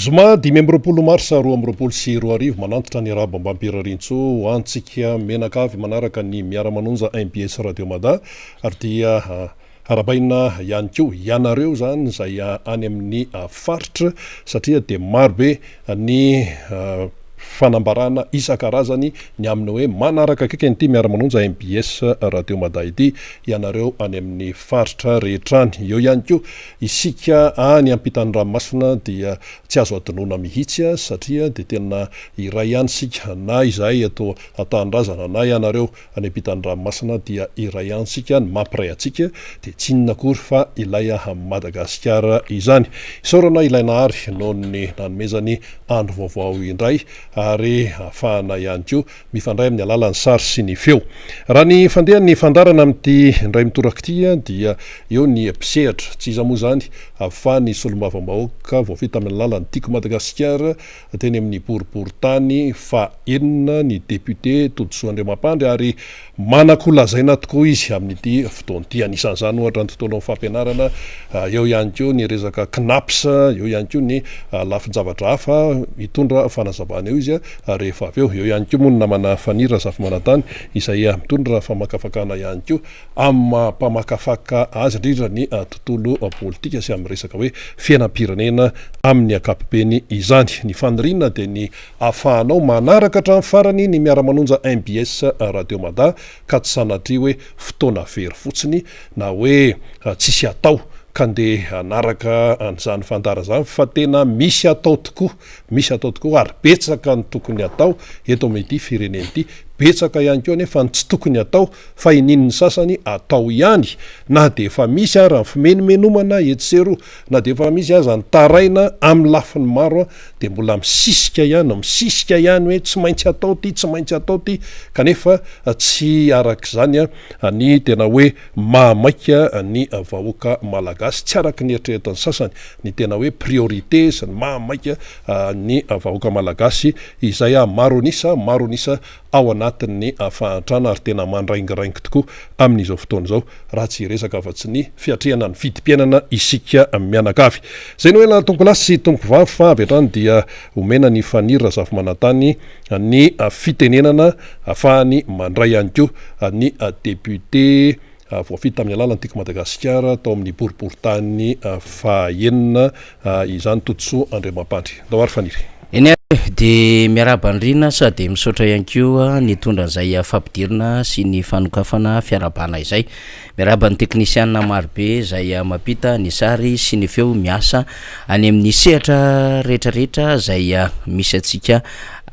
Zoma 5 marsa 2024 manantitra ny rabam-bampirarintso antsika menakavy manaraka ny miara-manonja MBS Radio Mada ary dia arabaina ihany ko ianareo zany zay any amin'ny faritra satria dia marobe ny fanambarana isan-karazany ny amin'ny hoe manaraka akaiky nyity miara-manonja MBS Radio Mada ity ianareo any amin'ny faritra rehetrany. Eo ihany ko isika any ampitany ranomasina dia tsy azo adinoana mihitsy satria dia tena iray ihany sika na izahay ato atanindrazana na ianareo any ampitany ranomasina dia iray ihany sika ny mampiray atsika dia tsy inona kory fa ilay Madagasikara izany. Isaorana ilainahary noho ny nanomezany andro vaovao indray ary ahafahana ihany ko mifandray amin'ny alalan'ny sary sy ny feo. Raha ny fandeha ny fandarana amin'ity indray mitoraka ity dia eo ny mpisehatra tsy iza moa zany ahafahany solombavambahoaka voafita amin'ny alalan'ny Tiko Madagasikara teny amin'ny boriboritany fa enina ny député Todsoandriamampandry ary manakolazaina tokoa izy amin'ity fotoan'ity. Anisan'izany ohatra ny tontolo fampianarana, eo ihany ko ny resaka CNAPS, eo ihany ko ny lafin-javatra hafa mitondra fanazavana eo izy rehefa avy eo. Eo ihany ko moa ny namana fanira zafimanatany izay mitondra famakafakana ihany ko amin'ny mpamakafaka azy indrindra ny tontolo politika sy amin'ny resaka hoe fiainam-pirenena amin'ny ankapobeny izany. Ny faniriana dia ny ahafahanao manaraka hatramin'ny farany ny miara-manonja MBS Radio Mada ka tsy sanatria hoe fotoana very fotsiny na hoe tsisy atao ka ndeha anaraka an'izany fantara zany fa tena misy atao tokoa ary betsaka ny tokony atao eto amin'ity firenena ity. Betsaka ihany koa nefa tsy tokony atao fa inin'ny sasany atao ihany, na dia efa misy ary ny fimenomenomana etsero, na dia efa misy aza ny taraina amin'ny lafiny maro dia mbola misisika ihany hoe tsy maintsy atao ty kanefa tsy arak'izany ny tena hoe mahamaika ny vahoaka malagasy, tsy araky ny eritreretin'ny sasany ny tena hoe priorité sy ny mahamaika ny vahoaka malagasy izay maro nisa ao anatin'ny fahantrana ary tena mandraingiraingy tokoa amin'izao fotoana izao raha tsy resaka afa-tsy ny fiatrehana ny vidim-piainana isika mianakavy. Zay no hoe tompo lasy sy tompo vavy fa avy hatrany dia omena ny fanira zafimanatany ny fitenenana ahafahany mandray ihany koa ny député voafita amin'ny alalan'ny Tiko Madagasikara tao amin'ny boriboritany fahaenina izany Todsoandriamampandry. Ndao ary faniry. Dia miarabandrina sady misaotra ihany koa ny tondran'izay fampidirina sy ny fanokafana fiarabana izay. Miaraban'ny teknisianina marobe izay mampita ny sary sy ny feo miasa any amin'ny sehatra rehetrarehetra izay misy atsika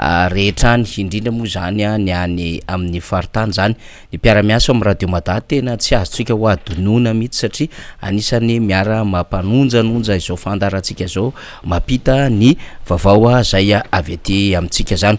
rehetrany, indrindra moa zany ny any amin'ny faritany zany. Ny mpiara-miasa amin'ny Radio Mada tena tsy azontsika ho adinoina mihitsy satria anisany miara mampanonjanonja izao fandarantsika izao, mampita ny vaovao zay avy aty amintsika zany.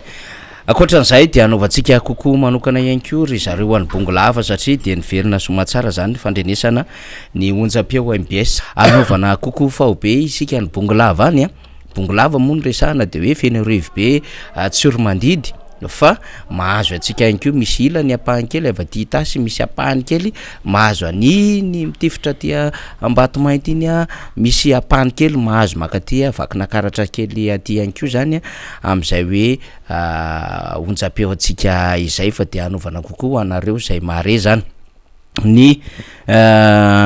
Akoatran'izay dia anaovantsika kokoa manokana ihany koa ry zareo any Bongolava satria dia niverina somatsara zany fandrenesana ny onjam-peo MBS anaovana kokoa faobe isika ny Bongolava any Bongolava moa ny resahana dia hoe feno rivo be Tsormandidy fa mahazo atsika ihany koa misy ilany apahany kely avy aty tasy misy apahany kely mahazo aniny mitifitra tia Ambatomainty iny misy apahany kely mahazo makaty vakina karatra kely aty ihany koa zany amin'izay hoe onjam-peo atsika izay fa dia anaovana kokoa anareo izay mahare zany. Ny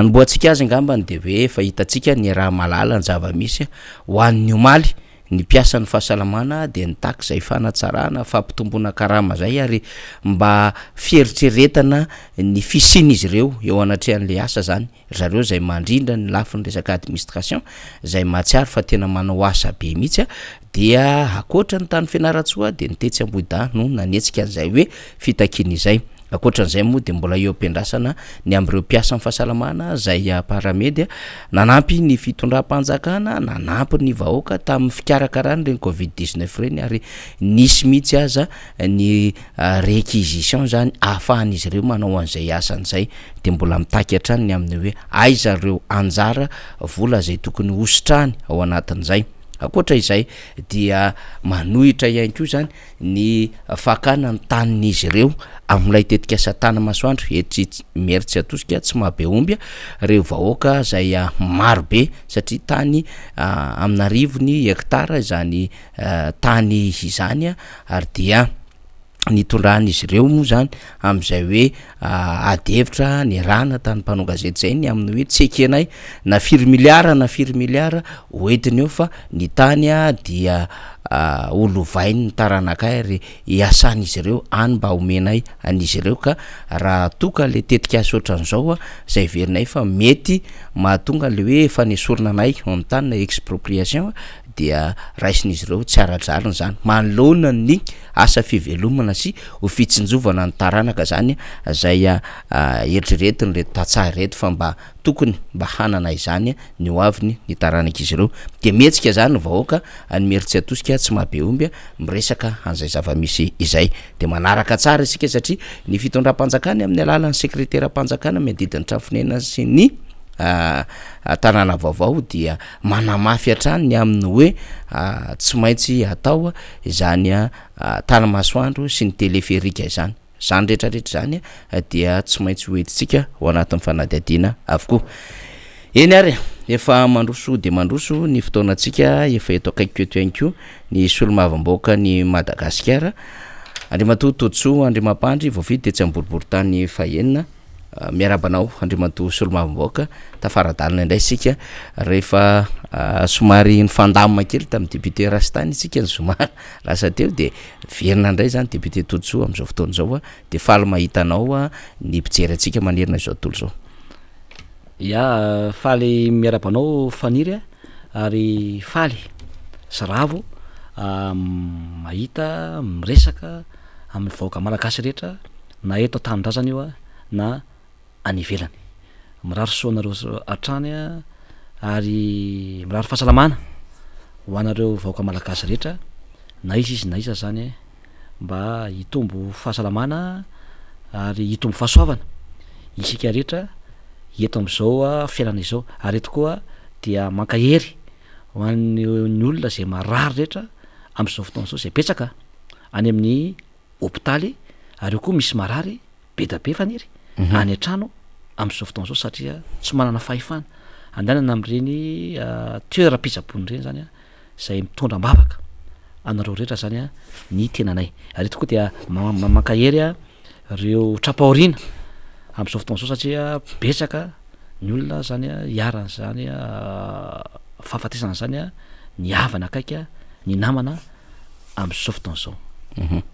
mboatsika azy angambany dia hoe fahitatsika ny raha malala ny zava-misy ho an'ny omaly ny mpiasan'ny fahasalamana dia ny taky izay fanatsarana fampitomboana karama zay ary mba fieritreretana ny fisian'izy ireo eo anatrehan'le asa zany zareo izay mandrindra ny lafin'ny resaka administration izay mahatsiaro fa tena manao asa be mihitsy dia akoatra ny tany fianaratsoa dia nitetsy Ambohida no nanetsika an'izay hoe fitakiana izay. Akoatran'izay moa dia mbola eo ampiandrasana ny amin'ireo mpiasa amin'ny fahasalamana izay paramedia nanampy ny fitondram-panjakana, nanampy ny vahoaka tamin'ny fikarakarana ireny Covid-19 ireny ary nisy mihitsy aza ny réquisition zany ahafahan'izy ireo manao an'izay asan'izay dia mbola mitaky hatrany ny amin'ny hoe aiza ireo anjara vola izay tokony hositrany ao anatin'izay. akoatra izay dia manohitra ihany koa zany ny fakana ny tanin'izy ireo am'ilay tetika satana masoandro meritsy atosika tsy mahabe ombya reo vahoaka zay marobe satria tany amina rivony hektara zany tany izany ary dia nitondrahan'izy ireo moa zany am'izay hoe adevitra ny rana tany mpanao gazety zay ny amin'ny hoe tseky anay na 4 miliara hoentiny eo fa ny tany dia olovainy ny taranakay ary iasan'izy ireo any mba omenay an'izy ireo ka raha toka le tetika azy ohatran'izao zay verinay fa mety mahatonga le hoe efa nesorina anay amin'ny tany na expropriation dia raisin'izy ireo tsy ara-dralina zany manoloana ny asa fivelomana sy ho fitsinjovana ny taranaka zany zay eritreretiny reto tatsary reto fa mba tokony mba hanana izany ny hoaviny ny taranaka izy ireo de mihetsika zany ny vahoaka anymeritsy atosika tsy mahabe ombya miresaka an'izay zava-misy izay de manaraka tsara isika satria ny fitondram-panjakany amin'ny alalan'ny sekretera-panjakana miadidiny trafonena sy ny tanàna vaovao dia manamafy hatrany ny amin'ny hoe tsy maintsy atao izany tanamasoandro sy ny teleferika izany zany rehetrarehetra zany dia tsy maintsy hoentitsika ho anatin'ny fanadihadiana avokoa eny ary efa mandroso de mandroso ny fotoanatsika efa eto akaiky eto ihany koa ny solomavamboaka ny Madagasikara Andriamatoa Todsoa Andriamampandry voavidy de tsy amboribory tany fahenina miarabanao Andriamatoa solomavamboaka tafaradalina indray sika rehefa somary ny fandamina kely tamin'ny député Rastany sika ny somary lasa teo de verina indray zany député Todsoa am'izao fotoana zao de faly mahitanao ny mpijery atsika manerina izao tontolo zao. Ya faly miarabanao faniry ary faly saravo mahita miresaka amin'ny vahoaka malagasy rehetra na eto an-tanindrazana io na any ivelany mirary soanareo atrany ary mirary fahasalamana ho anareo vahoaka malagasy rehetra na izy na iza zany mba hitombo fahasalamana ary hitombo fahasoavana isika rehetra eto am'izao fiainana izao ary eto koa dia mankahery ho an'ny olona zay marary rehetra am'izao fotoana zao zay petsaka any amin'ny hôpitaly ary eo koa misy marary be da be faniry any an-trano am'izao fotoana zao satria tsy manana fahefana andanana am'ireny toeram-pitsaboany reny zany zay mitondra mbavaka anareo rehetra zany ny tenanay ary eto koa dia mankahery reo trapaorina am'izao fotoana zao satria betsaka ny olona zany hiarana zany fahafatesana zany ny havana akaiky ny namana am'izao fotoana zao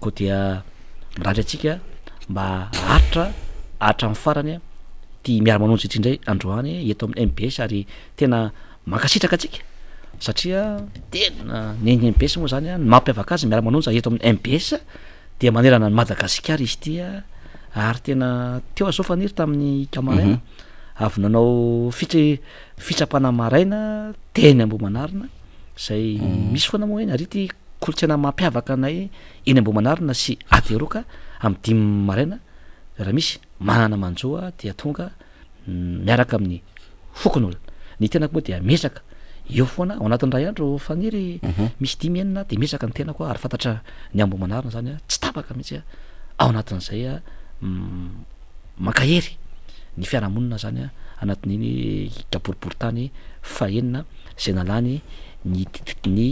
koa dia mirary atsika mba atra amin'ny farany ty miara-manonjy indray androany eto amin'ny MPS ary tena mankasitraka atsika satria tena ny MPS moa zany ny mampiavaka azy miara-manonjy eto amin'ny MPS dia manerana ny Madagasikara izy ty ary tena teo azao faniry tamin'ny Camaraina avy nanao fitsapana maraina teny Ambohimanarina zay misy foana moa eny ary ty kolotsaina mampiavaka anay eny Ambohimanarina sy ateroka amin'ny 5 maraina raha misy manana manjoa dia tonga miaraka amin'ny fokon'olona ny tenako moa dia mesaka eo foana ao anatin'ny ray andro faniry misy 5 enina de mesaka ny tena koa ary fantatra ny Ambohimanarina zany tsy tapaka mihitsy ao anatin'izay mankahery ny fiarahamonina zany anatin'iny kaboribory tany fahenina zay nalany ny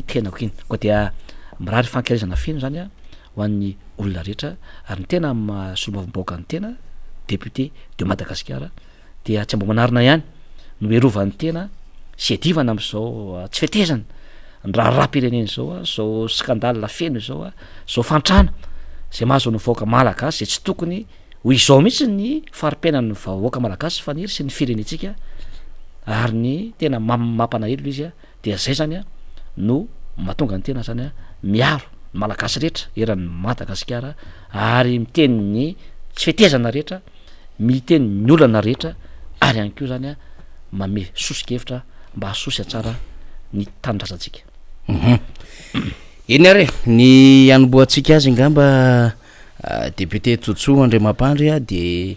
tenako iny koa dia mirary fankarizana feno zany ho an'ny olona rehetra ary ny tena solomavamboaka ny tena député de Madagasikara dia tsy Ambohimanarina ihany no erovan'ny tena sy adivana am'izao tsy fetezana ny raharaham-pirenena zao skandale feno zao fantrana zay mahazo ny vahoaka malagasy zay tsy tokony ho izao mihitsy ny fari-piainan'ny vahoaka malagasy faniry sy ny firenetsika ary ny tena mampanahelo izy dia zay zany no mahatonga ny tena zany miaro malagasy rehetra eran'ny Madagasikara ary miteny ny tsy fetezana rehetra miteny ny olana rehetra ary ihany koa zany mame sosikevitra mba hasosy tsara ny tanindrazantsika eny ary ny anomboantsika azy ngamba député Todsoa Andriamampandry de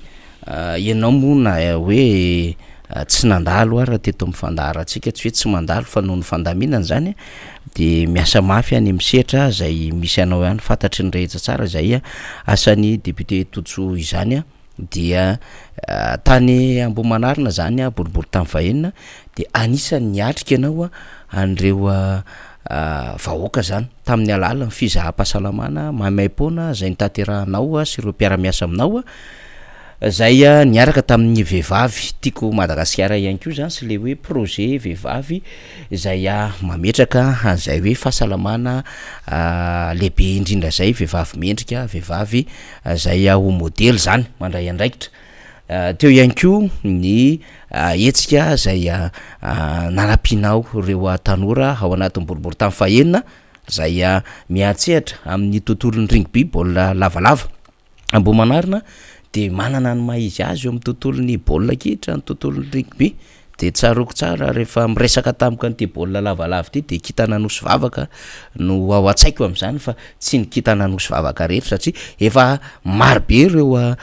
ianao moa na hoe tsy nandalo a raha teto mifandaratsika tsy hoe tsy mandalo fa noho ny fandaminana zany de miasa mafy any misehatra zay misy anao ihany fantatry ny rehetra tsara zay asan'ny député Totso izany dia tany Ambohimanarina zany boribory tamin'ny fahenina de anisany niatrika ianao an'ireo vahoaka zany tamin'ny alalan'ny fizaham-pahasalamana maimaimpona zay nitanterahanao sy ireo mpiara-miasa aminao zay niaraka tamin'ny vehivavy tiako Madagasikara ihany koa zany sy le hoe projet vehivavy zay mametraka an'izay hoe fahasalamana lehibe indrindra zay vehivavy mendrika vehivavy zay ho modely zany mandray andraikitra teo ihany koa ny hetsika zay nanampianao ireo tanora ao anatin'ny boribory tamin'ny fahenina zay miatsehatra amin'ny tontolon'ny rugby baolina lavalava Ambohimanarina de manana ny mahizy azy eo amin'ny tontolon'ny baolina kitra ny tontolon'ny rugby de tsaroko tsara rehefa miresaka tamika an'ity baolina lavalava ity de kitana nosy vavaka no ao an-tsaiko amin'izany fa tsy ny kitana nosy vavaka rehetra satria efa marobe ireo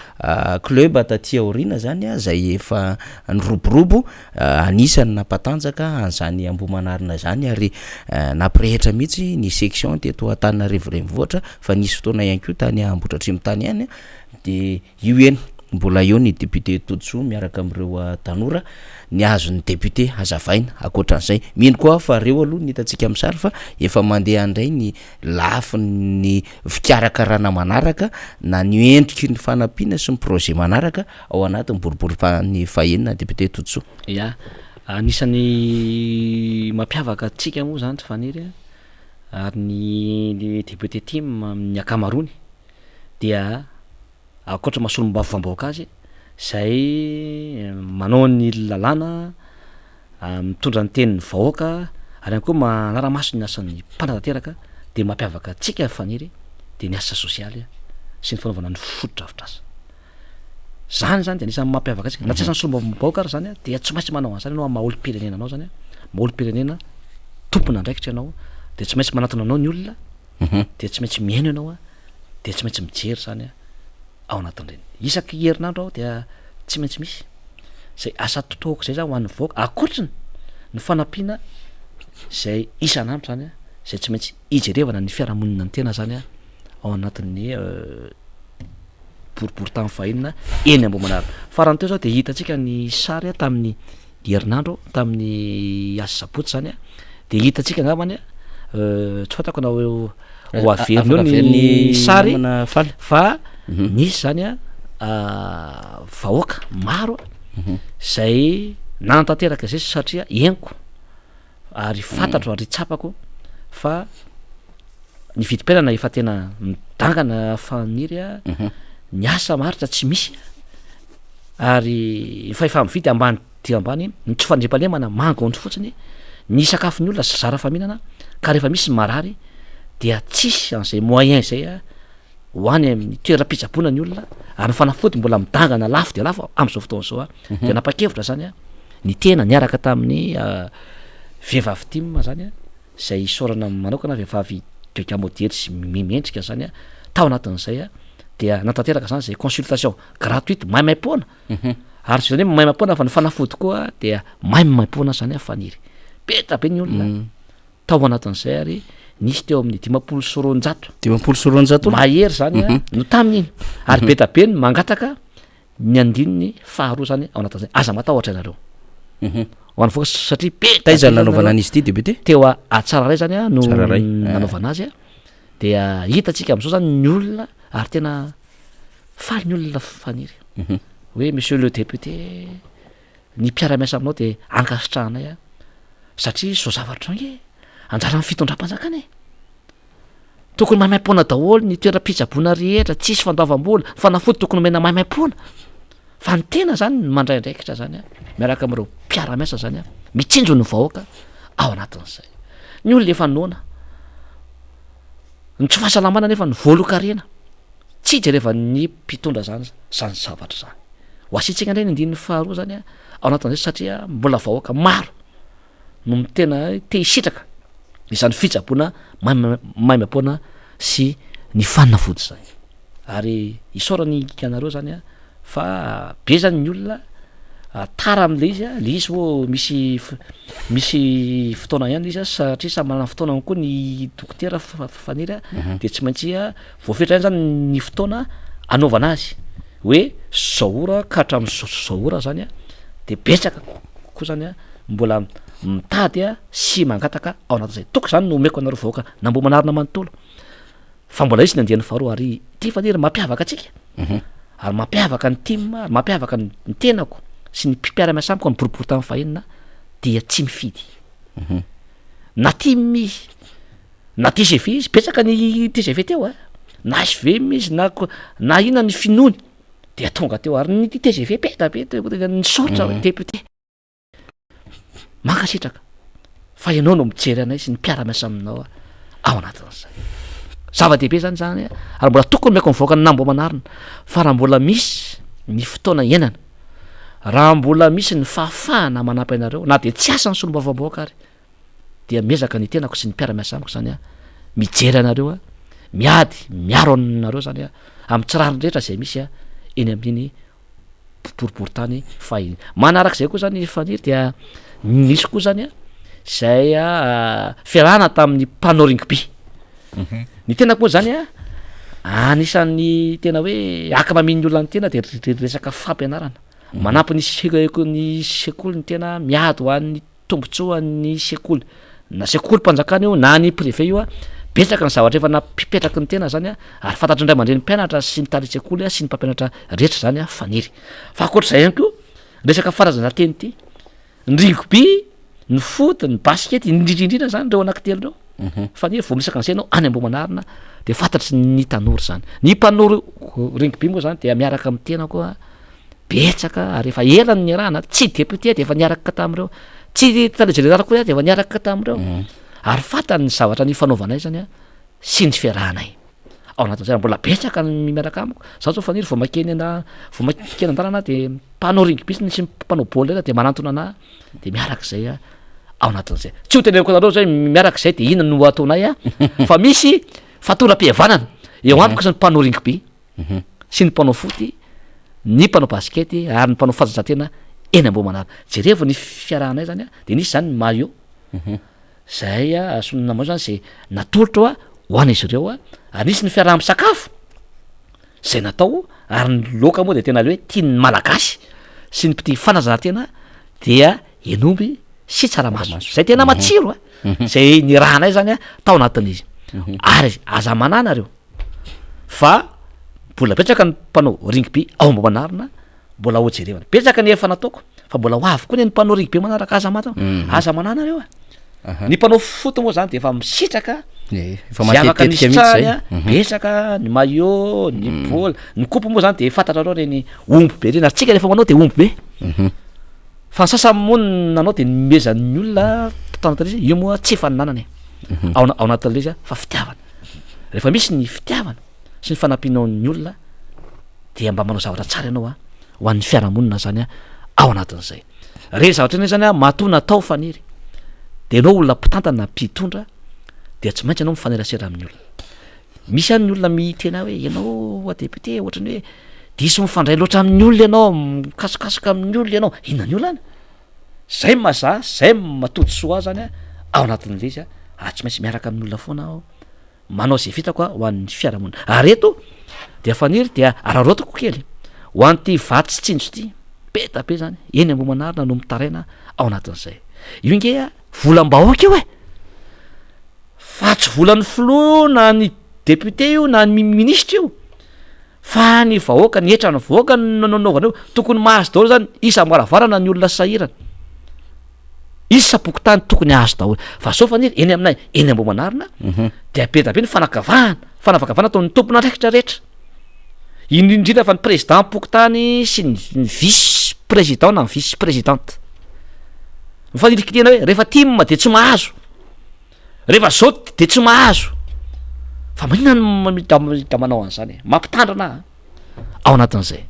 club taty aoriana zany zay efa niroborobo anisany nampatanjaka an'izany Ambohimanarina zany ary nampirehitra mihitsy ny section teto Antananarivo renivohitra fa nisy fotoana ihany koa tany Ambohidratrimo tany ihany de io eny mbola eo ny député Totso miaraka amin'ireo tanora ny azon'ny député hazavaina akoatran'izay mino koa fa reo aloha ny hitantsika amin'ny sary fa efa mandeha andray ny lafin'ny fikarakarana manaraka na ny endriky ny fanampiana sy ny projet manaraka ao anatin'ny boribory ny fahenina député Totso. Ya anisan'ny mampiavaka atsika moa zany faniry ary ny député Tim amin'ny akamarony dia akoatra mahasolom-bavambaoka azy zay manao ny lalàna mitondra ny tenin'ny vahoaka ary ihany koa manara-maso ny asan'ny mpanantanteraka de mampiavaka atsika faniry de ny asa sosialy sy ny fanaovana ny foto-drafitr'asa zany de anisan'ny mampiavaka atsika na tsy asan'ny solom-bavambaoka ary zany dia tsy maintsy manao an'izany ianao maha-olom-pirenena anao zany maha-olom-pirenena tompona andraikitra ianao de tsy maintsy manatona anao ny olona de tsy maintsy miaino ianao de tsy maintsy mijery zany ao anatin'ireny isaky herinandro ao dia tsy maintsy misy zay asa totoako zay zany ho an'ny vahoaka akoatriny ny fanampiana zay isan'andro zany zay tsy maintsy ijerevana ny fiarahamonina ny tena zany ao anatin'ny boribory tamin'ny fahenina eny Ambohimanarina farany teo zao de hitantsika ny sary tamin'ny herinandro tamin'ny asa sabotsy zany de hitantsika angambany tsy fantako na ho averiny eo ny sary fa nisy zany vahoaka maro zay nanantanteraka zay satria henoko ary fantatro ary tsapako fa ny vidim-piainana efa tena midangana faniry ny asa maritra tsy misy ary efa mividy ambany dia ambany ny tsy fandriam-pahalemana mangaony fotsiny ny sakafo ny olona sy zara faminana ka rehefa misy marary dia tsisy an'izay moyen zay hoany amin'ny toeram-pitsaboana ny olona ary ny fanafody mbola midangana lafo de lafo am'izao fotoana zao de napa-kevitra zany ny tena niaraka tamin'ny vehivavy Tim zany zay isaorana manokana vehivavy deka modely sy mimendrika zany tao anatin'izay dia natanteraka zany zay consultation gratuite maimaimpona ary sy zany hoe maimaimpona fa ny fanafody koa dia maimaimpona zany faniry beta be ny olona tao anatin'izay ary nisy teo amin'ny 500 mahery zany no tamin'iny ary beta be ny mangataka ny andininy faharoa zany ao anatin'izay aza matahotra ianareo ho an'ny voaka satria beta nanaovana an'izy ity député teo atsara ray zany no nanaovana azy dia hitantsika am'izao zany ny olona ary tena faly ny olona faniry hoe monsieur le député ny mpiara-miasa aminao de ankasitrahanay satria zao zavatra nge anjara ny fitondram-panjakana tokony maimaimpona daholo ny toeram-pitsaboana rehetra tsisy fandoavam-bola fanafody tokony omena maimaimpona fa ny tena zany ny mandray andraikitra zany miaraka am'ireo mpiara-miasa zany mitsinjo ny vahoaka ao anatin'izay ny olona efa noana ny tsy fahasalamana nefa ny voalokarena tsy jereva ny mpitondra zany zavatra zany ho asitsika indray ny andininy faharoa zany ao anatin'izay satria mbola vahoaka maro no tena te hisitraka izany fitsaboana maimaimpona sy ny fanafody zay ary isaorany ikanareo zany fa be zany ny olona tara am'le izy a le izy o misy fotoana ihany izy a satria sa manana fotoana koa ny dokotera faniry a de tsy maintsy a voafetra ihany zany ny fotoana anaovana azy hoe zao ora ka hatramin'zao ora zany a de betsaka koa zany a mbola mitady a sy mangataka ao anatin'izay toko zany no omeko anareo vahoaka na mbo manarina manontolo fa mbola isy ny andian'ny faharoa ary ty faniry mampiavaka atsika ary mampiavaka ny tim ary mampiavaka ny tenako sy ny mpiara-miasa amiko ny boribory tamin'ny vahinina dia tsy mifidy na tim izy na TGV izy betsaka ny TGV teo a na SVM izy na ina ny finoany dia tonga teo ary ny TGV petabe ny saotra député mankasitraka fa ianao no mijery anay sy ny mpiara-miasa aminao ao anatin'izay zava-dehibe zany ary mbola tokony maiko mivoaka ny nambo manarina fa raha mbola misy ny fotoana iainana raha mbola misy ny fahafahana manampy anareo na de tsy asa ny solombavam-bahoaka ary dia miezaka ny tenako sy ny mpiara-miasa amiko zany a mijery anareo a miady miaro anareo zany a amin'ny tsirariny rehetra zay misy a eny amin'iny boribory tany fahiny manarak'izay koa zany faniry dia misy koa zany a zay a fiarahana tamin'ny mpanao rugby ny tenako moa zany a anisan'ny tena hoe akamaminy olona ny tena de resaka fampianarana manampy ny sekoly ny tena miady ho an'ny tombotsoan'ny sekoly na sekoly mpanjakana io na ny privé io a betsaka ny zavatra efa nampipetraky ny tena zany a ary fantatry indray mandreny mpianatra sy ny tarisekoly a sy ny mpampianatra rehetra zany a faniry fa akoatr'izay ihany ko resaka farazana teny ty ny rugby ny foot ny basket indrindrindrindra zany reo anankitelo reo faniry vao misaka an'izay anao any Ambohimanarina de fantatry ny tanora zany ny mpanoro rugby moa zany de miaraka amin'ny tena koa betsaka ary efa elany ny rahana tsy député de efa niaraka tamin'ireo tsy tale général koa de efa niaraka tamin'ireo ary fantany ny zavatra ny fanaovanay zany a sy ny fiarahanay ao anatin'izay mbola betsaka ny miaraka amiko zao zao faniry vao makeny an-dalana de mpanao rugby sy mpanao baolina de manantona ana de miarak'izay a ao anatin'izay tsy ho teneniko anareo zay miarak'izay de inona no ataonay a fa misy fatoram-pihavanana eo amiko sy ny mpanao rugby sy ny mpanao foty ny mpanao baskety ary ny mpanao fanatanjahantena eny Ambohimanarina jerevo ny fiarahanay zany a de nisy zany maillot zay a sonina mao zany zay natolotra ho an'izy ireo a ary nisy ny fiaraha-misakafo zay natao ary ny loka moa de tena le hoe tiany malagasy sy ny mpity fanazahantena dia enomby sy tsaramaso zay tena matsiro a zay ny rahanay zany a tao anatin'izy ary aza manana reo fa mbola betsaka ny mpanao rugby ao Ambohimanarina mbola ho jerevana betsaka ny efa nataoko fa mbola ho avy koa ny mpanao rugby manaraka aza manana reo a ny mpanao foty moa zany de efa misitraka afaka ny sitranya betsaka ny maillot ny baolina ny coupe moa zany de fantatra reo reny omby be reny ary tsika rehefa manao de omby be fa ny sasa moa nanao de nimezan'ny olona tanatana izy io moa tsy efa ninanany ao anatin'le izy a fa fitiavana rehefa misy ny fitiavana sy ny fanampinao ny olona de mba manao zavatra tsara ianao a ho an'ny fiarahamonina zany a ao anatin'izay re zavatra eny zany a matoa natao faniry de anao olona mpitantana mpitondra de tsy maintsy anao mifanerasera amin'ny olona misy any ny olona mitena hoe ianao a député ohatrany hoe diso mifandray loatra amin'ny olona ianao mikasokasaka amin'ny olona ianao inona ny olana zay mazah zay matody soa zany a ao anatin'le izy a tsy maintsy miaraka amin'ny olona foana ao manao zay vitako a ho an'ny fiarahamonina ary eto de faniry dia ararotako kely ho an'ty vaty sy tsinjo ty beta be zany eny Ambohimanarina no mitaraina ao anatin'izay io nge a volam-bahoaka io e fa tsy volan'ny filoha na ny député io na ny ministra io fa ny vahoaka ny etra ny vahoaka nanaovana io tokony mahazo daholo zany isa-maravarana ny olona sahirana isa-poko tany tokony ahazo daholo fa zao faniry eny aminay eny Ambohimanarina de beta be ny fanavakavahana ataon'ny tompona andraikitra rehetra indrindra fa ny président poko tany sy ny vice président na ny vice présidente mifanirikitena hoe rehefa timma de tsy mahazo rehefa zao de tsy mahazo fa maninona manao an'izany mampitandrana ao anatin'izay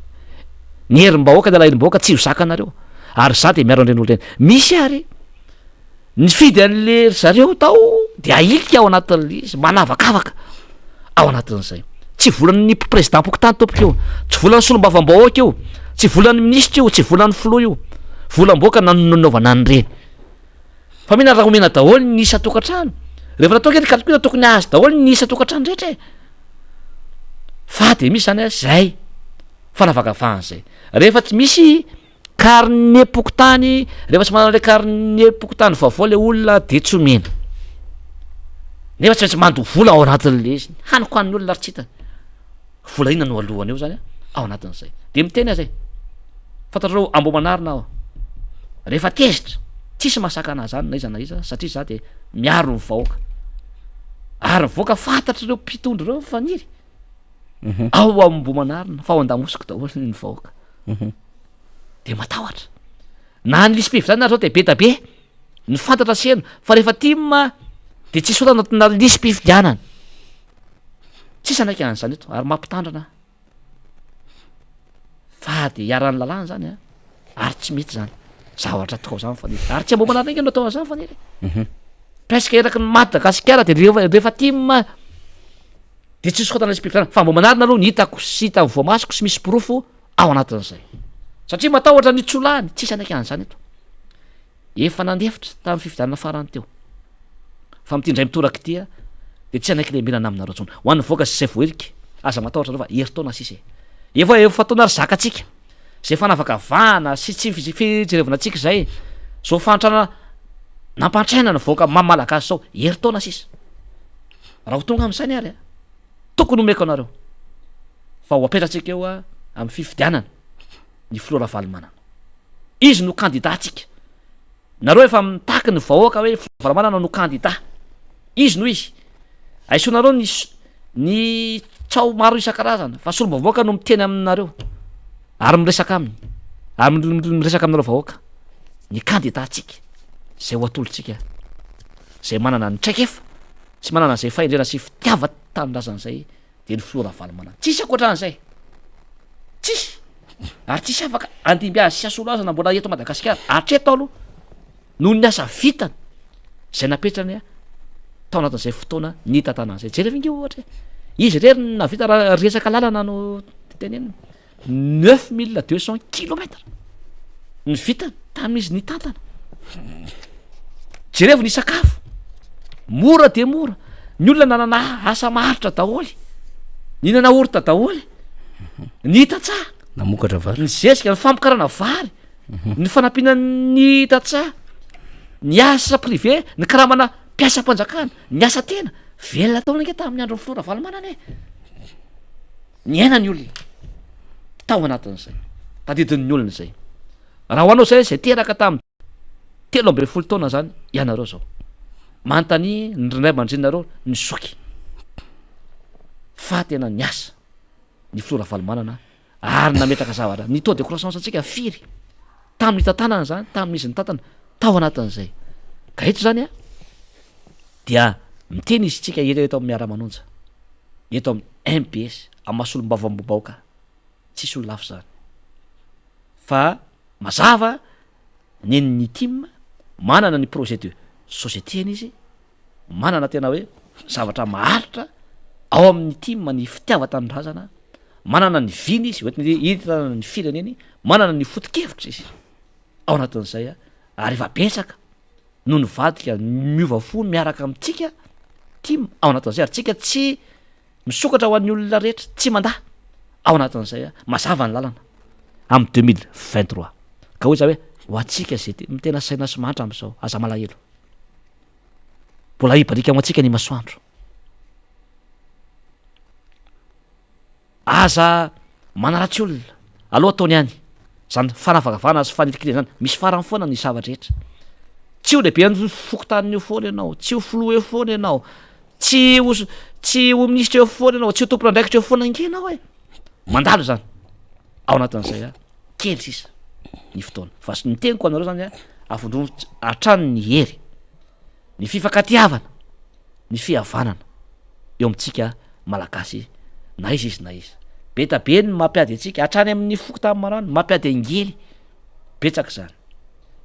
ny herim-bahoaka de laherim-bahoaka tsy ho zaka anareo ary za de miaro andreny olo reny misy ary ny fidy an'le zareo tao de ailika ao anatin'le izy manavakavaka ao anatin'izay tsy volan'ny président poko tany tompoko io tsy volan'ny solombavam-bahoaka io tsy volan'ny ministra io tsy volan'ny filoha io volam-boaka nanaovana an'ireny fa mihna raha omena daholo ny isa tokantrano rehefa natao kety kalokina tokony azy daholo ny isa tokantrano rehetra fa de misy zany a zay fanavakavahana zay rehefa tsy misy karne pokotany rehefa tsy manana le karne pokotany vaovao le olona de tsy omena nefa tsy maintsy mando vola ao anatin'le izy haniko an'ny olona ary tsitany vola inona no alohany eo zany ao anatin'izay de miteny zay fantatrareo ambo manarina ao rehefa tezitra tsisy masaka anazy zany na iza na iza satria za de miaro ny vahoaka ary nyvoaka fantatrareo mpitondro reo faniry ao ambo manarina fa ao an-damosiko daholo ny vahoaka de matahotra na ny lisy-pivy zany na zao de be da be ny fantatra seno fa rehefa tima de tsisy ota anatina lisy-pividianana tsisy anaiky an'izany eto ary mampitandrana fa de hiaran'ny lalàna zany a ary tsy mety zany zavatra atao zany faniry ary tsy ambo manarina iny no atao zany faniry presque eraky ny Madagasikara de rehefa tima de tsisy kotana lisy-pividianana fa ambo manarina aloha ny hitako sy hita voamasiko sy misy pirofo ao anatin'izay satria matahotra ny tsolany tsisy anaiky an'izany eto efa nandefitra tamin'ny fividianana farany teo fa mitindray mitoraka tia de tsy anaiky le menana aminareo tsony ho an'ny voaka sy zay voeriky aza matahotra reo fa heritaona sisy efa taona ary zaka atsika zay fanavakavahana sy tsy fijerevana atsika zay zao fantrana nampantraina ny voaka mamalagazy zao heritaona sisy raha ho tonga amin'izany ary tokony omeko anareo fa ho apetratsika eo amin'ny fifidianana ny Flora Valomanana izy no kandida atsika nareo efa mitaky ny vahoaka hoe Flora Valomanana no kandida izy no izy aisoanareo ny tsao maro isan-karazana fa solom-bahoaka no miteny aminareo ary miresaka aminy ary miresaka aminareo vahoaka ny kandida atsika zay ho atolotsika zay manana ny traikefa sy manana zay fahendrena sy fitiava tanindrazan'izay de ny Flora Valomanana tsisy akoatran'izay tsisy ary tsisy afaka andimby azy sy asolo azy na mbola eto Madagasikara atreto aloha noho ny asa vitany zay napetrany tao anatin'izay fotoana ny tantanan'izay jereva inge ohatra izy rery navita raha resaka lalana no tenenina 9200 kilomètres ny vitany tamin'izy ny tantana jereva ny sakafo mora de mora ny olona nanana asa maharitra daholy ny nanahorita daholy ny hitatsaha namokatra vary ny zesika ny fampikarana vary ny fanampiana ny hitatsaha ny asa privé ny karamana mpiasa mpanjakana ny asa tena velona taona nge tamin'ny andro ny Flora Valomanana ny aina ny olona tao anatin'izay tadidin'ny olona zay raha ho anao zay teraka tamin'ny 13 taona zany ianareo zao manontany ny ray aman-drenareo ny soky fa tena ny asa ny Flora Valomanana ary nametraka zavatra ny taux de croissance atsika firy tamin'ny tantanana zany tamin'izy ny tantana tao anatin'izay ka eto zany dia miteny izy tsika eto amin'ny miara-manonja eto amin'ny MPS amin'ny mahasolom-bavambobaoka tsisy olo lafo zany fa mazava ny team manana ny projet de société izy manana tena hoe zavatra maharitra ao amin'ny team ny fitiava-tanindrazana manana ny viny izy hitana ny fireneny manana ny foto-kevitra izy ao anatin'izay ary efa betsaka no ny vadika miova fo miaraka amintsika team ao anatin'izay ary tsika tsy misokatra ho an'ny olona rehetra tsy mandaha ao anatin'izay mazava ny lalana amin'ny 2023 ka hoe za hoe ho atsika zay mitena saina sy manitra amin'izao aza malahelo mbola hibarika atsika ny masoandro aza manaratsy olona aloha ataony any zany fanavakavana sy fanirikiria zany misy farany foana ny zavatra rehetra tsy ho lehibe ny fokotaniny eo foana ianao tsy ho filo eo foana ianao tsy ho minisitra eo foana ianao tsy ho tompona andraikitra eo foana ingenao mandalo zany ao anatin'izay kely sisa ny fotoana fa sy niteniko anareo zany afondro atrano ny hery ny fifankatiavana ny fihavanana eo amintsika malagasy na izy na izy betabe ny mampiady atsika atrany amin'ny fokotany marano mampiady angely betsaka zany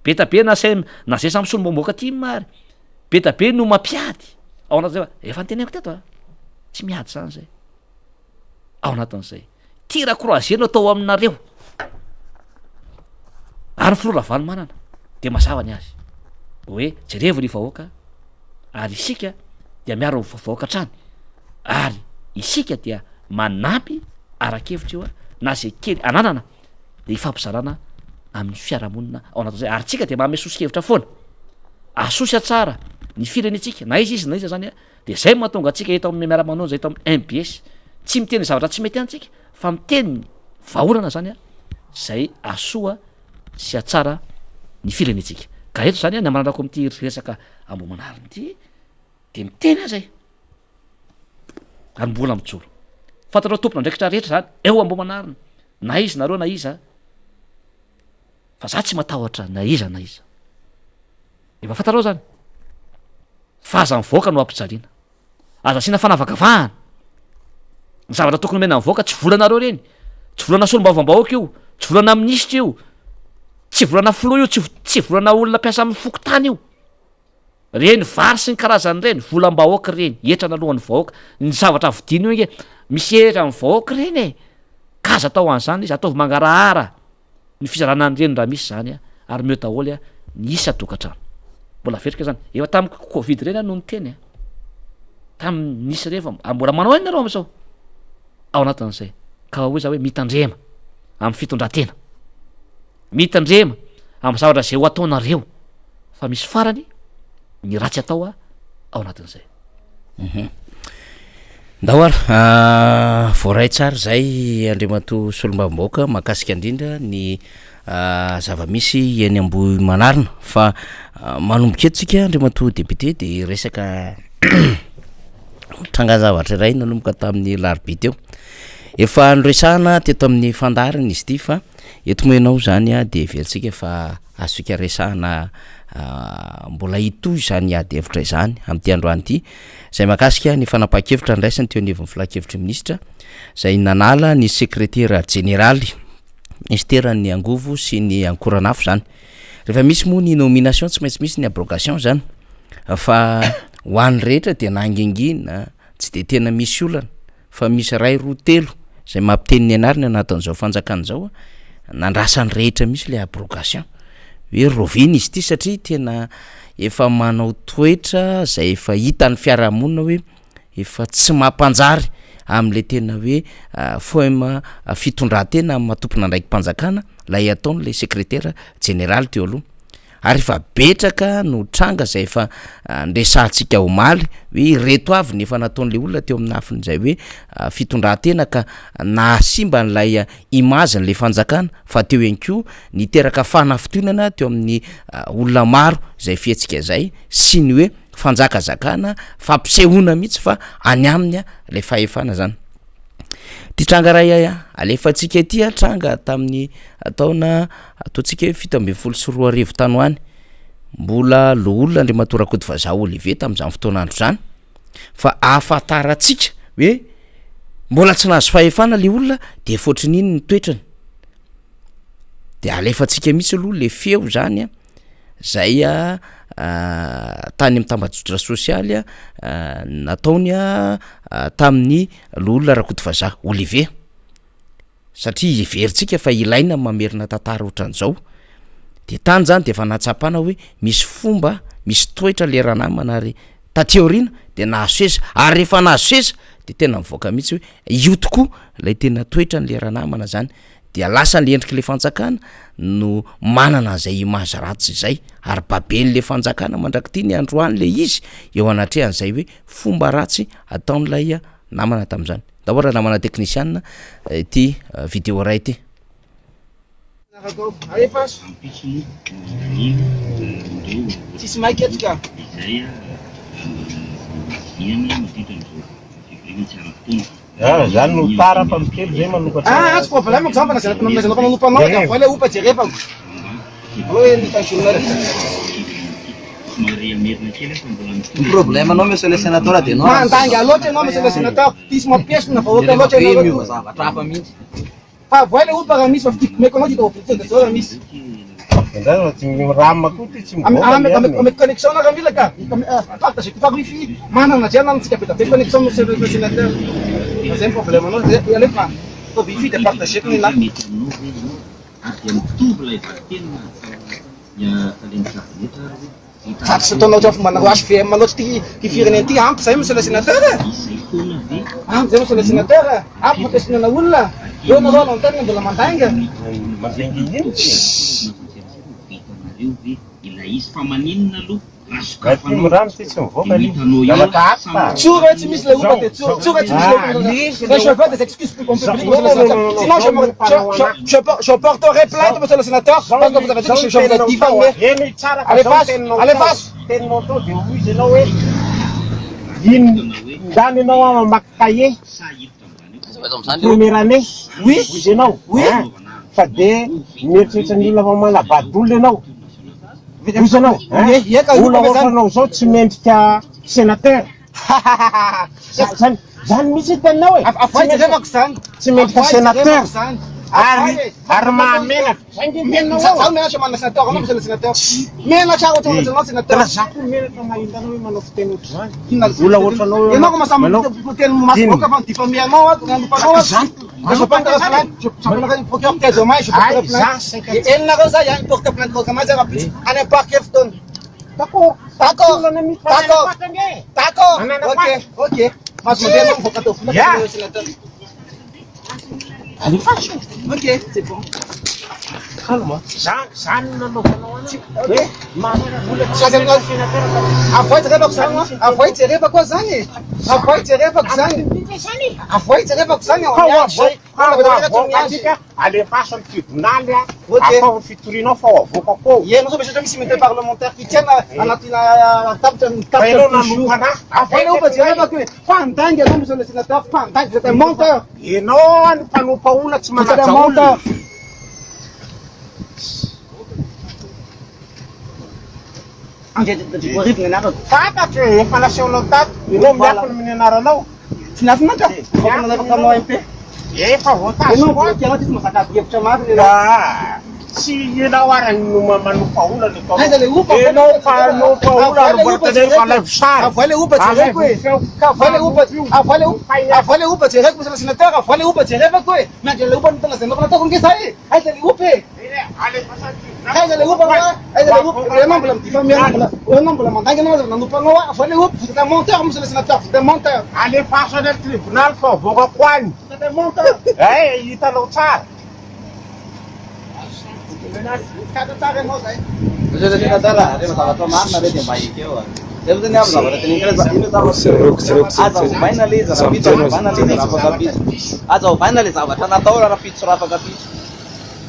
betabe na zay samy solombamoaka ty mary betabe no mampiady ao anatin'zay efa nyteneko teto tsy miady zany zay ao anatin'izay tira croisier no atao aminareo ary filoravany manana de mazavany azy hoe jerevo ny vahoaka ary isika dia miaro vahoaka trany ary isika dia manampy arakevitra io a na zay kely ananana de ifampizarana amin'ny fiarahamonina ao anatin' zay ary tsika de maame sosikevitra foana asosy tsara ny firenetsika na izy na izy zany a de zay mahatonga atsika eto amin'ny miaramanonja eto amin'ny MBS tsy miteny zavatra tsy mety antsika fa miteny vaholana zany a zay asoa sy atsara ny firenetsika ka eto zany a ny amanarako am'ty resaka ambomanariny ity de miteny a zay ary mbola mitsoro fantanao tompona ndraikitra rehetra zany eo ambomanariny na izy nareo na iza fa za tsy matahotra na iza na iza efa fantarao zany fa aza mivoaka no ampijaliana aza asiana fanavakavahana ny zavatra tokony mena mivoaka tsy volanareo reny tsy volana solombavam-bahoaka io tsy volana minisitra io tsy volana filoha io tsy volana olona mpiasa amin'ny fokotany io reny vary sy ny karazany reny volam-bahoaka reny etrana alohan'ny vahoaka ny zavatra vidiny io inge misy etra amin'ny vahoaka reny e ka aza atao an'izany izy ataovy mangarahara ny fizarana ny reny raha misy zany a ary meo daholy a ny isa tokantrano mbola vetrika zany efa tamin'ny covid reny a no ny teny a tamin'ny nisy rehefa mbola manao any nareo am'izao ao anatin'izay ka hoe za hoe mitandrema amin'ny fitondrantena mitandrema amin'ny zavatra zay ho ataonareo fa misy farany ny ratsy atao a ao anatin'izay ndahoara voaray tsara zay andriamato solombavambahoaka mahakasika indrindra ny zava-misy eny amboy manarina fa manomboka etsika andriamato député de resaka tranga zavatra iray nanomboka tamin'ny larobia teo efa noresahana teto amin'ny fandariny izy ity fa eto moenao zany a de velitsika fa azosika resahana mbola itoy zany ady hevitra izany am'ty androany ity zay mahakasika ny fanapaha-kevitra ndraisany teo anivon'ny filakevitra ministra zay nanala ny secrétaire généraly ministeran'ny angovo sy ny ankoranafo zany rehefa misy moa ny nomination tsy maintsy misy ny abrogation zany fa ho an'ny rehetra de nangingina tsy de tena misy olana fa misy ray roa telo zay mampiteny ny anariny anatin'izao fanjakana zao nandrasany rehetra misy le abrogation hoe roviny izy ity satria tena efa manao toetra zay efa hita ny fiarahamonina hoe efa tsy mampanjary am'le tena hoe foema fitondrantena matompona ndraiky mpanjakana lay ataon'le secrétaire général teo aloha ary efa betraka no tranga zay efa ndresantsika omaly hoe reto avy nefa nataon'le olona teo amin'ny afin'izay hoe fitondrantena ka nasimba n'lay image n'le fanjakana fa teo ihany koa niteraka fanafitoinana teo amin'ny olona maro zay fihetsika zay sy ny hoe fanjakazakana fampisehoana mihitsy fa any aminy a le fahefana zany ty tranga ray alefatsika ty a tranga tamin'ny ataona ataontsika hoe 17 tanoany mbola lo olona andriamatora kody vazaha Olivier tam'izany fotoanandro zany fa afataratsika hoe mbola tsy nahazo fahefana le olona de foatrin'iny ny toetrany de alefatsika mihitsy aloha le feo zany a zay tany amin'ny tambazotra sosialy nataony tamin'ny loolona rakody vazaha Olivier satria iveritsika fa ilaina mamerina tantara ohatran'izao de tany zany de efa natsapana hoe misy fomba misy toetra le ranamana ary tateorina de nahasoeza ary rehefa nahasoeza de tena mivoaka mihitsy hoe io tokoa lay tena toetra ny le ranamana zany de lasa le endriky le fanjakana no manana an'izay image ratsy zay ary baben'le fanjakana mandrakity ny androany le izy eo anatrehan'izay hoe fomba ratsy ataon'lay namana tam'izany dahoara namana technicienne ty vidéo ray ty tsisy maiketrika zany no tara mpamikely zay manokatra tsy problème zany fa nazanako nanompanao ka vola opa jerefako aloha nitajournal problème anao monsieur le sénateur de non mandanga loatra anao monsieur le sénateur tisy mampiesina vahoaka loatra anao zavatra hafa mihitsy fa vola opa raha misy fa fitiko meko anao dita opportunité zao raha misy ndra tsy mirama koa ty tsy avec connexion na raha mila ka partage ko fa wifi manana zay anao tsika peta connexion monsieur le sénateur zay problème anao alefa to wifi de partage ko nila Tsy ataonao ohatry manao HVM manao ty firenena ty ampy zay monsieur le sénateur ampy zay monsieur le sénateur ampy fampiasinana olona eo nareo anao tena mbola mandainga mirano ty tsy mivoaka tsura tsy misy le opa ty tsura tsy misy le chauffeur des excuses pour qu'on public sinon je porterai plainte monsieur le sénateur parce que vous avez dit que je vous ai diffamé allez face teninao to de izy anao hoe ino zany anao mamaky cahier première année oui izy anao fa de mieritreritra ny olona fa manabadolona anao izy anao olona ohatranao zao tsy mendrika sénateur zany misy tenao e afai revako zany tsy mendrika sénateur ary mahamenatra zaho menatra manana sénateur anao monsieur le sénateur menatra ohatranao sénateur za koa menatra mahindana hoe manao fiteny ohatry zany olona ohatranao ianao ko masambyteny masovoaka fa nidifamé anao nandopanao je porterai plainte je procureur tez au moins je porterai plainte elinareo zay il porte plainte contre moi zay rapide any am parc efa taony d'accord ok mas mandeha anao mivoaka tao fola sénateur allez fâche ok c'est bon calme zany nanaovanao avoitsy revako zany avoitsy revako zany avoitsy revako zany avoitsy revako zany alefaso amy tribunaly atao fitorinao fa avoaka koa ianao so misy misy unité parlementaire fitiana anatina avoile ofatsy revako hoe fandangy anao monsieur le sénateur fandangy vous êtes un menteur ianao any mpanompa olona tsy manaja olona angeorivina anarako fantatry efa naseonao tato inao miakony amin'ny anaranao tsy nafinaka nanavaka anao MP efa voataanao ianao ty tsy mahazaka hevitra mariny tsy ianao arany no manompa olana aiza le opa ianao mpanompa olana mbola alaivo sary avoa le opa jereko e avoa le opa jereko monsieur le sénateur avoa le opa jerevako e miandry le opa nitalazainao nataoko nge zay aiza le opa e aiza le opa ianao mbola midifamy ianao mbola mandangy anao nanompa anao avoa le opa vous êtes un menteur monsieur le sénateur vous êtes un menteur alefaso any tribunal fa avoakako any vous êtes un menteur hitanao tsara tsara anao zay monsieur le sénateur rehefa zavatra marina re de mba ekeo zay zany aby zavatra teniny aza ovaina le izy rapitso ovaina le izy rapakapiso aza ovaina le zavatra natao raha rapitso rafakapiso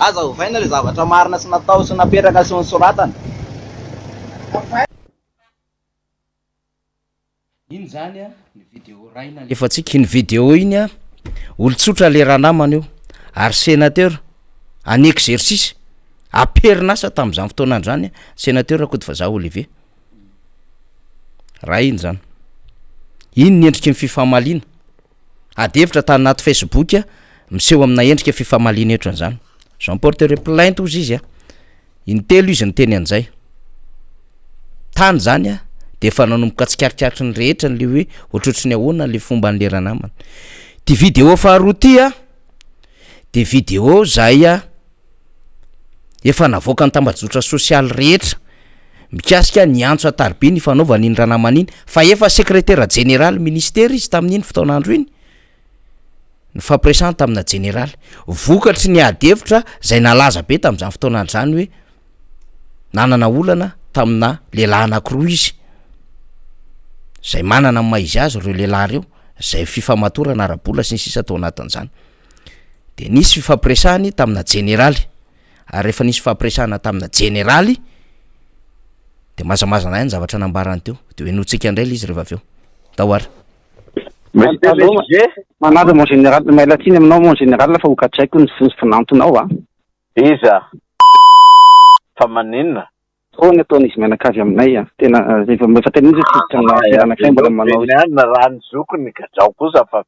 aza ovaina le zavatra marina sy natao sy napetraka sy ny soratana iny zany a ny vidéo raina efa tsika iny vidéo iny a olotsotra le raha namana io ary sénateur an exercice aperinasa tam'izany fotoanandro zany sénateur akoa ty fa za Olivier raha iny zany iny ny endriky ny fifamaliana adevitra tany anaty Facebook miseho amina endrika fifamaliana etran'izany Jean porterai plainte ozy izy iny telo izy ny teny an'izay tany zany de efa nanomboka tsikarikaritry ny rehetra n'le hoe ohatrotry ny ahoana le fomba n'le raha namana ty vidéo faharoa ty de vidéo zay efa navoaka ny tambazotra sosialy rehetra mikasika ny antso atarby ny fanaovana iny raha namana iny fa efa secrétaire général ministère izy tamin'iny fotoanandro iny ny fampiresahany tamina général vokatry ny adevitra zay nalaza be tam'izany fotoanandro zany hoe nanana olana tamina lehilahy anankiroa izy zay manana maizy azy reo lehilahy reo zay fifamatorana ara-bola sy ny sisa tao anatin'izany de nisy fifampiresahany tamina généraly ary rehefa nisy fampiresahana tamina généraly de mazamazana ihany zavatra nambarany teo de hoe notsika indray le izy rehefa aveo tahoara manado mon général mailatiny aminao mon général fa hokatsaiko ny finantonao iza fa maninona ny ataon'izy mianakavy aminay tena efa tena izy anakay mbola manao na rano zokony gadrao kosa fa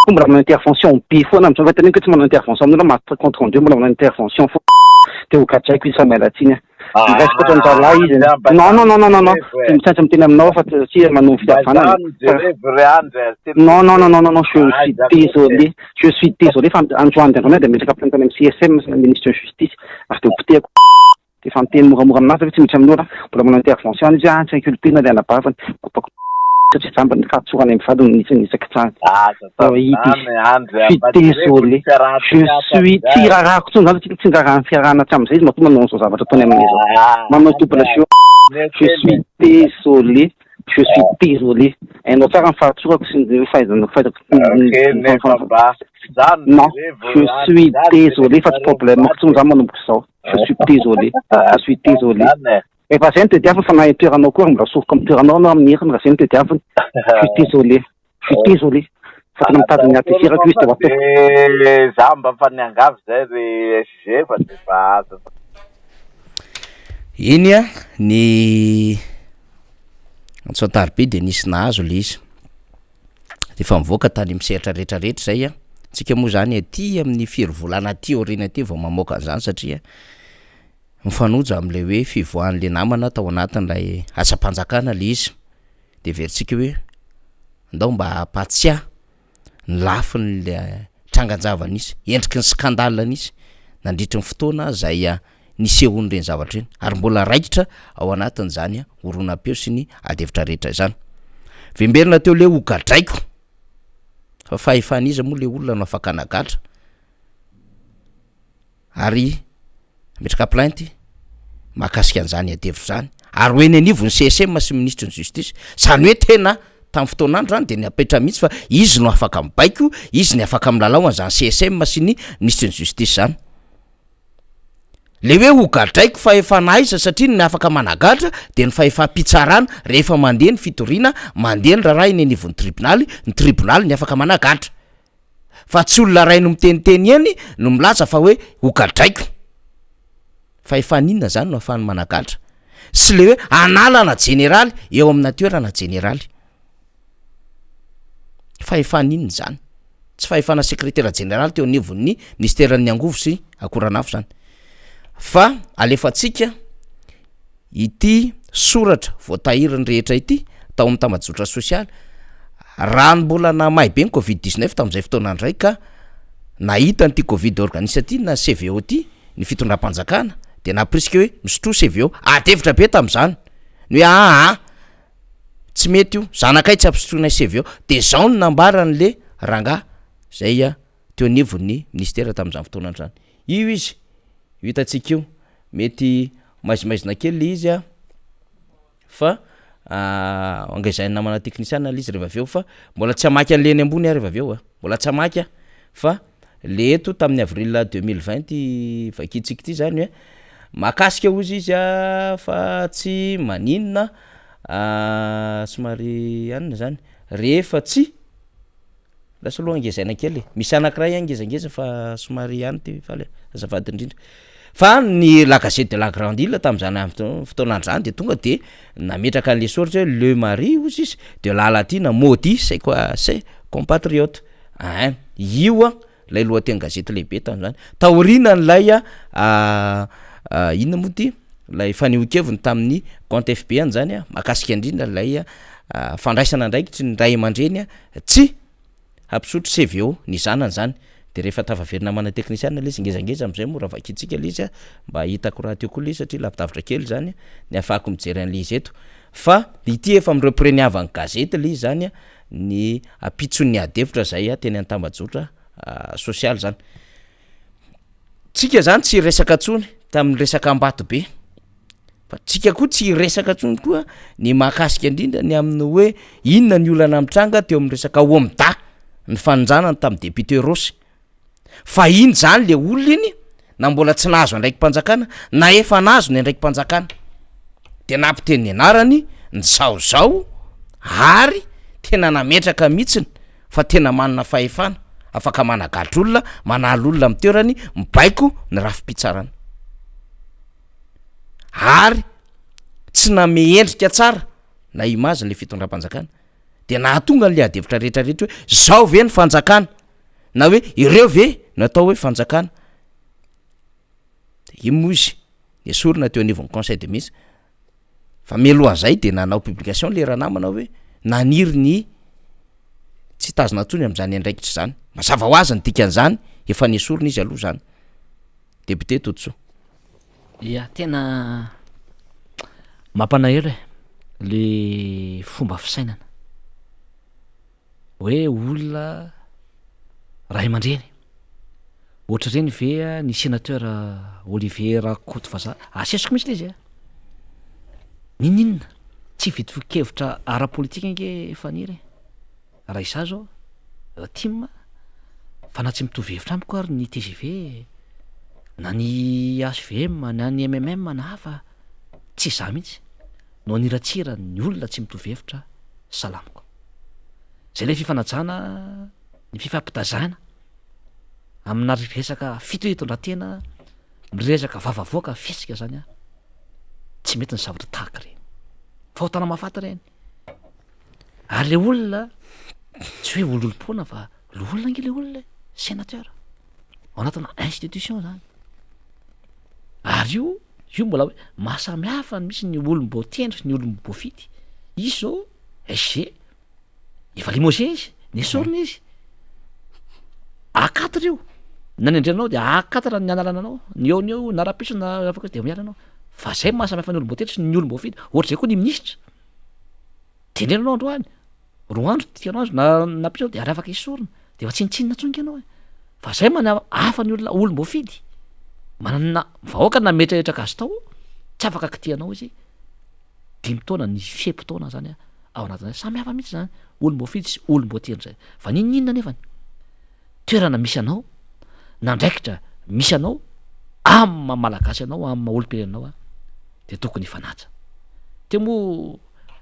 mbola manao intervention pi foana amin'izao tena ko tsy manao intervention aminao maty compte rendu mbola manao intervention fo de hokatsaiko izy fa mailatiny Resiko tonjala izy. Non. Tsy miteny aminao fa tsy manompo fiavana. Non, je suis désolé fa androany androany de metraka plainte amin'ny CSM sy ministre de justice parce que poteko de fa miteny moramora aminazy fa tsy miditra amin'ora mbola manao intervention izy tsy inculpé na liana bavany satria zambany katsorana amin'ny vadiny nisaky tsany. Je suis tsy rarako tsony zany tsy ngarahany fiarahana tsy am'izay izy mahatonga manao an'izao zavatra ataony amin'izao manao double. Je suis désolé. Hainao tsara mifahatsorako sy ny fahaizako. Non, je suis désolé fa tsy problème tsy zany manomboka zao. Je suis désolé. Efa zay no tediaviny fa na toeranao koa mbola soroka amin'ny toeranao anao amin'ny heriny raha zay no tediaviny. Je suis désolé. Fa tena mitady ny atifirako izy de atao. Za mba mifaniangavy zay re SG fa de fa aza. Iny a ny antsotary be de nisy nahazo le izy de fa mivoaka tany misehatra rehetrarehetra zay a tsika moa zany aty amin'ny firy volana aty aorina aty vao mamoaka an'izany satria mifanoja am'le hoe fivoahan'le namana tao anatin'ilay asa-panjakana le izy de veritsika hoe ndao mba apatsia ny lafin'le tranganjavanisy endriky ny skandalanisy nandritry ny fotoana zay nisehony reny zavatra eny ary mbola raikitra ao anatin'izany oronam-peo sy ny adevitra rehetra zany vemberina teo le hogadraiko fa fahefan'iza moa le olona no afaka nagatra ary metraka plainte mahakasika an'izany adevitra zany ary hoe ny anivo ny CSM sy ministre ny justice zany hoe tena tamin'ny fotoanandro zany de ny apetra mihitsy fa izy no afaka mibaiko izy ny afaka milalao an'izany CSM sy ny ministre ny justice zany le hoe hogadraiko fahefanaiza satria ny afaka managatra de ny fahefa-pitsarana rehefa mandeha ny fitoriana mandeha ny raharaha eny anivon'ny tribunaly ny afaka managatra fa tsy olona ray no miteniteny eny no milaza fa hoe hogadraiko fahefaninona zany no afahany managatra sy le hoe analana jeneraly eo amina toerana jeneraly fahefaninona zany tsy fahefana sekretera jeneraly teo anivon'ny ministeran'ny angovo sy akoranafo zany fa alefatsika ity soratra voatahiriny rehetra ity tao amin'ny tambazotra sosialy raha ny mbola namay be ny covid-19 tamin'izay fotoanandray ka nahita nyity covid organise ty na CVO ty ny fitondram-panjakana de naprisika hoe misotro CVO adevitra be tamin'izany ny hoe tsy mety io zanakay tsy ampisotroina CVO de zao ny nambaran'le ranga zay teo anivon'ny ministera tamin'izany fotoanandro zany io izy hitatsika io mety maizimaizina kely le izy fa angaizany namana teknisiana le izy rehefa aveo fa mbola tsy amaky an'leny ambony rehefa aveo mbola tsy amaky fa le eto tamin'ny avril 2020 vakitsika ty zany hoe makasika ozy izy fa tsy maninona somary anina zany rehefa tsy lasa aloha angezaina kely misy anankiray angezangeza fa somary any ty faly azafady indrindra fa ny la gazette de la grande île tamin'izany fotoanandro zany de tonga de nametraka an'le soratra hoe le mari ozy izy de la latina maudit c'est quoi c'est compatriote io lay lohateny gazety lehibe tamin'izany taorina n'lay inona moa ty lay fanehoan-keviny tamin'ny compte FBN zany mahakasika indrindra lay fandraisana ndraiky tsy ny ray aman-dreny tsy hampisotro CVO ny zanany zany de rehefa tavaverina mana teknisiana le izy ngezangeza am'izay moa raha vakitsika le izy mba hitako raha teo koa le izy satria lavidavitra kely zany ny afahako mijery an'le izy eto fa ity efa mirepreniavany gazety le izy zany ny apitson'ny adevitra zay teny an-tambajotra sosialy zany tsika zany tsy resaka tsony tamin'ny resaka ambato be fa tsika koa tsy resaka tsony koa ny mahakasika indrindra ny amin'ny hoe inona ny olana mitranga teo amin'ny resaka omda ny fanjanany tamin'ny député Rosy fa iny zany le olona iny na mbola tsy nahazo ndraiky mpanjakana na efa nahazo ny ndraiky mpanjakana de nampiteny anarany ny zaozao ary tena nametraka mihitsiny fa tena manana fahefana afaka managatra olona manala olona amin'ny toerany mibaiko ny rafi-pitsarana ary tsy name endrika tsara na image le fitondram-panjakana de nahatonga n'le adevitra rehetrarehetra hoe zao ve ny fanjakana na hoe ireo ve natao hoe fanjakana de imozy de sorona teo anivon'ny conseil de ministre fa mialohan'zay de nanao publication le raha namana hoe naniry ny tsy tazona tsony am'zany andraikitra zany mazava ho azy ny dikan'zany efa nisorona izy aloha zany député Totso. Ia tena mampanaelo le fomba fisainana hoe olona ray aman-dreny ohatra reny ve ny sénateur Olivier Rakoto fa za asesiko mihitsy le izy ninina tsy vitikevitra ara-politika nge faniry raha isa zao tim fa na tsy mitovy hevitra amiko ary ny TGV na ny HVM na ny MMM na hafa tsy za mihitsy no aniratsira ny olona tsy mitovy hevitra salamiko zay le fifanajana ny fifampitazana amina resaka fitoetondratena miresaka vavavoaka fisika zany tsy mety ny zavatra tahaka reny fahotana mahafata reny ary le olona tsy hoe ololom-poana fa le olona nge le olona sénateur ao anatina institution zany ary io mbola hoe mahasamihafa misy ny olom-bo tendry ny olom-bo fity izy zao SG efa limogé izy nesorina izy A4 io na ny andrenanao de A4 ny analana anao ny eo ny eo nara-piso na afaka de miala anao fa zay mahasamihafa ny olom-bo tendry sy ny olom-bo fity ohatra zay koa ny ministra tendrenanao androany roa andro tianao andro na piso de ary afaka isorina de efa tsinitsinina tsonka ianao fa zay mana hafa ny olona olom-bo fidy manana vahoaka na metraetraka azy tao tsy afaka kitianao izy 5 taona ny fepotona zany ao anatin'zay samy hafa mihitsy zany olom-bo fidy sy olom-bo tendry zay fa ninina nefany toerana misy anao na ndraikitra misy anao amma malagasy anao amma olo-pirenenao de tokony ifanaja teo moa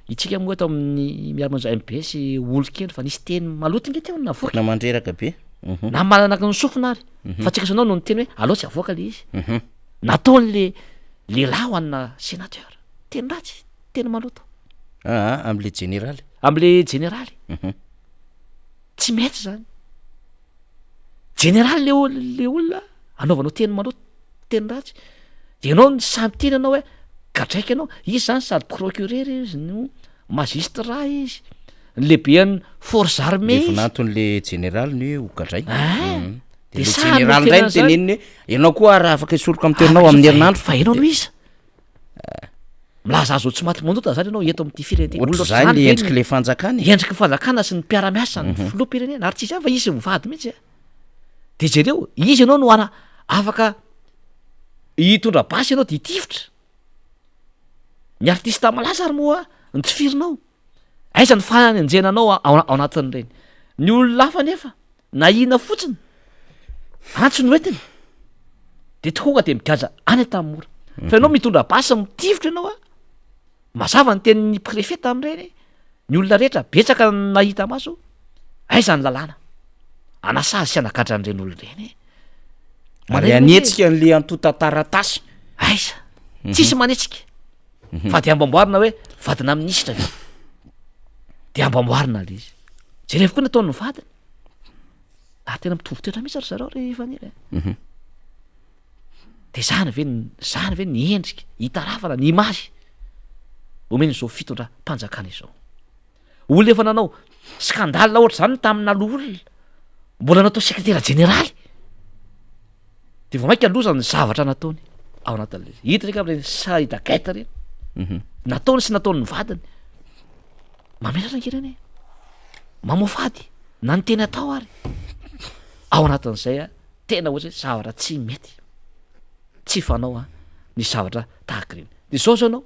itsika moa eto amin'ny miaramonja MPS olo-kely fa nisy teny maloto inge teo navoaka na mandreraka be na mananaka ny sofina ary fa tsika sanao no ny teny hoe aloha tsy avoaka le izy nataon'le lehilahy ho anna sénateur teny ratsy teny maloto am'le général am'le généraly tsy mety zany général le olona anaovanao teny maloto teny ratsy de ianao ny samy teny anao hoe gadraiky anao izy zany sady procureur izy no magistrat izy lehibean'ny force armée izy vonanton'le général ny hogadray de le général ndray ny teneniny hoe ianao koa raha afaka isoroka amin'ny toerinao amin'ny herinandro fa ianao no iza milaza azo tsy maty mandota zany ianao eto amin'ity firenena ohatra zany le endriky le fanjakana endriky fanjakana sy ny mpiara-miasa ny filoham-pirenena ary tsy zany fa izy mivady mihitsy de jereo izy ianao no ana afaka hitondra basy ianao de hitifitra ny artiste malaza ary moa ny tsifirinao aiza ny fanany anjenanao ao anatin'ireny ny olona hafa nefa na ina fotsiny antso ny hoetiny de tokoka de migaja any tamora fa ianao mitondra basy mitifitra ianao mazava ny tenin'ny préfet amin'ireny ny olona rehetra betsaka nahita maso aiza ny lalàna anasazy sy anagadra an'ireny olona ireny ary anetsika n'le antota taratasy aiza tsisy manetsika fa de ambamboarina hoe vadina ministra de ambamboarina le izy zay rehefa koa ny ataony vadiny tena mitovy toetra mihitsy ary zareo rehefa niry de zany ve ny endrika hitarafana ny imazy omeny zao fitondra mpanjakana izao olona efa nanao skandale ohatra zany tamina loolona mbola natao secrétaire généraly de vao mainka aloza ny zavatra nataony ao anatin'le hita reka am'reny Saïda Gaita reny nataony sy nataony ny vadiny mamelatra ankireny mamofady na ny teny atao ary ao anatin'izay tena ohatra hoe zavatra tsy mety tsy fanao ny zavatra tahaka reny de zao anao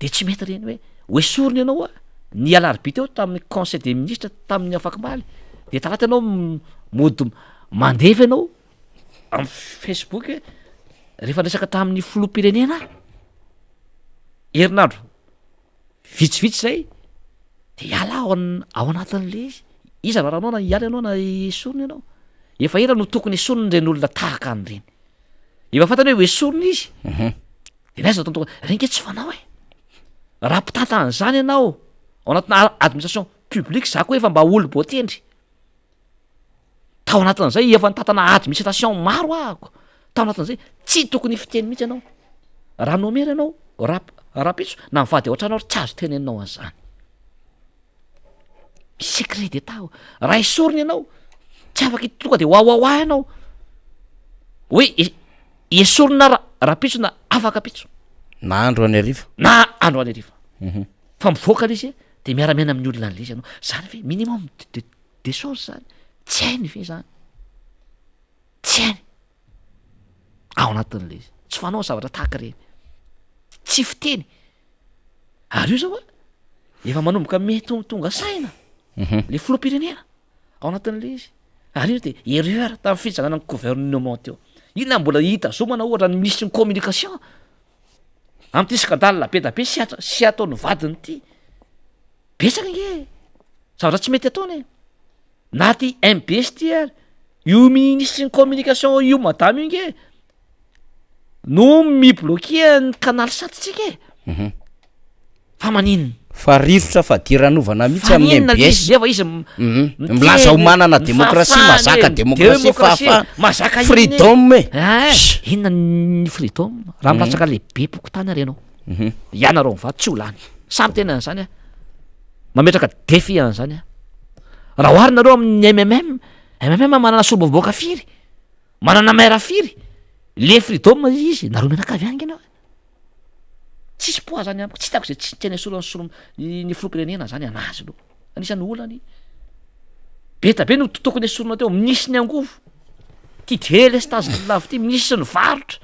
de tsy mety reny hoe sorony ianao ny alarobia teo tamin'ny conseil des ministres tamin'ny afakamaly de taraty ianao mody mandeva ianao amin'ny Facebook rehefa resaka tamin'ny filoham-pirenena herinandro vitsivitsy zay de iala ao anatin'le izy raha anao na hiala ianao na sorony ianao efa ela no tokony sorony reny olona tahaka an'ireny efa fantany hoe sorony izy de naiza atao reny ke tsy fanao raha mpitantan'zany ianao ao anatina administration publique za koa efa mba olo-bo tendry tao anatin'izay efa nitantana administration maro ahako tao anatin'izay tsy tokony fiteny mihitsy ianao raha nomery ianao rapitso na mivady ao an-trano ao tsy azo teny anao an'izany misy secret d'etat raha isorony ianao tsy afaka tonga de hoahoahoa ianao hoe esorona rapitso na afaka pitso na andro any ariva na andro any ariva fa mivoaka l izy de miara-miaina amin'ny olona n'le izy ianao zany ve minimum de choses zany tsy hainy ve zany tsy hainy ao anatin'le izy tsy fanao zavatra tahaka reny tsy fiteny ary io zao a efa manomboka metonga saina le filoam-pirenena ao anatin'le izy ary io de erreur tamin'ny fitsanana ny gouvernement teo inona mbola hitazomana ohatra ny misy ny communication am'ty skandale be da be sy ataony vadiny ity besaka nge zavatra tsy mety ataony na ty MBS ty ary io ministre ny communication io madame io nge no mibloquer ny canal satitsika fa maninona fa rivotra fa diranovana mihitsy amin'ny MBS efa izy milaza homanana demokrasia mazaka demokrasia fahafa freedom inona ny freedom raha milatsaka lehibe pokotany arenao ianareo mivady tsy ho lany samy tena an'izany a mametraka défi an'izany a raha oharinareo amin'ny MMM manana solombavoaka firy manana maira firy le freedom izy nareo menakavy angy ianao tsisy poa zany amiko tsy tako zay tsy tena ny filoam-pirenena zany anazy lo anisan'ny olany be ta be no tokony esorona teo minisy ny angovo ty dele stage lavo ty minisy ny varotra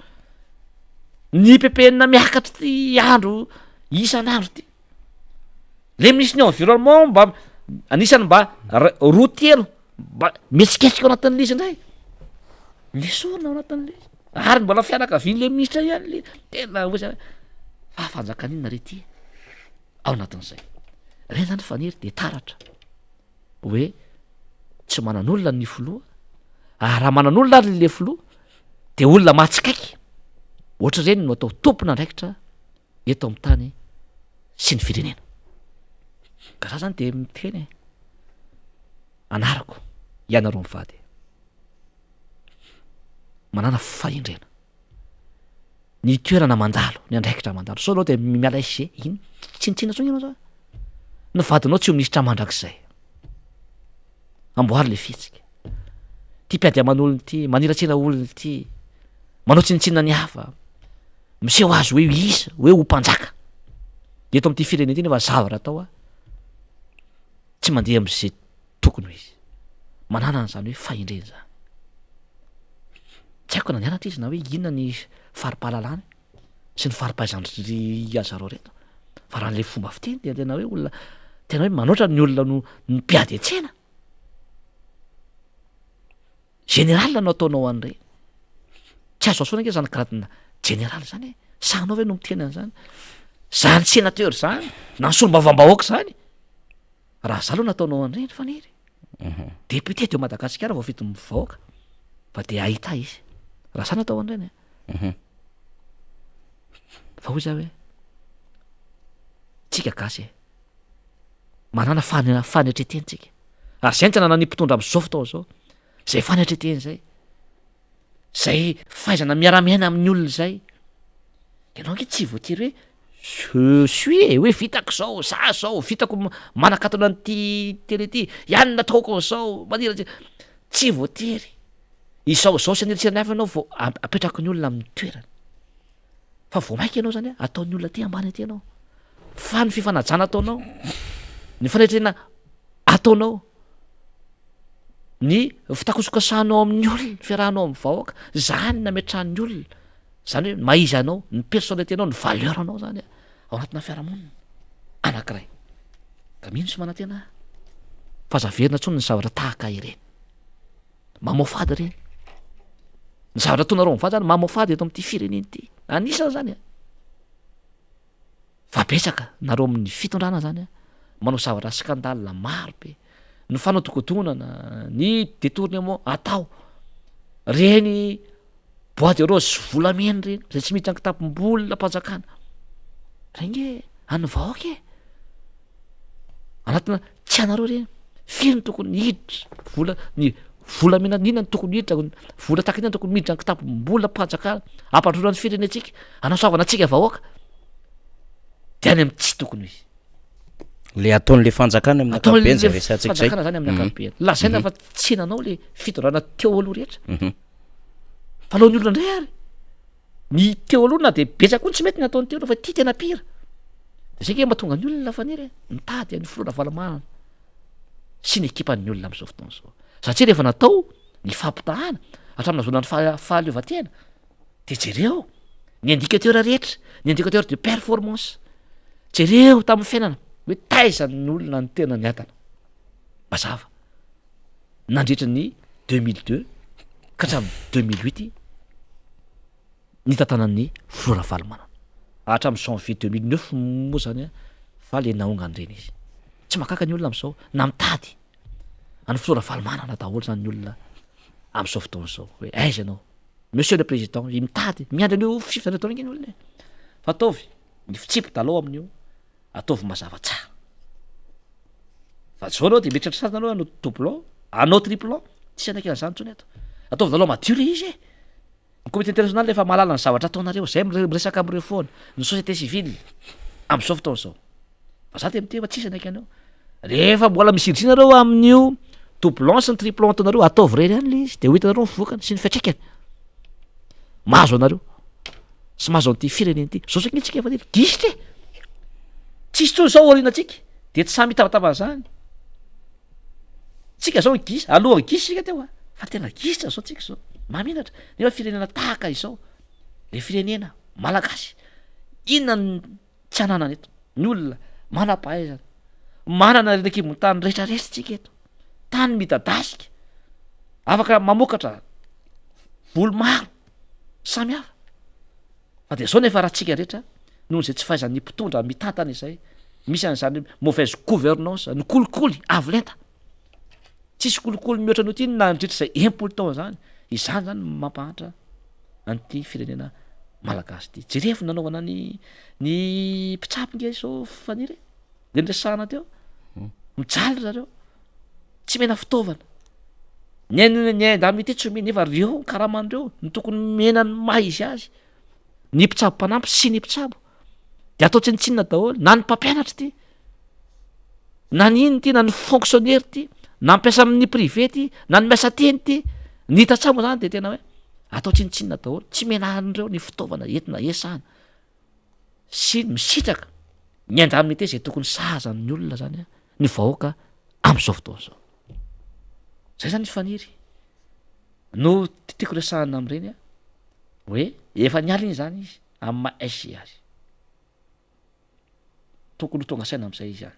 ny ppn miakatra ty andro isan'andro ty le minisy ny environnement mba anisany mba roa telo mba metsiketsika ao anatin'le izy indray misorona ao anatin'le izy ary mbola fianakavian'le ministra ihany le tena oza fahafanjakan'inona re ty ao anatin'izay reny zany faniry de taratra hoe tsy manan'olona ny filoha ary raha manan'olona ary le filoha de olona matsikaiky ohatra reny no atao tompona ndraikitra eto amin'ny tany sy ny firenena ka za zany de miteny anarako ianareo mivady manana fahendrena ny toerana mandalo ny andraikitra mandalo so anao de miala ise iny tsinitsina tsony ianao zao ny vadinao tsy ho minisitra mandrak'izay amboary le fitsika ty mpiady aman'olony ty maniratsina olony ty manao tsinitsinina ny hafa miseho azy hoe isa hoe ho mpanjaka eto amin'ity firenena ty nefa zavatra atao a tsy mandeha am'zay tokony ho izy manana an'izany hoe fahendreny zany tsy haiko na nianatra izy na hoe inona ny faripahalalany sy ny faripahaizandry azareo reto fa raha le fomba fiteny de tena hoe olona tena hoe manoatra ny olona no ny mpiady an-tsena général no ataonao an'ireny tsy azo asoana ange zany gradina général zany sanao ve no miteny an'izany zany sénateur zany na ny solombavam-bahoaka zany raha za aloha nataonao an'ireny fanery député de Madagasikara vao fito mivahoaka fa de ahita izy raha sa natao an'ireny fa hoy za hoe tsika gasy manana fanetretentsika ary zay ny tena nany mpitondra am'zao fotoa zao zay fanetreteny zay fahaizana miara-miaina amin'ny olona zay ianao nge tsy voatery hoe suis hoe vitako zao za zao vitako manakatona n'ty tele ty ihany nataoko zao manira tsy voatery izao sy anirisirany hafa ianao vao apetrako ny olona amin'ny toerany fa vao maika ianao zany ataon'ny olona ty ambany aty ianao fa ny fifanajana ataonao ny fanetrena ataonao ny fitakosokasahanao amin'ny olona fiarahanao amin'ny vahoaka zany nametrahan'ny olona zany hoe maiza anao ny personnalité anao ny valeur anao zany ao anatina fiarahamonina anankiray ka mino sy manantena fa zaverina ntsony ny zavatra tahaka ireny mamofady reny ny zavatra ataonareo mivady zany mamofady eto amin'ity fireneny ity anisany zany fa betsaka nareo amin'ny fitondrana zany manao zavatra skandale maro be ny fanaotokotonana ny détournement atao reny boîte de rose volameny reny zay tsy miditra ankitapom-bolona mpanjakana renge any vahoaka anatina tsy anareo reny firy ny tokony hiditra ny vola mena nina ny tokony hiditra vola taka ina tokony miditra ny kitapom-bola mpanjakana ampatrona ny firenetsika anasoavana atsika vahoaka de any amin'ny tsy tokony izy le ataon'le fanjakana amin'ny ankapobeny zay resantsika zay fanjakana zany amin'ny ankapobeny lazaina fa tsy nanao le fitondrana teo aloha rehetra fa aloha ny olona ndray ary ny teo aloha na de betsaka koa ny tsy mety ny ataony teo aloha fa ty tena pira de zay ke mahatonga ny olona faniry mitady ny filona valamanana sy ny ekipan'ny olona am'izao fotoana zao satria rehefa natao ny fampitahana hatramin'ny azona ny fahaleovan-tena de jereo ny indicateur rehetra ny indicateur de performance jereo tamin'ny fiainana hoe taizany olona ny tena ny atana mazava nandritra ny 2002 ka hatramin'ny 2008 ny tantanan'ny filona valamanana hatramin'ny janvier 2009 moa zany fa le naongany reny izy tsy makaka ny olona am'izao na mitady any filona valamanana daholo zany ny olona am'izao fotoana zao hoe aiza anao monsieur le président i mitady miandry an'io fifitany ataony ny olona fa ataovy ny fitsipy talao amin'io ataovy mazava tsara fa zao anao de mitratra sasana anao anao doublon anao triplon tsy anakena zany tsony ato ataovy dalao madio le izy ny comité international efa mahalala ny zavatra ataonareo zay miresaka am'ireo foana ny société civile am'izao fotoana zao fa za de miteny fa tsisy anakena ao rehefa mbola misiridrinareo amin'io doublon sy ny triplon ataonareo ataovy reny any le izy de ho hitanareo ny vokany sy ny fiatraikany mahazo anareo sy mahazo an'ity fireneny ity zao sakintsika efa gisitra tsisy tsony zao orinatsika de tsy samy hitavatava zany tsika zao gisa aloha gisa sika teo fa tena gisitra zao tsika zao maminatra nefa firenena tahaka izao le firenena malagasy inona tsy ananana eto ny olona manam-pahaizana manana renakimony tany rehetrarehetratsika eto tany midadasika afaka mamokatra volo maro samy hafa fa de zao nefa raha tsika rehetra noho zay tsy fahaizan'ny mpitondra mitantana izay misy an'izany mauvaise gouvernance ny kolikoly avo lenta tsisy kolikoly mihoatra an'io ty na ndritra zay impolo taona zany izany zany mampahatra an'ity firenena malagasy ty jerefo nanaovana ny mpitsapy nge zao faniry de nresahana teo mijaly zareo tsy mena fitaovana ny andamy ty tsy omeny nefa reo karaman'ireo ny tokony menany maha izy azy ny mpitsabo mpanampy sy ny mpitsabo de atao tsinitsinina daholo na ny mpampianatra ty na ny iny ty na ny fonctionnaire ty na mpiasa amin'ny privé ty na ny miasa teny ty ny hitatsamo zany de tena hoe atao tsinitsinina daholo tsy menahan'ireo ny fitaovana entina esahana sy misitraka ny andaminy ty zay tokony sahazan'ny olona zany ny vahoaka am'izao fotoana zao zay zany faniry no tiako resahana am'ireny hoe efa niala iny zany izy amin'ny maha aisy azy tokony ho tonga saina am'izay izy zany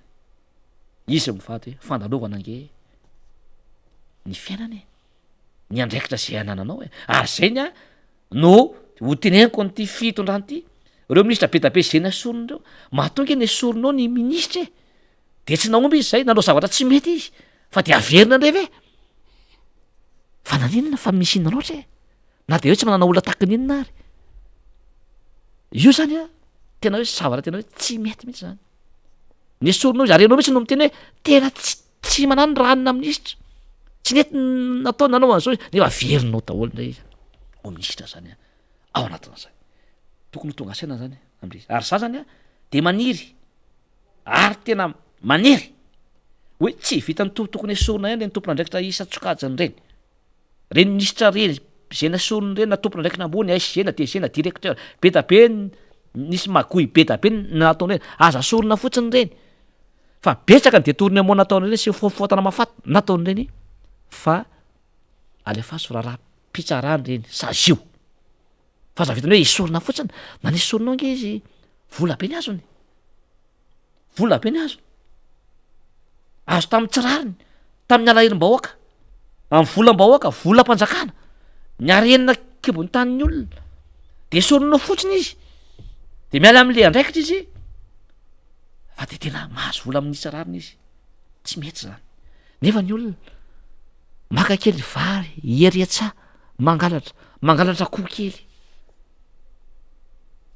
izy mivady hoe fandalovana nge ny fiainany ny andraikitra zay anananao ary zay ny no ho teneniko n'ity fitondrany ity reo minisitra be da be zay nasorony reo mahatonga ny soronao ny minisitra de tsy naomby izy zay nanao zavatra tsy mety izy fa de averina ndray ve fa naninona fa misinna loatra na de hoe tsy manana olona takininona ary io zany tena hoe zavatra tena hoe tsy mety mihitsy zany ny soronao izy arenao mihitsy no miteny hoe tena tsy manano raha anina minisitra tsy nety natao nanao an'izao nefa averinao daholo ndray izy o minisitra zany ao anatin'zay tokony ho tonga saina zany am'le ary za zany de maniry ary tena maniry hoe tsy vitany tokony esorona ihany reny tompon'andraikitra isa-tsokajany reny minisitra reny zay nasorony reny na tompon'andraikitra ambony aisy zay na de zay na directeur be da be nisy magoy be da be nataony reny aza asorona fotsiny reny fa betsaka ny detoriny amoa nataony reny sy fofoatana mafaty nataony reny fa alefaso raha pitsarany reny sazio fa za vitany hoe isorona fotsiny na nisy soronao nge izy vola be ny azony vola be ny azony azo tamin'ny tsirariny tamin'ny alahirim-bahoaka amin'ny volam-bahoaka volam-panjakana ny arenina kibony tanin'ny olona de soronao fotsiny izy de miala amin'le andraikitra izy fa de tena mahazo vola amin'ny tsirariny izy tsy mety zany nefa ny olona maka kely vary ieriatsa mangalatra koho kely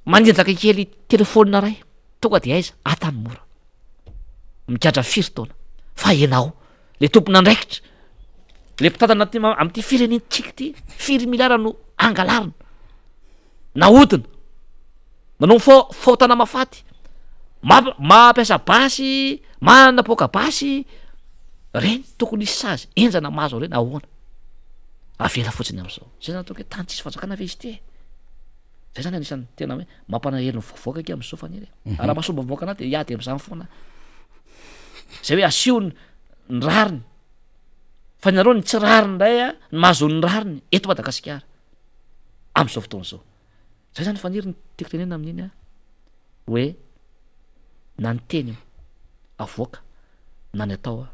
manenjaka kely telefônina ray tonga de aiza atany mora migadra firy taona fa ianao le tompon'andraikitra le mpitantana am'ty firenentsika ty firy miliara no angalarina nahodina manao faotana mafaty mampiasa basy manapoka basy reny tokony isy sazy enjana mazo reny ahoana avela fotsiny am'izao zay zany toka hoe tany tsisy fanjakana ve izy ty zay zany anisan'ny tena hoe mampanaheliny voavoaka ake am'izao faniry raha masomba voaka ana de iady am'izany foana zay hoe asio ny rariny fa nareo ny tsy rariny ndray a mahazony rariny eto Madagasikara am'izao fotoana zao zay zany faniry ny tiako tenena amin'iny a hoe na ny teny avoaka na ny atao a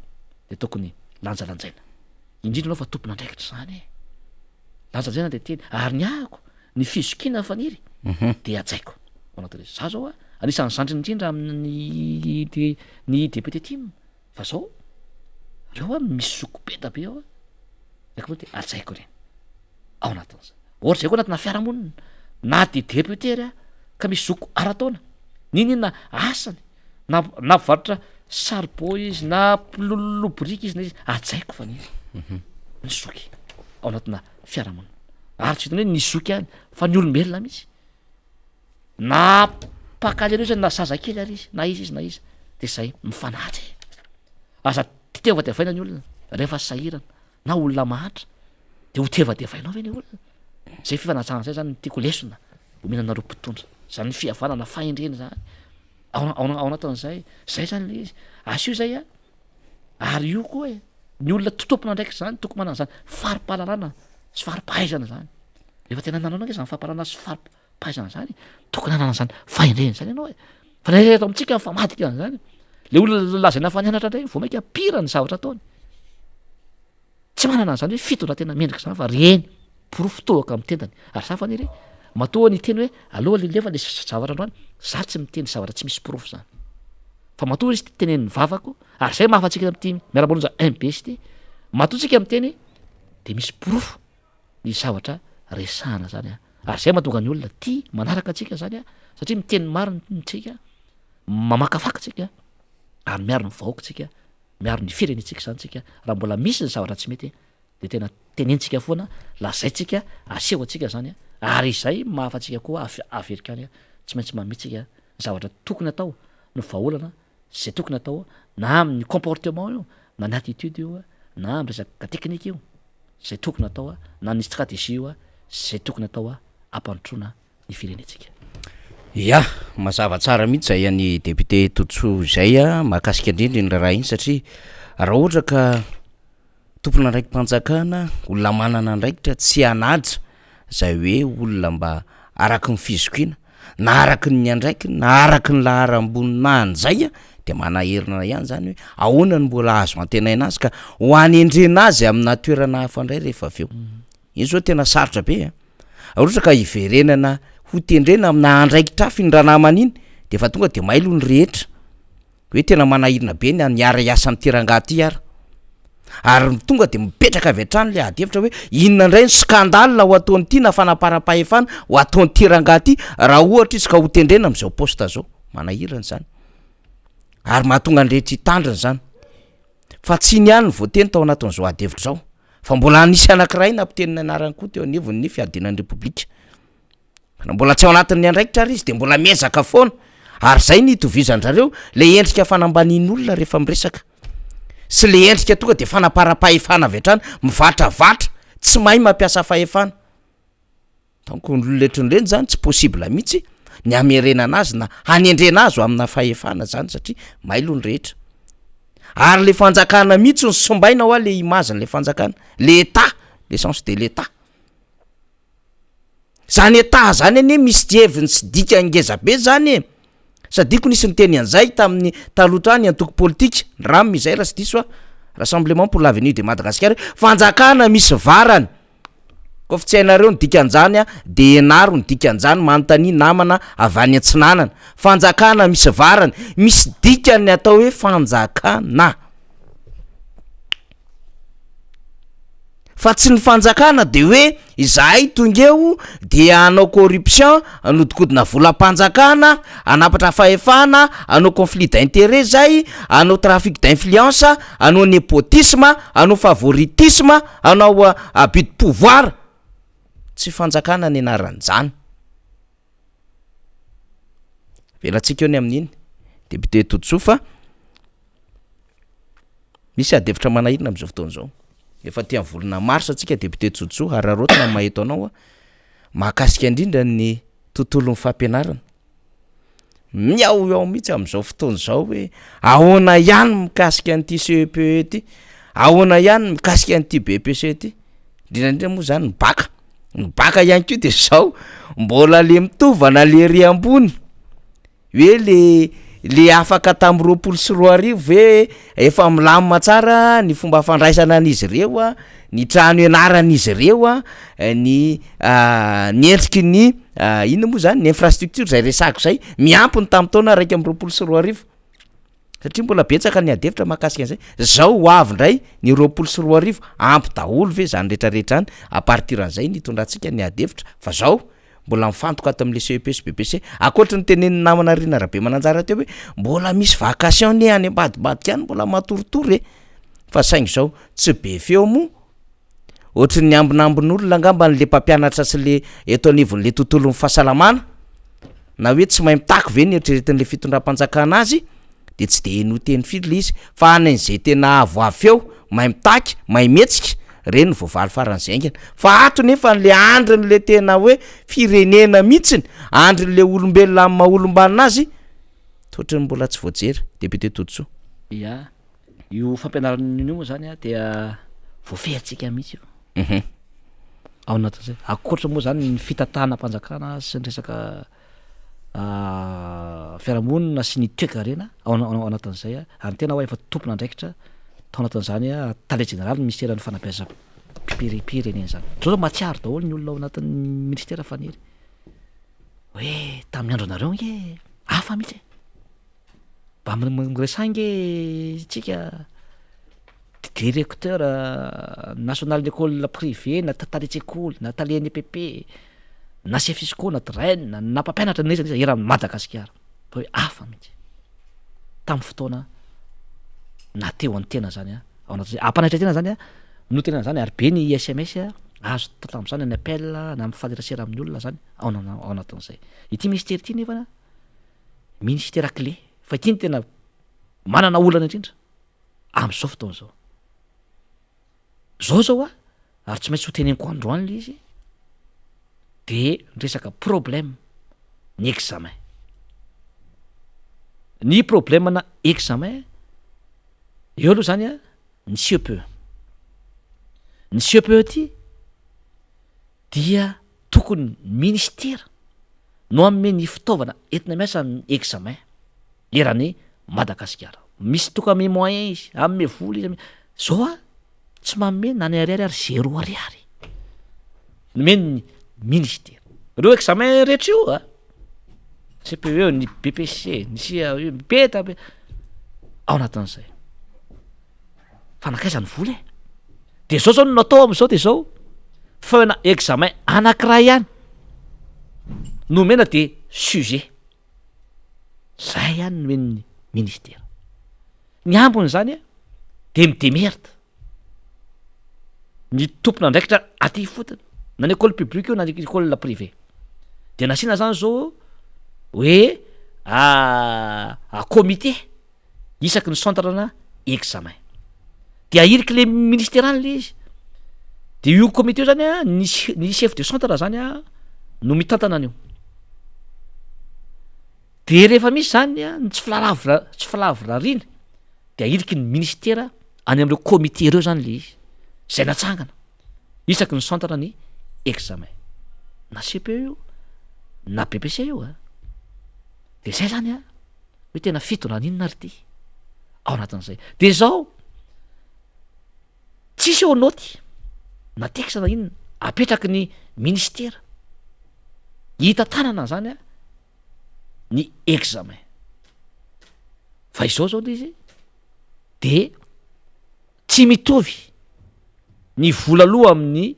de tokony lanjalanjaina indrindra anao fa tompona andraikitra zany lanjalanjaina de teny ary ny ahako ny fizokina faniry de ajaiko anatin'le za zao a anisan'ny zandry indrindra amin'ny député tim fa zao reo a misy zoko beta be ao a de ajaiko reny ao anatin'za ohatra zay koa anatina fiarahamonina na de député a ka misy zoko ara-taona ninina asany na mpivarotra sarbo izy na loborika izy na izy ajaiko faniry ny zoky ao anatina fiarahamonina ary tsy hitany hoe ny zoky any fa ny olombelona mihitsy na pakaly an'io zany na zazakely ary izy na izy de zay mifanaty aza titevatevaina ny olona rehefa sahirana na olona mahatra de ho tevatevainao ve ny olona zay fifanajana zay zany tiako lesona omenanareo mpitondra zany fihavanana fahendreny zany ao anatin'zay zay zany le izy asio zay a ary io koa e ny olona totompona ndraiky zany toko manana zany faripahalalana sy faripahaizana zany efa tena nanao ange zany faripahalalana sy faripahaizana zany tokony nanana zany fahendreny zany ianao e fa eto amitsika famadika zany le olona lazaina fanianatra ndray vo mainka pira ny zavatra ataony tsy manana zany hoe fitondra tena mendrika zany fa reny porofo-toaka mitendany ary sa faniry matoa ny teny hoe aloha lilefa le zavatra androany za tsy miteny zavatra tsy misy porofo zany fa matoa izy ty tenen'ny vavako ary zay mahafatsika am'ty miaramonja MBS ty matoa tsika miteny de misy porofo ny zavatra resahana zany a ary zay mahatonga ny olona ty manaraka atsika zany a satria miteny mariny tsika mamakafaka tsika ary miaro ny vahoakotsika miaro ny firenetsika zany tsika raha mbola misy ny zavatra tsy mety de tena tenentsika foana lazaitsika aseho atsika zany a ary izay mahafatsika koa averika any a tsy maintsy mamitsika zavatra tokony atao no vahaolana zay tokony atao na amin'ny comportement io na ny attitude io na am'resaka teknika io zay tokony atao na ny stratégie io zay tokony atao ampanotrona ny firenetsika ya mazava tsara mihitsy zay any député Totso zay a mahakasika indrindra ny raha iny satria raha ohatra ka tompona ndraiky mpanjakana olona manana ndraikitra tsy anatra zay hoe olona mba araky ny fizokina na araky ny andraiky na araky ny laharam-bonina zay a de manaherina ihany zany hoe ahoana ny mbola azo antenaina azy ka ho anendrena azy amina toerana hafa ndray rehefa aveo iny zao tena sarotra be a ohatra ka iverenana ho tendrena amina andraikitra afy ny ranamana iny de fa tonga de mailo ny rehetra hoe tena manahirina be ny aniara iasa am'tyrangaty ara ary tonga de mipetraka avy hatrany le adevitra hoe inona indray ny skandale ho ataony ity na fanapara-pahefana ho ataony tyrangaty raha ohatra izy ka ho tendrena am'izao posta zao manahirana zany ary mahatonga ny rehetra hitandriny zany fa tsy ny ihany voateny tao anatin'izao adevitra zao fa mbola nisy anankiray nampiteniny anarany koa teo anivony ny fiadinan'ny repoblika mbola tsy ao anatin'ny andraikitra ary izy de mbola miezaka foana ary zay ny itovizandrareo le endrika fanambanin'olona rehefa miresaka sy le endrika tonga de fanapara-pahefana avy hatrany mivatravatra tsy mahay mampiasa fahefana donc letron'ireny zany tsy possible mihitsy ny amerenana azy na hanendrena azy amina fahefana zany satria mailo ny rehetra ary le fanjakana mihitsy ny sombaina ho a le imaziny le fanjakana l'état l'essence de l'état zany eta zany anie misy dieviny sy dika ngeza be zany e sadiko nisy nyteny an'izay tamin'ny talotrany antoko politika ramy izay raha sy diso rassemblement pour l'avenir de Madagascar fanjakana misy varany koa fa tsy hainareo ny dikan'izany de enaro ny dikan'izany manontany namana avy any antsinanana fanjakana misy varany misy dikany atao hoe fanjakana fa tsy ny fanjakana de hoe izahay tongeo de anao corruption, anodikodina volam-panjakana, anapatra fahefana, anao conflit d'intérêt zay, anao trafic d'influence, anao népotisme, anao favoritisme, anao abus de pouvoir. Tsy fanjakana ny anaran'izany. Velantsika eo ny amin'iny député Totsofa misy adevitra manahirina am'izao fotoan'izao. Efa tia volana mars atsika député Tsotso hararotina mahito anao mahakasika indrindra ny tontolon'ny fampianarana. Miao mihitsy am'izao fotoan'izao hoe ahoana ihany mikasika an'ity CEPE ty, ahoana ihany mikasika an'ity BPC ty. Indrindra moa zany ny baka ihany koa de zao mbola le mitovana le ry ambony hoe le afaka tamin'ny 24 hoe efa milamina tsara ny fomba fandraisana an'izy ireo ny trano ianaran'izy ireo ny endriky ny ino moa zany ny infrastructure zay resako zay miampy ny tamin'ny taona 2024 satria mbola betsaka ny adevitra mahakasika an'izay. Zao ho avy ndray ny 24 ampy daholo ve zany rehetrarehetra any à partir an'izay nitondrantsika ny adevitra fa zao mbola mifantoka ato amin'le CEP sy BPC. Akoatra ny tenenin'ny namana Rina Rabe Mananjara teo hoe mbola misy vacation ny any ambadibadika any mbola matoritory fa saingy zao tsy be feo moa ohatry ny ambinambin'olona angamba le mpampianatra sy le eto anivon'le tontolon'ny fahasalamana na hoe tsy mahay mitako ve ny eritreretin'le fitondram-panjakana azy de tsy de noteny firy le izy fa an'izay tena avo feo mahay mitaky mahay metsika reny voavaly faran'izay aingana fa ato nefa le andrin'le tena hoe firenena mihitsiny andrin'le olombelona amin'ny maha-olombanina azy totrany mbola tsy voajery député Totso. Ya io fampianaran'io moa zany dia voafehatsika mihitsy io ao anatin'izay akoatra moa zany ny fitatahana mpanjakana sy ny resaka fiarahamonina sy ny toe-karena ao anatin'izay ary tena ho efa tompona andraikitra tao anatin'izany tallet général ny ministère ny fanabeaza pirenena zany. Zao matsiaro daholo ny olona ao anatin'ny ministère faniry hoe tamin'ny andro anareo nge hafa mihitsy mba miresange tsika directeur national d'école privé na taletsekoly na tale NPP na chef fiscaux na traine na mpampianatra neza eran'ny Madagasikara hoe hafa mihitsy tamin'ny fotoana na teo any tena zany ao anatin'izay ampanahitra tena zany no tena zany ary be ny SMS azo tatam'izany ny appel na mifanerasera amin'ny olona zany ao anatin'izay. Ity ministère ity nefa ministère clé fa ity ny tena manana olana indrindra am'izao fotoana zao ary tsy maintsy ho teneniko androany le izy de resaka problème ny examen. Ny problème na examen eo aloha zany ny CEPE. Ny CEPE ty dia tokony ministera no ame ny fitaovana entina miasa ny examen eran'ny Madagasikara. Misy toka ame moyen izy ame vola izy zao tsy manome na ny ariary 0 ariary nome ny ministera reo examen rehetra io CPE ny BPC ny CAE beta ao anatin'izay fanakaizany vola de zao no natao am'izao de zao fa na examen anankiray ihany nomena de sujet zay ihany nomen'ny ministera. Ny ambony zany de midemerta ny tompona ndraikitra aty fotony na ny école publique io na ny école privé de nasiana zany zao hoe comité isaky ny centre na examen de ahiriky le ministérany le izy de io comité io zany ny chef de centre zany no mitantana an'io de rehefa misy zany tsy filavrariny de ahiriky ny ministère any am'ireo comité reo zany le izy zay natsangana isaky ny centre ny examen na CPE io na BPC io de zay zany hoe tena fitona n'inona ry ty ao anatin'izay de zao tsisy eo noty na texte na inona apetraky ny ministera hitantanana zany ny examen fa izao zao le izy de tsy mitovy ny vola aloha amin'ny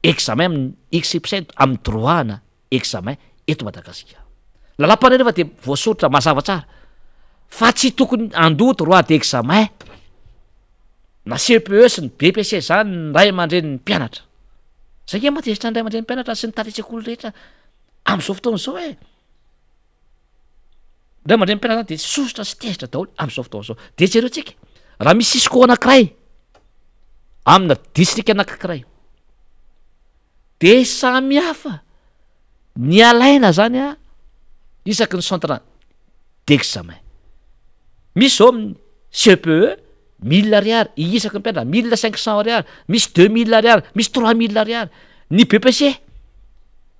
examen amin'ny exception amin'ny droana examen eto Madagasikara. Lalapana rehefa de voasoratra mazava tsara fa tsy tokony andoha droit d'examen na CPE sy ny BPC zany ny ray aman-dreny ny mpianatra. Zay ke matezitra ny ray aman-dreny ny mpianatra sy ny tarisekoly rehetra amin'izao fotoana izao ray aman-dreny ny mpianatra de sosotra sy tezitra daholo amin'izao fotoana izao. De jereo tsika raha misy sisiko anankiray amina distrika anankiray de samy hafa ny alaina zany a isaky ny centre d'examen. Misy zao amin'ny CPE 1000 ariary isaky ny mpianatra 1500 ariary, misy 2000 ariary, misy 3000 ariary. Ny BPC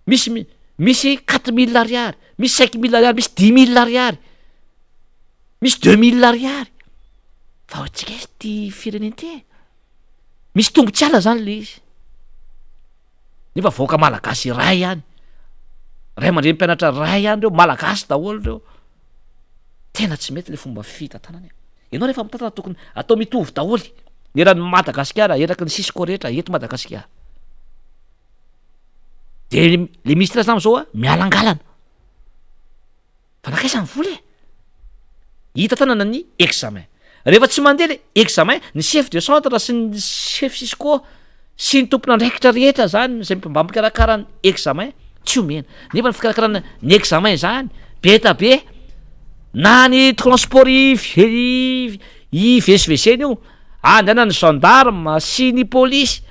misy 4000 ariary, misy 5000 ariary, misy 10000 ariary, misy 2000 ariary. Fa ohatsika ty fireneny ty misy tombotsy ala zany le izy. Nefa voaka malagasy ray ihany, ray aman-dreny mpianatra ray ihany reo malagasy daholo reo. Tena tsy mety le fomba fitantanana. Ianao rehefa mitantana tokony atao mitovy daholy ny eran'ny Madagasikara eraky ny sisiko rehetra eto Madagasikara. De le ministra zany zao a mialangalana fa nakaiza ny vola hita tanana ny examen. Rehefa tsy mandeha le examen ny chef de centre sy ny chef sisiko sy ny tompona andraikitra rehetra zany zay mba mikarakara ny examen tsy omena. Nefa ny fikarakarana ny examen zany be ta be na ny transport i vezivezeny io andana ny gendarme sy ny polisy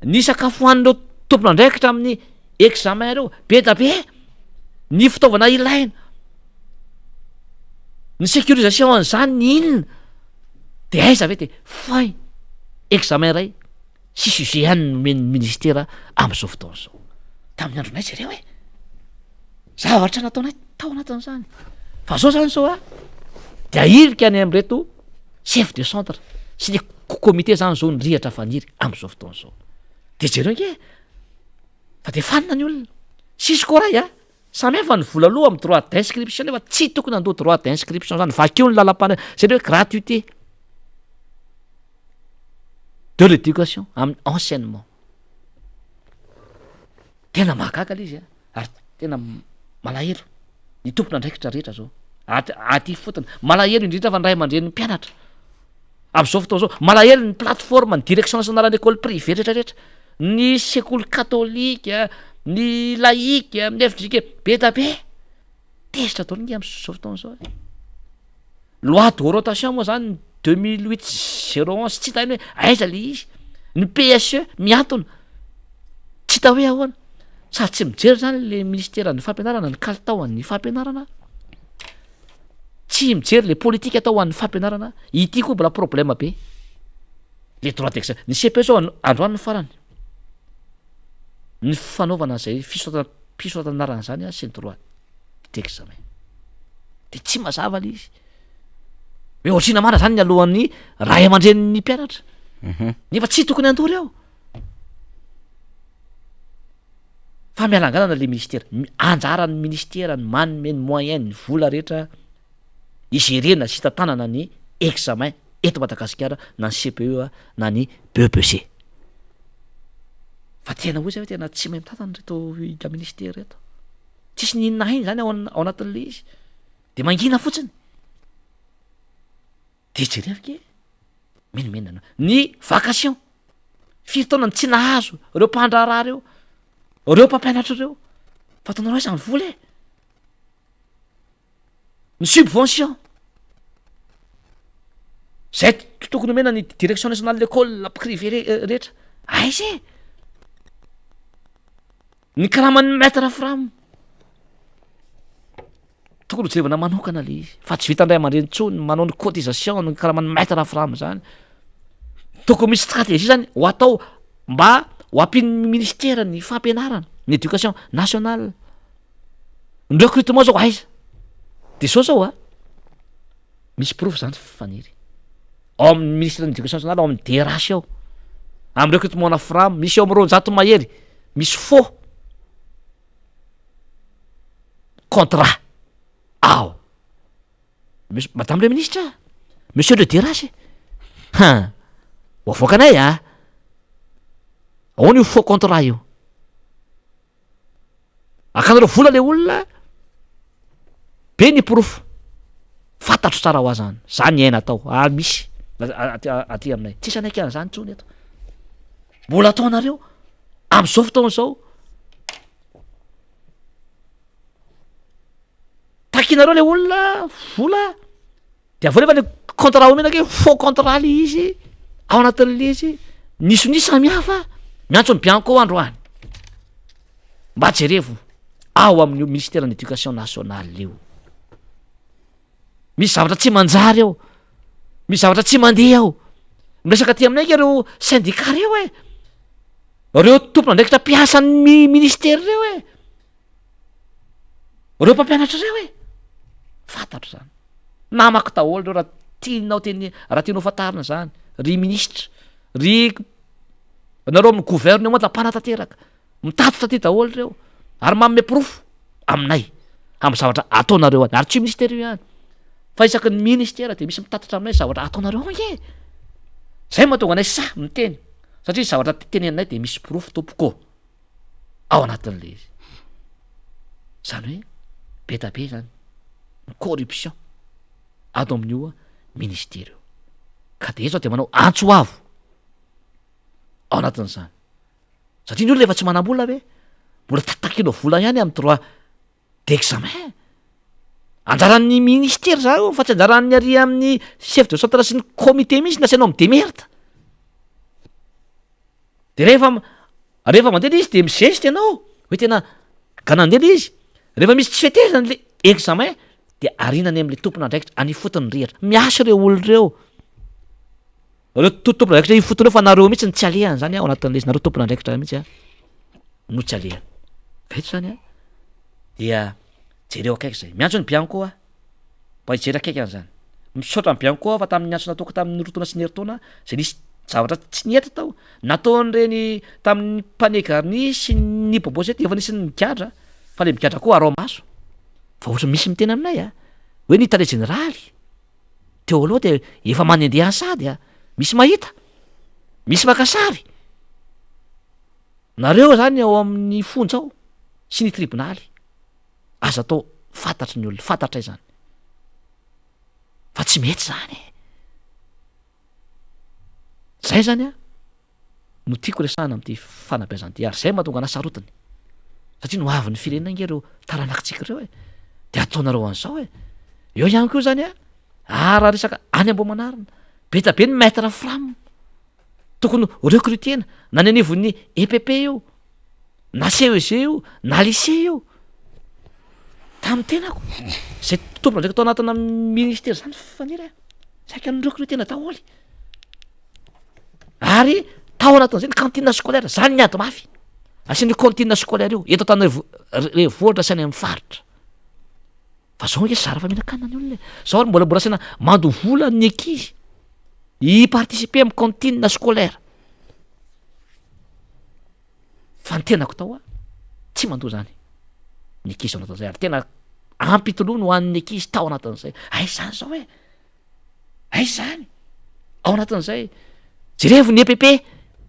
ny sakafo hoan'ireo tompona andraikitra amin'ny examen reo be da be ny fitaovana ilaina ny sécurisation an'izany ny inona de aiza ve te fay examen ray sy sujet ihany nomeny ministera amin'izao fotoana izao. Tamin'ny andronay jereo hoe zavatra nataonay tao anatin'izany. Fa zao zany zao a de ahirika any amin'reto chef de centre sy le comité zany zao nyrihatra faniry amin'izao fotoana izao. De jereo nke fa de fanina ny olona sisy koray a samy hafa ny vola aloha amin'ny droit d'inscription nefa tsy tokony andoha droit d'inscription zany vakeo ny lalam-pana zay hoe gratuité de l'éducation amin'ny enseignement. Tena mahagaga le izy a ary tena malahelo ny tompona andraikitra rehetra zao aty fotony malahelo indrindra fa ny ray aman-dreny ny mpianatra amin'izao fotoana zao. Malahelo ny plateforme ny direction nationale école privé rehetrarehetra ny sekoly katolika ny laïque amin'ny FJK be da be tezitra daholo ny amin'izao fotoana zao. Loi d'orientation moa zany 2008-01 tsy hita hoe aiza le izy. Ny PSE miantona tsy hita hoe ahoana sady tsy mijery zany le ministera ny fampianarana ny kalitao an'ny fampianarana tsy mijery le politika atao an'ny fampianarana. Ity koa mbola problème be le droit d'examen. Ny CPE zao androany ny farany ny fanaovana zay fisoratanarana zany a sy ny droit d'examen de tsy mazava le izy hoe ohatrina marina zany ny alohan'ny ray aman-dreny ny mpianatra nefa tsy tokony andory ao. Fa mialangalana le ministera anjaran'ny ministera ny manome ny moyen ny vola rehetra igerena sy tantanana ny examen eto Madagasikara na ny CPE na ny BEPC. Fa tena hoe zay hoe tena tsy mahay mitantana reto ila ministera reto tsisy ny inona iny zany ao anatin'le izy de mangina fotsiny de jerevike menomenana ny vacation firy-taonany tsy nahazo reo mpandrarah reo reo mpampianatra reo fa taonareo izany vola e. Ny subvention zay tokony omena ny direction nationale l'école privé rehetra aiza e. Ny karaman'ny maître frame tokony hojerevana manokana le izy fa tsy vitandray aman-dreny tsony manao ny cotisation ny karaman'ny maître frame zany. Tokony misy stratégie zany ho atao mba ho ampin'ny ministera ny fampianarana ny éducation nationale. Ny recrutement zao aiza de zao a misy proof zany faniry ao amin'ny ministère de l'éducation nationale ao amin'ny DRH ao amin'ny recrutement na frame misy ao amin'ny 200 mahery misy faux contrat ao madame le ministre monsieur le DRH voaka anay ahoana io faux contrat io akanareo vola le olona be ny porofo fantatro tsara ho azany zany aina atao misy aty aminay tsisy anaiky zany tsony eto mbola ataonareo am'izao fotaona zao takinareo le olona vola de avao nefa le contrat omenake faux contrat le izy ao anatin'le izy nisy samihafa miantso ny bianco androany mba jerevo ao amin'io ministère ny éducation nationale io misy zavatra tsy manjary ao misy zavatra tsy mandeha ao miresaka ty aminay reo syndicat reo reo tompona ndraikitra mpiasan'ny ministère reo reo mpampianatra reo fantatro zany namaky daholo reo raha tianao teny raha tianao fatarina zany ry ministre ry nareo amin'ny gouvernement lampanatateraka mitatotra ty daholo reo ary manome porofo aminay amy zavatra ataonareo any ary tsy ministère io ihany fa isaky ny ministère de misy mitatotra aminay zavatra ataonareo ange zay mahatonga anay sa miteny satria zavatra teneninay de misy porofo tompoko ao anatin'le izy zany hoe be tabe zany corruption ato amin'io ministère io ka de zao de manao antsoavo ao anatin'izany satria ny olo lefa tsy manam-bola ve mbola tatakilo vola ihany amy droit d'examen anjaran'ny ministère zao fa tsy anjaran'ny ary amin'ny chef de centre sy ny comité mihitsy nasanao amy demerta de rehefa mandeha izy de mizesty ianao hoe tena ganandela izy rehefa misy tsy fetezany le examen de arinany am'le tompona ndraikitra any fotony rehatra miasa reo olo reo tompona ndraikitra ifotony reo fa nareo mihitsy ny tsy alehany zany ao anatin'le izy nareo tompona ndraikitra mihitsy no tsy alehany eto zany dia jereo akaiky zay miantso ny bianco mba hijery akaiky an'zany misaotra ny bianco fa tamin'ny antso nataoko tamin'ny rotona sy ny heritaona zay nisy zavatra tsy nieta tao nataon'ireny tamin'ny panegarni sy ny bobosety efa nisy ny mikadra fa le mikadra koa arao maso fa ohatra misy miteny aminay hoe ny tale generaly teo aloha de efa manendeha sady misy mahita misy makasary nareo zany ao amin'ny fonjao sy ny tribonaly aza atao fantatry ny olona fantatray zany fa tsy mety zany zay zany no tiako resahana am'ty fanabeazanty ary zay mahatonga anasarotiny satria no avin'ny firenena nge reo taranakitsika reo de ataonareo an'izao eo ihany koa zany raha resaka any amboamanarina be tabe ny maître fram tokony recrutena na ny anivon'ny EPP io na CEG io na lycée io tamin'ny tenako zay tompona ndraiky tao anatina ministère zany faniry saika ny recrutena taholy ary tao anatin'izay ny cantine scolaire zany ny ady mafy asiany cantine scolaire io eto tany revohatra sainy amin'ny faritra fa zao nge zara fa mihinan-kanina ny olona zao mbola asiana mandovola ny ankizy hiparticiper amin'ny cantine scolaire fa ny tenako tao tsy mandoa zany ny ankizy ao anatin'izay ary tena ampitoloha no hoan'ny ankizy tao anatin'izay ay zany zao ay zany ao anatin'izay jerevo ny EPP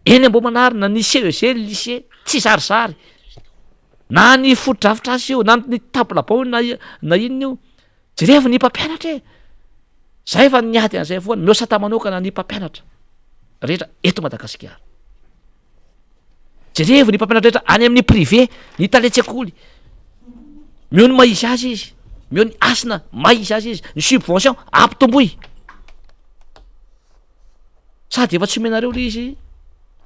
eny amboamanarina ny CEG lycée tsy zarisary na ny fotodrafitrasy io na ny table bao na inona io jerevo ny mpampianatra zay fa niady an'izay foana miosata manokana ny mpampianatra rehetra eto Madagasikara jerevo ny mpampianatra rehetra any amin'ny privé ny taletsekoly meo ny mahisy azy izy meo ny asina mahisy azy izy ny subvention ampitomboy sady efa tsy omenareo le izy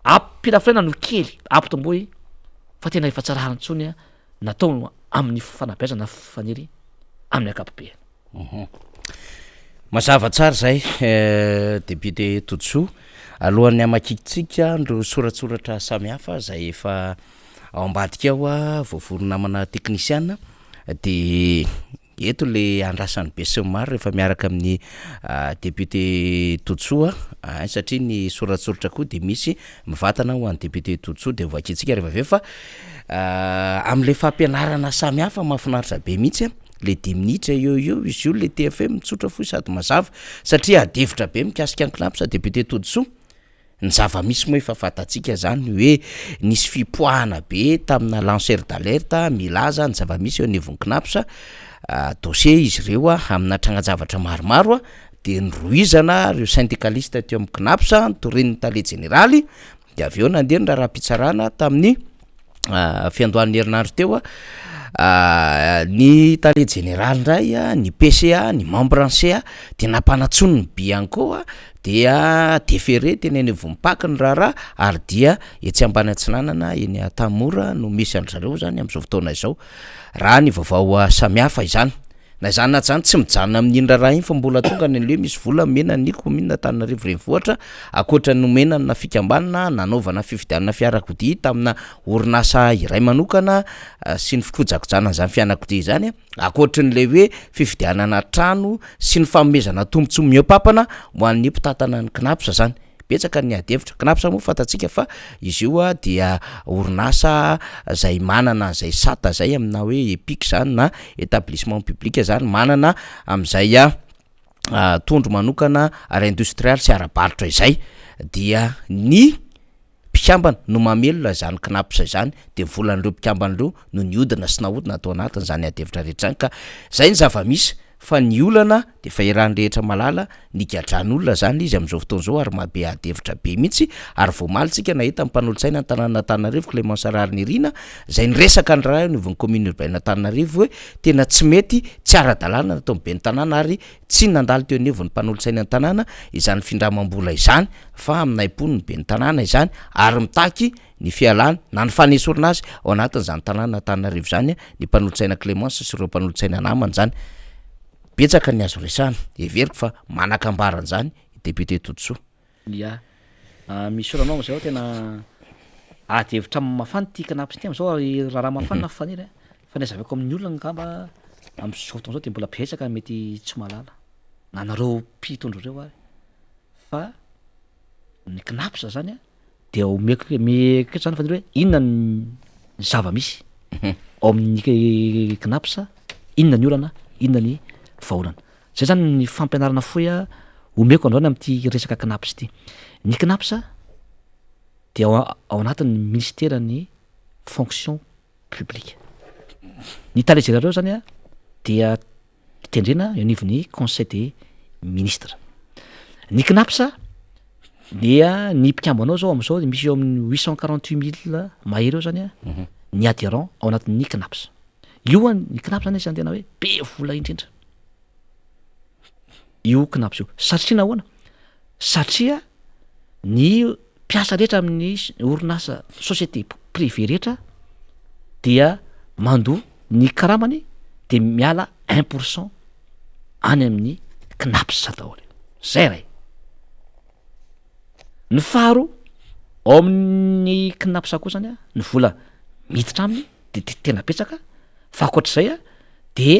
ampilafrena no kely ampitomboy fa tena efa tsararany tsony natao amin'ny fanabeazana faniry amin'ny akapobeany mazava tsara zay député Totso alohan'ny amakikitsika ndro soratsoratra samihafa zay efa ao ambadika ao voavoronamana technicien de eto le andrasany be sy maro rehefa miaraka amin'ny député Totso satria ny soratsoratra koa de misy mivatana ho an'ny député Totso de voakitsika rehefa aveo fa am'le fampianarana samihafa mahafinaritra be mihitsy le 10 minitra eo izy io le TFM mitsotra foy sady mazava satria adevitra be mikasika ny knapo sa député Totso ny zava-misy moa efa fatatsika zany hoe nisy fipoahana be tamina lanceur d'alerte milaza ny zava-misy eo anivon'ny knapsa dossier izy ireo amina tranajavatra maromaro de nyroizana reo syndicaliste teo amin'ny knapsa toren'ny tale généraly de avy eo nandeha ny raha-pitsarana tamin'ny fiandohan'ny herinandro teo ny tale général ndray ny PCA ny membre ancien de nampanatsony ny biany koa dia déféré teny any vompaka ny raharaha ary dia etsy ambany atsinanana eny Tamora no misy an'zareo zany am'izao fotoana izao raha ny vaovao samihafa izany na zany na zany tsy mijanona amin'ny raha iny fa mbola tonga ny le misy vola mena ny commune Antananarivo renivohitra akoatra ny nomena na fikambanana nanaovana fifidianana fiarakodia tamina orinasa iray manokana sy ny fikojakojana zany fiarakodia zany akoatra ny le hoe fifidianana trano sy ny famezana tombontso miopapana ho an'ny mpitatana ny knapsa zany betsaka ny adevitra knapsa moa fatatsika fa izy io dia orinasa zay manana zay sata zay amina hoe EPIC zany na établissement public zany manana am'izay tondro manokana ara industrial sy ara-barotra izay dia ny mpikambana no mamelona zany knapsa zany de volan'ireo mpikamban'ireo no niodina sy nahodina atao anatiny zany adevitra rehetra zany ka zay ny zava-misy fa ny olana de fa iran'ny rehetra malala nigadran'olona zany izy am'izao fotoana zao ary mahabe adevitra be mihitsy ary voamalitsika nahita mpanolo-tsaina tanàna Antananarivo Clément Sarary Nirina zay niresaka ny raha ny vony commune urbaine Antananarivo hoe tena tsy mety tsy ara-dalàna natao be ny tanàna ary tsy nandalo teo anivon'ny mpanolo-tsaina ny tanàna izany findramam-bola izany fa amin'aim-pony ny be ny tanàna izany ary mitaky ny fialana na ny fanesorana azy ao anatin'izany tanàna Antananarivo zany ny mpanolo-tsaina Clémence sy ireo mpanolo-tsaina namany zany betsaka ny azo resahana everiko fa manakambarana zany député Totosoa ya misy oranao zao tena adevitra mafana tia knapsa ty am'zao raha mafana faniry fa ny azavako amin'ny olona ngamba am'zao fotoana zao de mbola betsaka mety tsy malala na nareo mpitondro reo ary fa ny knapsa zany de meko zany fanire hoe inona ny zava-misy ao amin'ny knapsa inona ny olana inona ny vaolana zay zany ny fampianarana foy omeko androany am'ty resaka knapsa ty ny knapsa de ao anatin'ny ministera ny fonction publique ny talezera reo zany dia tendrena eo anivon'ny conseil des ministres ny knapsa dia ny mpikambanao zao am'izao misy eo amin'ny 848 000 mahery eo zany ny adhérent ao anatin'ny knapsa io ny knapsa zany isany tena hoe be vola indrindra io knapsa io satria nahoana satria ny mpiasa rehetra amin'ny orinasa société privé rehetra dia mandoa ny karamany de miala 1% any amin'ny knapsa daholo zay ray ny faharo ao amin'ny knapsa koa zany ny vola miditra aminy de tena petsaka fa akoatr'izay de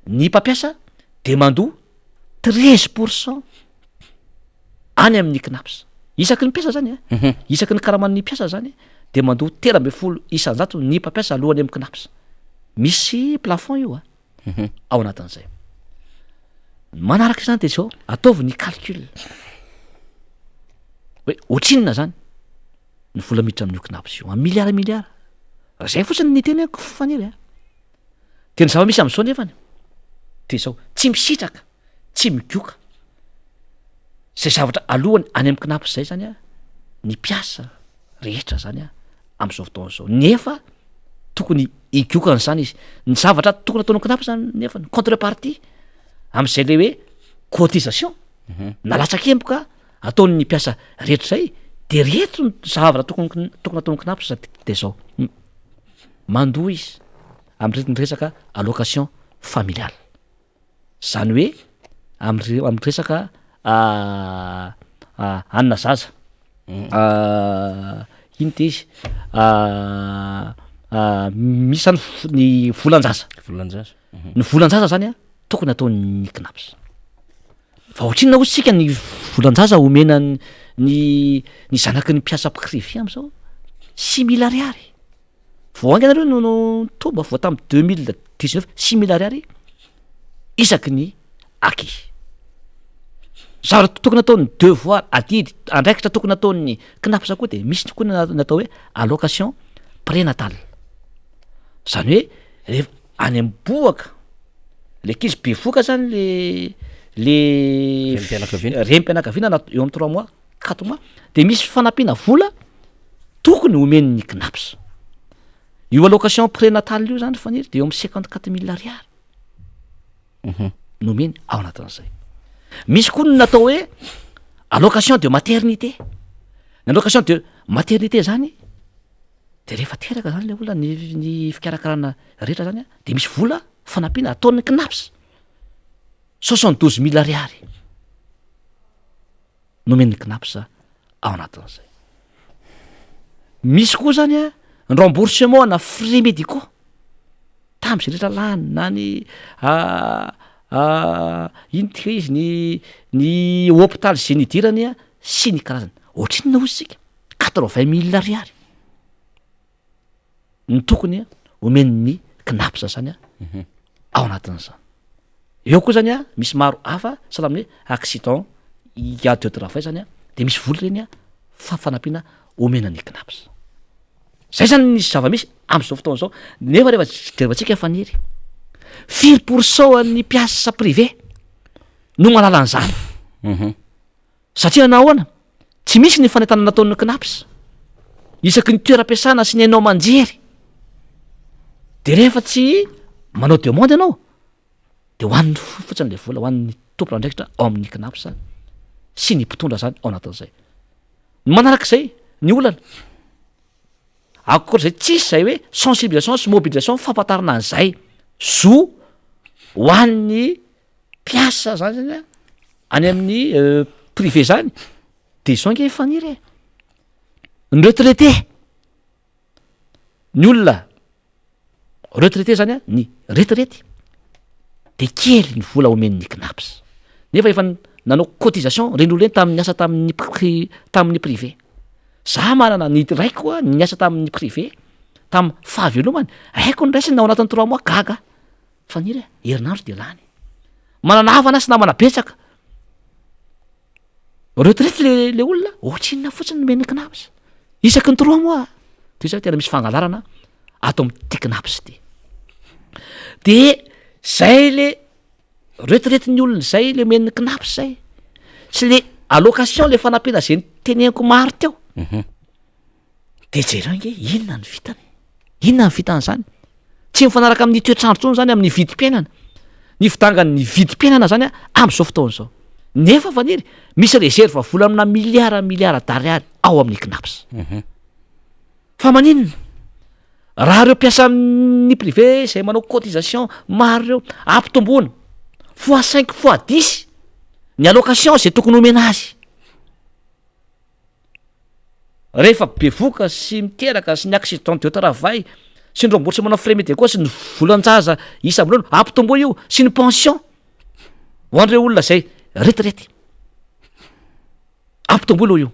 ny mpampiasa de mandoa 13% any amin'ny knapsa isaky ny mpiasa zany isaky ny karaman'ny mpiasa zany de mandoa 13% isanjato ny mpampiasa alohany amin'ny knapsa misy plafond io ao anatin'izay manaraka izany de zao ataovy ny calcul hoe otrinona zany ny vola miditra amin'io knapsa io milliard zay fotsiny ny teneko faniry de ny zava-misy am'zao nefany de zao tsy misitraka tsy migioka zay zavatra alohany any amin'ny knapsa zay zany ny mpiasa rehetra zany am'izao fotoana zao nefa tokony igiokany zany izy ny zavatra tokony ataon'ny knapsa nefa ny contrepartie am'izay le hoe cotisation na latsa-kemboka ataon'ny mpiasa rehetra zay de rehetra ny zavatra tokony ataon'ny knapsa de zao mandoa izy amin'ny resaka allocation familiale zany hoe amin'ny resaka anina zaza ino te izy misy zany ny volan-jaza ny volan-jaza zany tokony ataon'ny knapsa fa ohatrinona otsika ny volan-jaza omena ny zanaky ny mpiasa privé am'izao 6 000 ariary voangy anareo no tomba vo tamin'ny 2019 6 000 ariary isaky ny aky zavatra tokony ataony devoir adidy andraikitra tokony ataony knapsa koa de misy koa natao hoe allocation prénatal zany hoe rehefa any amboaka le kizy bevoaka zany le rem-pianakaviana eo amin'ny 3 mois 4 mois de misy fanampiana vola tokony omen'ny knapsa io allocation prénatal io zany faniry de eo amin'ny 54 000 ariary nomeny ao anatin'izay misy koa no natao hoe allocation de maternité ny allocation de maternité zany de rehefa teraka zany le olona ny fikarakarana rehetra zany de misy vola fanampiana ataon'ny knapsa 72 000 ariary nomen'ny knapsa ao anatin'izay misy koa zany ny remboursement na frais médicaux tam'zay rehetra lany na ny ino tika izy ny hôpital zay nidirany sy ny karazany ohatrinona ozy sika 80 000 ariary ny tokony omen'ny knapsa zany ao anatin'izany eo koa zany misy maro hafa sahala amin'ny hoe accident iade de travail zany de misy vola reny fanampiana omenan'ny knapsa zay zany nisy zava-misy am'izao fotoana zao nefa rehefa jerevantsika faniry 4% ny mpiasa privé no malalan'izany satria nahoana tsy misy ny fanentana nataon'ny knapsa isaky ny toeram-piasana sy ny hainao manjery de rehefa tsy manao demande ianao de hoan'ny fotsiny le vola hoan'ny tompona andraikitra ao amin'ny knapsa sy ny mpitondra zany ao anatin'izay manarak'izay ny olana akory zay tsisy zay hoe sensibilisation sy mobilisation fampatarana an'izay zo hoan'ny mpiasa zany zany any amin'ny privé zany de zao nge faniry ny retraité ny olona retraité zany ny retraity de kely ny vola omen'ny knapsa nefa efa nanao cotisation reny olo eny tamin'ny asa tamin'ny privé za manana ny raiko ny asa tamin'ny privé tam fahavelomany haiko ny raisiny na ao anatin'ny 3 mois gaga faniry herinandro de lany manana havana sy namana betsaka retraite le olona ohatrinona fotsiny nomen'ny knapsa isaky ny 3 mois de zay tena misy fangalarana ato amin'ty knapsa ty de zay le retraite ny olona zay le men'ny knapsa zay sy le allocation le fanampiana zay nyteneniko maro teo de jereo nge inona ny vitany inona ny vitan'zany tsy mifanaraka amin'ny toetrandro tsony zany amin'ny vidim-piainana ny fidangany ny vidim-piainana zany am'izao fotoana zao nefa faniry misy reserve vola amina miliara d'ariary ao amin'ny knapsa fa maninona raha reo mpiasa amin'ny privé zay manao cotisation maro reo ampitomboana fois 5 fois 10 ny allocation zay tokony omena azy rehefa bevoka sy miteraka sy ny accident de travail sy ny remboursement na frais médicaux sy ny volan-jaza isa-bolana ampitomboa io sy ny pension ho an'ireo olona zay retraite ampitomboa aloha io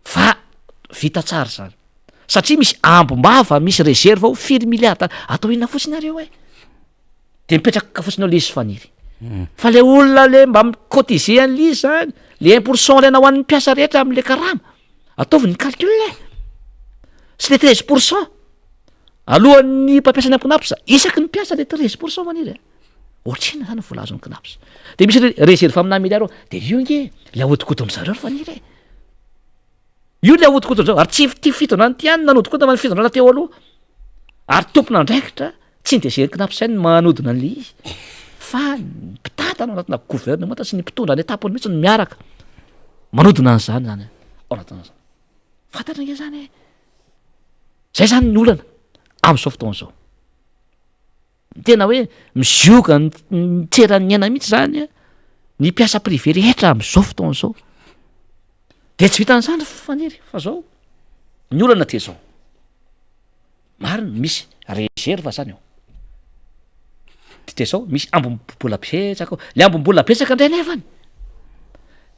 fa vita tsara zany satria misy ambom-bava misy reserve ao 4 milliards atao inona fotsiny areo de mipetraka fotsiny ao le izy faniry fa le olona le mba micotise an'lizy zany le 1% lena ho an'ny mpiasa rehetra am'le karama ataovy ny calcul sy le 13% alohan'ny mpampiasa ny knapsa isaky ny mpiasa le 13% maniry ohatrina zany vola azon'ny knapsa de misy reserve amina miliara de io nge le ahodikoto am'zareo faniry io le ahodikoton'zao ary tsy ty fitondrana ty any nanodikota many fitondrana teo aloha ary tompona andraikitra tsy ny desery knapsa ny manodina an'le izy fa mpitatana ao anatina gouvernement sy ny mpitondra ny etapony mihitsy ny miaraka manodina an'zany zany ao anatin'zany fantatra nge zany zay zany ny olana am'izao fotoana zao tena hoe mizioka ny tseran'ny aina mihitsy zany ny mpiasa privé rehetra am'izao fotoana zao de tsy vitan'zany faniry fa zao ny olana te zao mariny misy reserve zany ao de zao misy ambom-bola betsaka ao le ambom-bola betsaka indray nefany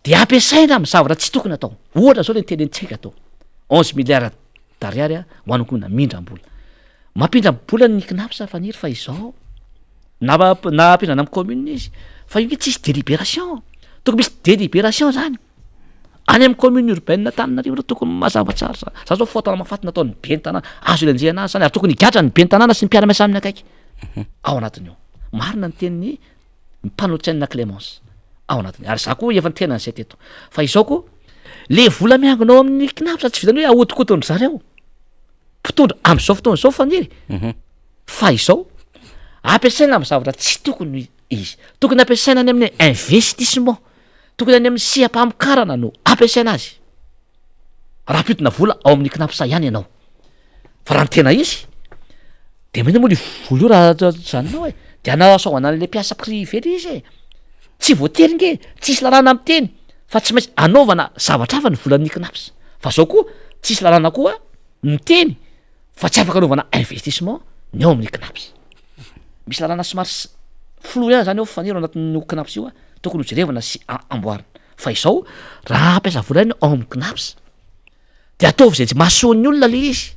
de ampiasaina amin'ny zavatra tsy tokony atao ohatra zao le nitenentsika atao 11 milliards d'ariary hoaniko na mindram-bola mampindram-bola ny knapsa faniry fa izao na ampindrana amin'ny commune izy fa io nge tsisy délibération tokony misy délibération zany any amin'ny commune urbaine Tananarivo tokony mazava tsara za zao fotona mafaty nataony ben'ny tanàna azo ilanjehana azy zany ary tokony higadra ny ben'ny tanàna sy ny mpiara-miasa aminy akaiky ao anatin'io marina ny tenin'ny mpanotsaina Clémence ao anatiny ary za koa efa nytenany zay teto fa izao koa le vola miangonao amin'ny knapsa tsy vitany hoe ahodikotonry zareo mpitondra am'izao fotoana zao faniry fa izao ampiasaina amin'ny zavatra tsy tokony izy tokony ampiasaina any amin'ny investissement tokony any amin'ny siam-pamokarana no ampiasaina azy raha mpiodina vola ao amin'ny knapsa ihany ianao fa raha ny tena izy de mena moa le vola io raha zanonao e de anasaoana an'le mpiasa privé le izy e tsy voatery nge tsisy lalàna amin'ny teny fa tsy maintsy anaovana zavatra hafa ny volan'ny knapsa fa zao koa tsisy lalàna koa ny teny fa tsy afaka anaovana investissement ny ao amin'ny knapsa misy lalàna somary flou ihany zany ao faniro anatin'io knapsa io a tokony hojerevana sy amboarina fa izao raha ampiasa vola iny ao amin'ny knapsa de ataovy zay tsy mahasoan'ny olona le izy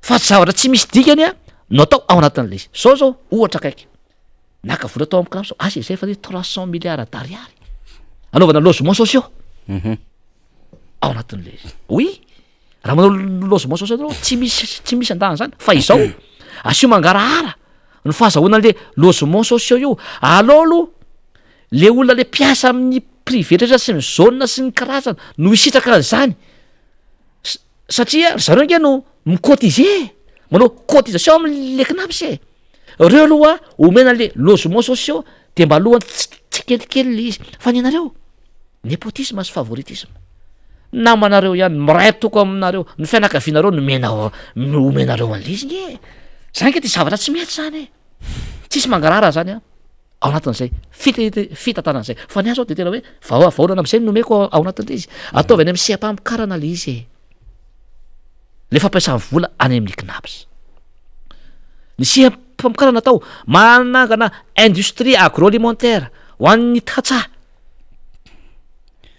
fa tsy zavatra tsy misy dikany a no atao ao anatin'le izy zao ohatra akaiky naka vola atao amin'ny knapsa asa izay fa 300 milliards d'ariary anaovana logements sociaux ao anatin'le izy oui raha manao logements sociaux anao tsy misy andana zany fa izao asio mangarahara ny fahazahoana le logements sociaux io alao aloha le olona le mpiasa amin'ny privé rehetra sy ny zone sy ny karazana no isitraka an'izany satria zareo nge no mikotize manao cotisation amin'le knapsa e reo aloha omena le logements sociaux de mba alohany tsy kelikely le izy fa ny anareo népotisme sy favoritisme namanareo ihany miray toko aminareo ny fianakavianareo omenareo an'le izy nge zany ke ty zavatra tsy mety zany e tsisy mangarara zany a ao anatin'izay fitatanan'izay fa ny azy ao de tena hoe vahoana am'izay nomeko ao anatin'le izy ataovy any amin'ny siam-pamokarana le izy e le fampiasany vola any amin'ny knapsa ny siam-pamokarana atao manangana industrie agroalimentaire ho an'ny tatsa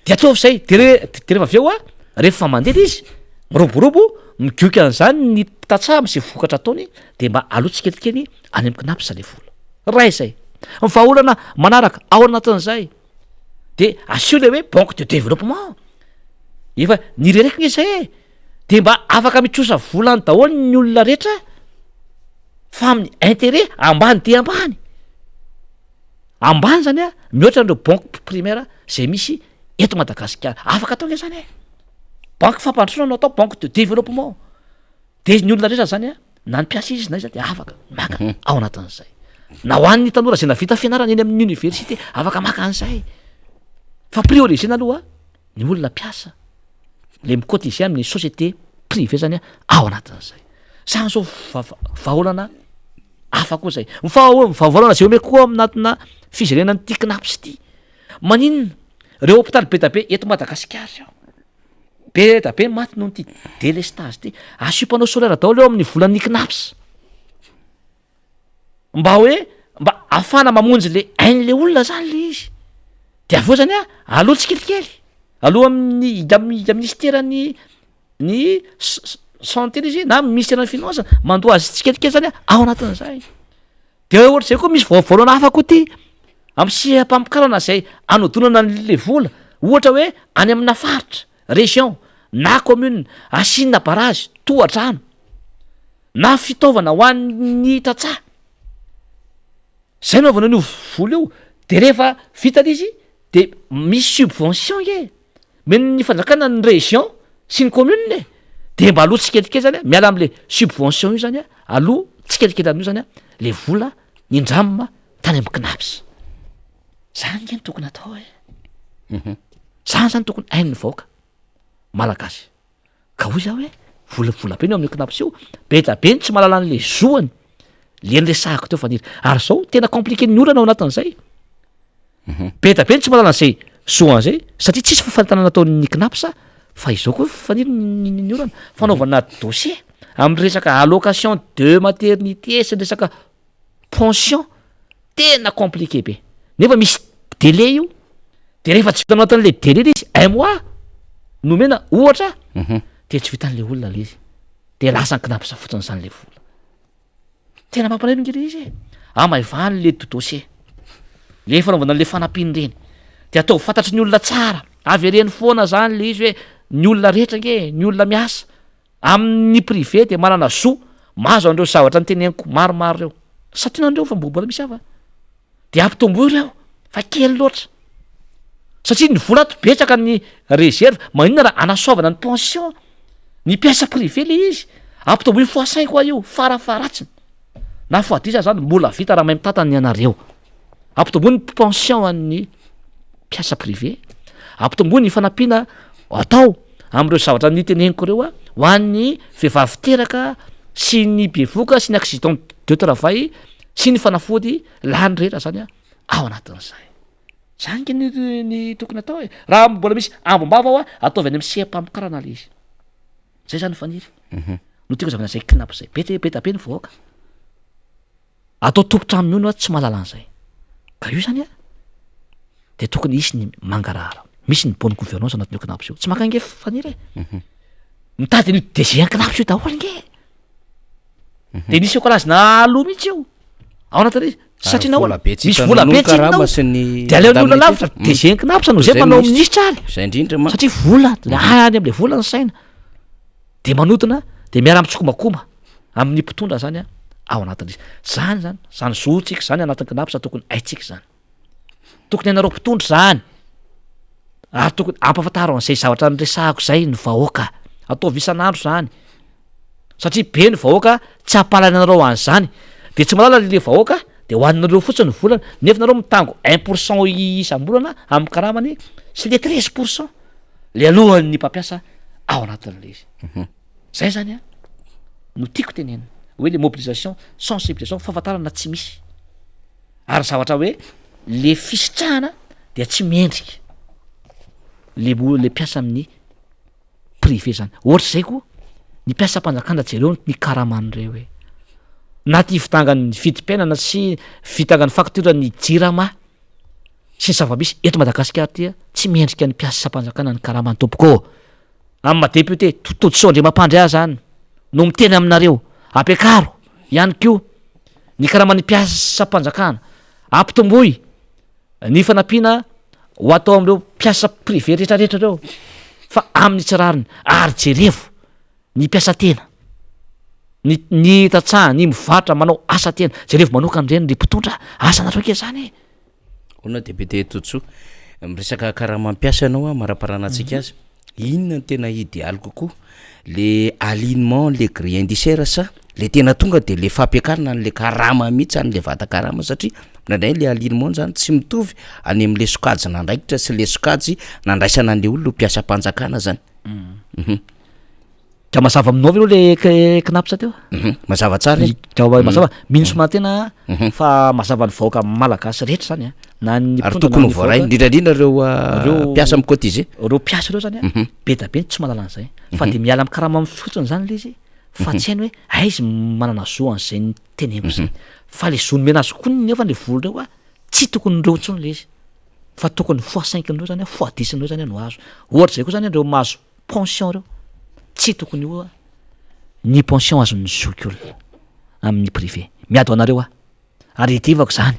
de ataovy zay de rehefa avy eo a rehefa mandeha izy miroborobo migioky an'izany ny tatsa am'izay vokatra ataony de mba aloha tsikelikely any amin'ny knapsa le vola ray zay vahaolana manaraka ao anatin'izay de asio le hoe banque de développement efa nireraiky nge zay e de mba afaka mitrosa volany daholo ny olona rehetra fa amin'ny intérêt ambany de ambany zany a mihoatra n'ireo banque primaire zay misy eto Madagasikara afaka atao nge zany e banque fampandrosoana no atao banque de développement de ny olona rehetra zany a na ny mpiasa izy na izy de afaka maka ao anatin'izay na ho an'ny tanora zay navita fianarana eny amin'ny université afaka maka an'izay fa priorisena aloha ny olona mpiasa le mikotize amin'ny société privé zany a ao anatin'izay sany zao vahaolana hafa koa zay vahaolana zay ome koa aminatina fijerenany ty knapsa ty maninona reo hôpitaly be da be eto Madagasikara zao be da be maty noho ty délestage ty asiompanao solaire daholo eo amin'ny volan'ny knapsa mba hoe mba afana mamonjy le ain'le olona zany le izy de aveo zany a aloha tsikelikely aloha amin'ny ministerany ny santé izy na ministerany finance mandoa azy tsikelikely zany a ao anatin'izay de ohatra zay koa misy voalana hafa koa ty amin'ny siam-pamokarana zay anodonana le vola ohatra hoe any amina faritra région na commune asina barrage tohatrano na fitaovana ho an'ny tatsa zay naovana an'io vola io de rehefa vitany izy de misy subvention nge meny ny fanjakana ny région sy ny commune de mba aloha tsikelikely zany a miala am'le subvention io zany a aloha tsikelikely amin'io zany a le vola nindramina tany amin'ny knapsa zany nge ny tokony atao e zany tokony hain'ny vahoaka malagasy ka hoy za hoe volavola be ny ao amin'ny knapsa io be da be ny tsy mahalala an'le zoany le nresahako teo faniry ary zao tena compliqué ny orana ao anatin'izay be da be ny tsy mahalala an'izay zoan'izay satria tsisy fafantanana ataon'ny knapsa fa izao koa faniry ny orana fanaovana dossier amin'ny resaka allocation de maternité sy ny resaka pension tena compliqué be nefa misy délai io de rehefa tsy vitanao anatin'le délai le izy un mois nomena ohatra de tsy vitan'le olona le izy de lasa ny knapsa fotsiny zany le vola tena mampaneno nge le izy e amaivany le dossier le fanaovana le fanampiny reny de atao fantatry ny olona tsara avy ireny foana zany le izy hoe ny olona rehetra nge ny olona miasa amin'ny privé de manana zo mahazo andreo zavatra nyteneniko maromaro reo satinandreo fa mbola misy ava de ampitombo ireo fa kely loatra satria ny vola tobetsaka ny réserve maninona raha anasoavana ny pension ny piasa privé le izy ampitombo fois 5 koa io farafaratsiny na fois 10 zany mbola vita raha mahay mitatany ianareo ampitombo ny pension an'ny piasa privé ampitombo ny fanampiana atao am'ireo zavatra nyteneniko reo a ho an'ny vehivavy teraka sy ny bevoka sy ny accident de travail sy ny fanafody lany rehetra zany a ao anatin'izay zany ke ny tokony atao e raha mbola misy ambombava ao a ataovy any amin'ny sehampamikarana le izy zay zany faniry no tiako zavana zay knapo zay betabe ny vohoaka atao tompotra amin'io no a tsy mahalala an'izay ka io zany a de tokony isy ny mangarara misy ny bonne gouvernance anatin'io knapo io tsy makange faniry e mitady ny dg knapo io daholo nge de nisy korazina aloha mihitsy io ao anatin'izy satria nahoana misy vola betsynao de aleon'ny olona lavitra dg knapo sa no zay manao ministra ary zay indrindra ma satria vola any am'le vola ny saina de manodina de miara mitsikomakoma amin'ny mpitondra zany a ao anatin'izy zany zotsika zany anatin'ny knapo sa tokony aitsika zany tokony ianareo mpitondra zany ary tokony ampafantaro an'izay zavatra nyresahako zay ny vahoaka atao isan'andro zany satria be ny vahoaka tsy ampalany anareo an'izany de tsy malala le vahoaka de hoaninareo fotsiny volana nefa nareo mitango 1% isam-bolana amin'ny karamany sy le 13% le alohan'ny mpampiasa ao anatin'le izy zay zany a no tiako tenena hoe le mobilisation sensibilisation fahafantarana tsy misy ary zavatra hoe le fisitrahana de tsy miendrika le piasa amin'ny privé zany ohatra zay koa ny piasa mpanjakana jereo ny karaman'ireo hoe na ty vitangany vidim-piainana sy vitangany facture ny jirama sy ny zava-misy eto Madagasikara tya tsy miendrika ny piasa mpanjakana ny karamany tompoko amin'ny madepute totodisondre mampandry azy zany no miteny aminareo ampiakaro ihany ko ny karamany piasa mpanjakana ampitomboy ny fanampiana ho atao am'ireo piasa privé rehetrarehetra reo fa amin'ny tsirariny ary jerevo ny piasa tena ny tatsaha ny mivatra manao asa tena jerevo manokany reny le mpitondra asanareo ke zany e ona député Totso miresaka karamam-piasa anao a maraparanantsika azy inona ny tena idéal kokoa le alignement le grille indiciaire sa le tena tonga de le fampiakarana n'le karama mihitsy any le vata karama satria nandray le alignement zany tsy mitovy any am'le sokajy nandraikitra sy le sokajy nandraisana an'le olona piasa mpanjakana zany ka mazava aminao ve le knapo sa teo mazava tsara mazava minisoma tena fa mazava ny vahoaka malagasy rehetra zany a na ny ary tokony voaray indrindrandrindra reo piasa amy cotisé reo piasa reo zany a be da be tsy mahalala an'izay fa de miala amy karama amy fotsiny zany le izy fa tsy hainy hoe aizy manana zo an'izay ny teneniko zay fa le zony mena azy koa nefa le volo reo a tsy tokony reo tsony le izy fa tokony fois 5 reo zany a fois 10 reo zany a no azo ohatra zay koa zany reo mahazo pension reo tsy tokony io a ny pension azon'ny zoky olona amin'ny privé miady ho anareo a ary itivako zany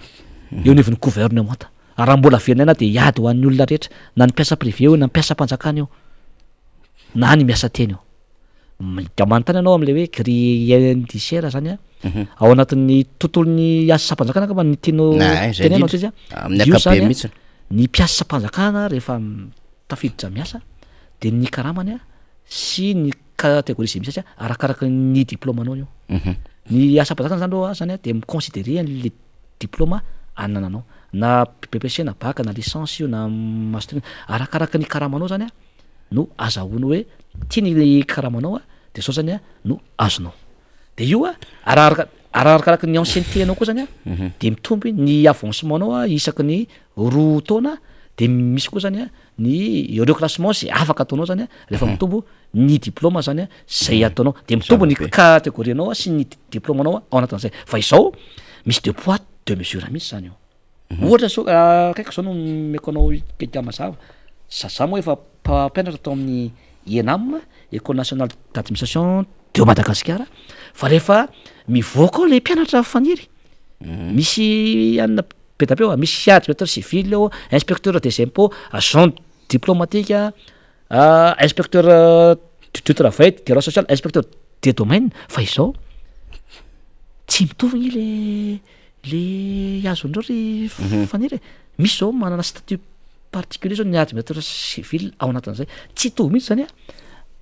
eo neviny gouvernement ary raha mbola veronay de iady ho an'ny olona rehetra na ny piasa privé io na ny piasa mpanjakana io na ny miasa teny io da manontany anao am'le hoe grille indiciaire zany a ao anatin'ny tontolon'ny asa mpanjakana ka ny tianao tenenao izy a io zany a ny piasa mpanjakana rehefa tafiditra miasa de ny karamany a sy ny catégorie zay misy satria arakaraky ny diplôme anao io ny asa mpanjakana zany reo zany a de miconsidérer le diplôme anananao na BPC na bac na licence io na master arakaraky ny karamanao zany a no azahoana hoe tiany karamanao a de zao zany a no azonao de io a arakaraky ny ancienneté anao koa zany a de mitomby ny avancement anao a isaky ny 2 taona de misy koa zany a ny reclassement sy afaka ataonao zany a rehefa mitombo ny diplôme zany a zay ataonao de mitombo ny catégorie anao sy ny diplôme anao ao anatin'izay fa izao misy 2 poids 2 mesures mihitsy zany io ohatra so kaiky zao no meko anao keka mazava zaza moa efa mpampianatra atao amin'ny ENAM École nationale d'administration de Madagasikara fa rehefa mivoaka ao le mpianatra faniry misy anina petapeo misy inspecteur civil ao inspecteur des impôts agent diplomatique inspecteur du travail droit social inspecteur des domaines fa izao tsy mitovigny le azondreo ry faniry misy zao manana statut particulier zao ny administrateur civil ao anatin'izay tsy hitovy mihitsy zany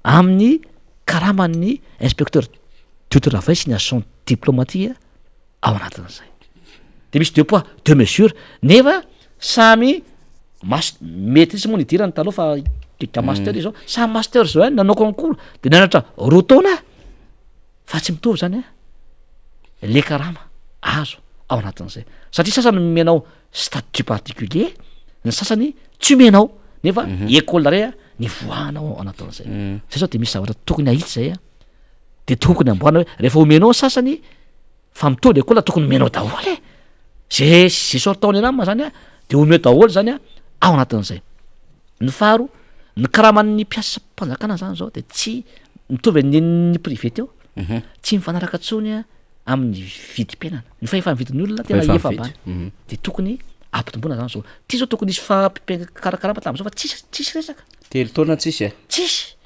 amin'ny karaman'ny inspecteur du travail sy ny agent diplomatique ao anatin'izay de misy deux poids deux mesures nefa samy mety isy moa nidirany taloha fa ka master izy zao samy master zao nanao concours de nanatra roa taona fa tsy mitovy zany le karama azo ao anatin'izay satria sasany menao statut particulier ny sasany tsy menao nefa école ray ny voanao ao anatin'izay zay zao de misy zavatra tokony ahitsy zay de tokony amboana hoe rehefa omenao sasany fa mitody école tokony menao daholo zay sort taony anama zany de omeo daholo zany ao anatin'izay ny faharo ny karaman'ny mpiasa mpanjakana zany zao de tsy mitovy ny privé teo tsy mifanaraka tsony amin'ny vidim-piainana ny fahefa mividin'ny olona tena efa bany de tokony ampitombona zany zao ty zao tokony isy karakaraha tam'zao fa tsisy resaka telo taona tsisy tsisy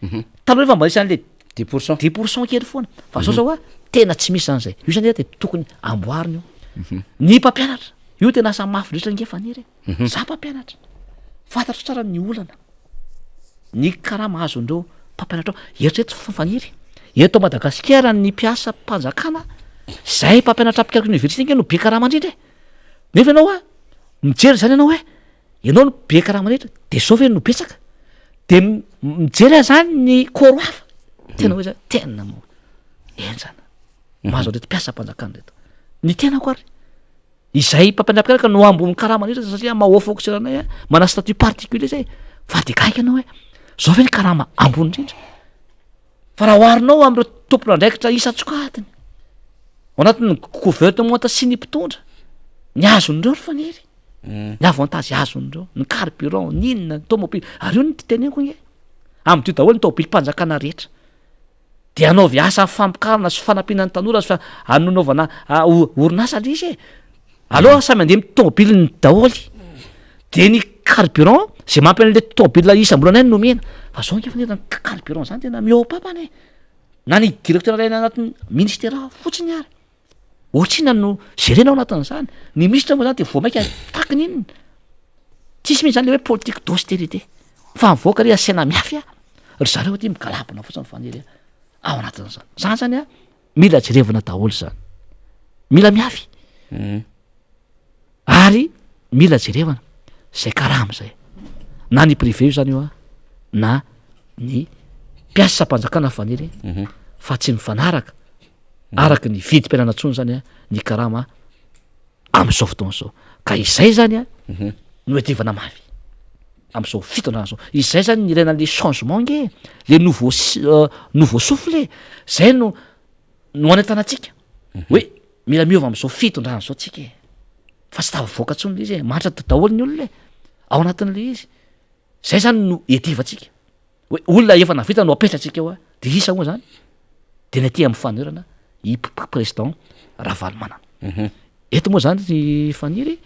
taloha efa mbanisy an'le 10% kely foana fa zao tena tsy misy zany zay io zany de tokony amboariny io ny mpampianatra io tena asa mafy loatra nge faniry za mpampianatra fantatro tsara ny olana ny karama azondreo mpampianatra eritreto faniry eto Madagasikara ny mpiasa mpanjakana zay mpampianatra ampikaraka université nge no be karama indrindra nefa ianao mijery zany ianao ianao no be karama indrindra de zao ve no betsaka de mijery zany ny koro hafa tena hoe zany tena mo enjana mahazo reto mpiasa mpanjakana reto ny tena ko ary izay mpampianatra no ambony karama indrindra satria mahofokoseranay mana statut particulier zay fa de kaiky ianao zao ve ny karama ambony indrindra fa raha oharinao am'ireo tompona andraikitra isa-tsokatiny ao anatin'ny gouvernement sy ny mpitondra ny azon'ireo ry faniry ny avantage azon'ireo ny carburant ny inona ny tomobily ary io ny teneniko nge am'dio daholo ny tomobily mpanjakana rehetra de anaovy asa fampikarana sy fanampiana ny tanora fa anonaovana orinasa le izy aloha samy andeha tomobily ny daholy de ny carburant zay mampy an'le tomobily isam-bolana any nomena fa zao nge fanirana carburant zany tena miopapany na ny directeur ray anatin'ny ministère fotsiny ary ohatrina no gérena ao anatin'izany ny ministre moa zany de voamaika takiny inona tsisy mihitsy zany le hoe politique d'austérité fa mivoaka ry asena miafy ry zareo ty migalabona fotsiny faniry ao anatin'izany zany zany mila jerevana daholo zany mila miafy ary mila jerevana zay karama zay na ny privé io zany io na ny mpiasa mpanjakana faniry fa tsy mifanaraka araky ny vidim-piainana tsony zany ny karama am'izao fotoana zao ka izay zany no edivana mafy am'izao fitondrana zao izay zany ny ilaina le changement nge le nouveau souffle zay no anentanantsika hoe mila miova am'izao fitondrana zao tsika fa tsy tavavoaka tsony le izy matratra daholo ny olona ao anatin'le izy zay zany no edivatsika hoe olona efa navita no apetratsika eo de isa moa zany de ny aty am'y fanerana i président Ravalomanana eto moa zany ny faniry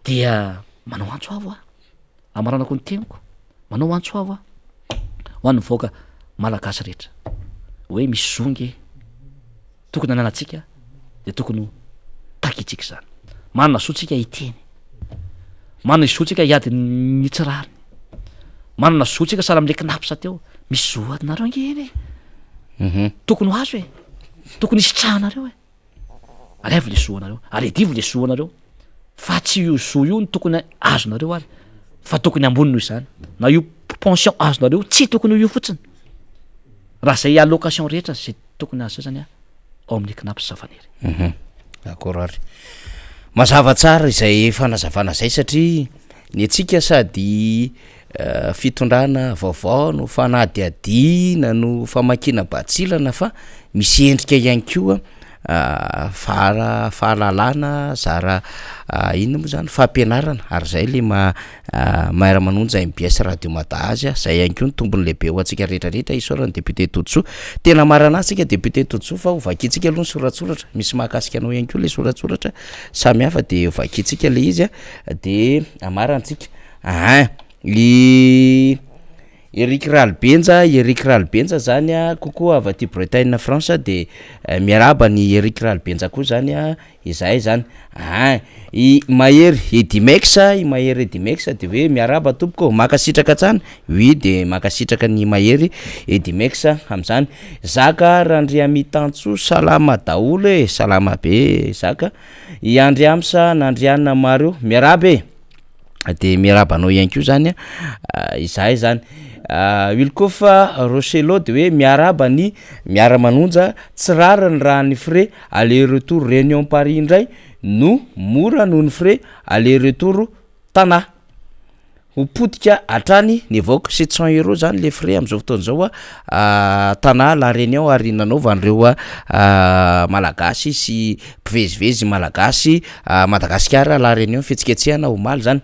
dia manao antso avo amaranako ny teniko manao antso avo ho an'ny voaka malagasy rehetra hoe misy zongy tokony ananatsika de tokony takitsika zany manana sotsika iteny manana isotsika hiady ny tsirariny manana sotsika sara am'le kinapsa teo misy zoadinareo nge eny tokony ho azo tokony isitrahanareo alevy le soanareo ary edivo le soanareo fa tsy io zo io ny tokony azonareo ary fa tokony ambony noho izany na io pension azonareo tsy tokony io fotsiny raha zay allocation rehetra zay tokony azo zany ao amin'ny kinapsa zavaniry akor ary mazava tsara izay fanazavana zay satria ny atsika sady fitondrana vaovao no fanadiadina no famakina batsilana fa misy endrika ihany koa fahalalana zara inona moa zany fampianarana ary zay le maira-manonja MBS radio Madahazy zay ihany koa ny tombony lehibe ho antsika rehetrarehetra isaorany député Totosoa tena marana antsika député Totosoa fa hovakintsika aloha ny soratsoratra misy mahakasika anao ihany koa le soratsoratra samy hafa de hovakintsika le izy de amarantsika Eric Ralbenja zany kokoa avy aty Bretagne France de miaraba ny Eric Ralbenja koa zany izay zany i Mahery Edimex de hoe miaraba tompoko makasitraka tsany de makasitraka ny Mahery Edimex am'zany Zaka Randriamitantso salama daoly salama be Zaka i Andriamsa Nandriana Mario miaraba de miaraba anao ihany koa zany izay zany Wilkofa Rochelo de hoe miaraba ny miara-manonja tsirarany raha ny frais aller retour Réunion Paris indray no mora noho ny frais aller retour Tana ho potika hatrany nivoaka 700 € zany le frais am'izao fotoana zao Tana la Réunion ary nanaova an'ireo malagasy sy mpivezivezy malagasy Madagasikara la Réunion fetsiketsehana ho maly zany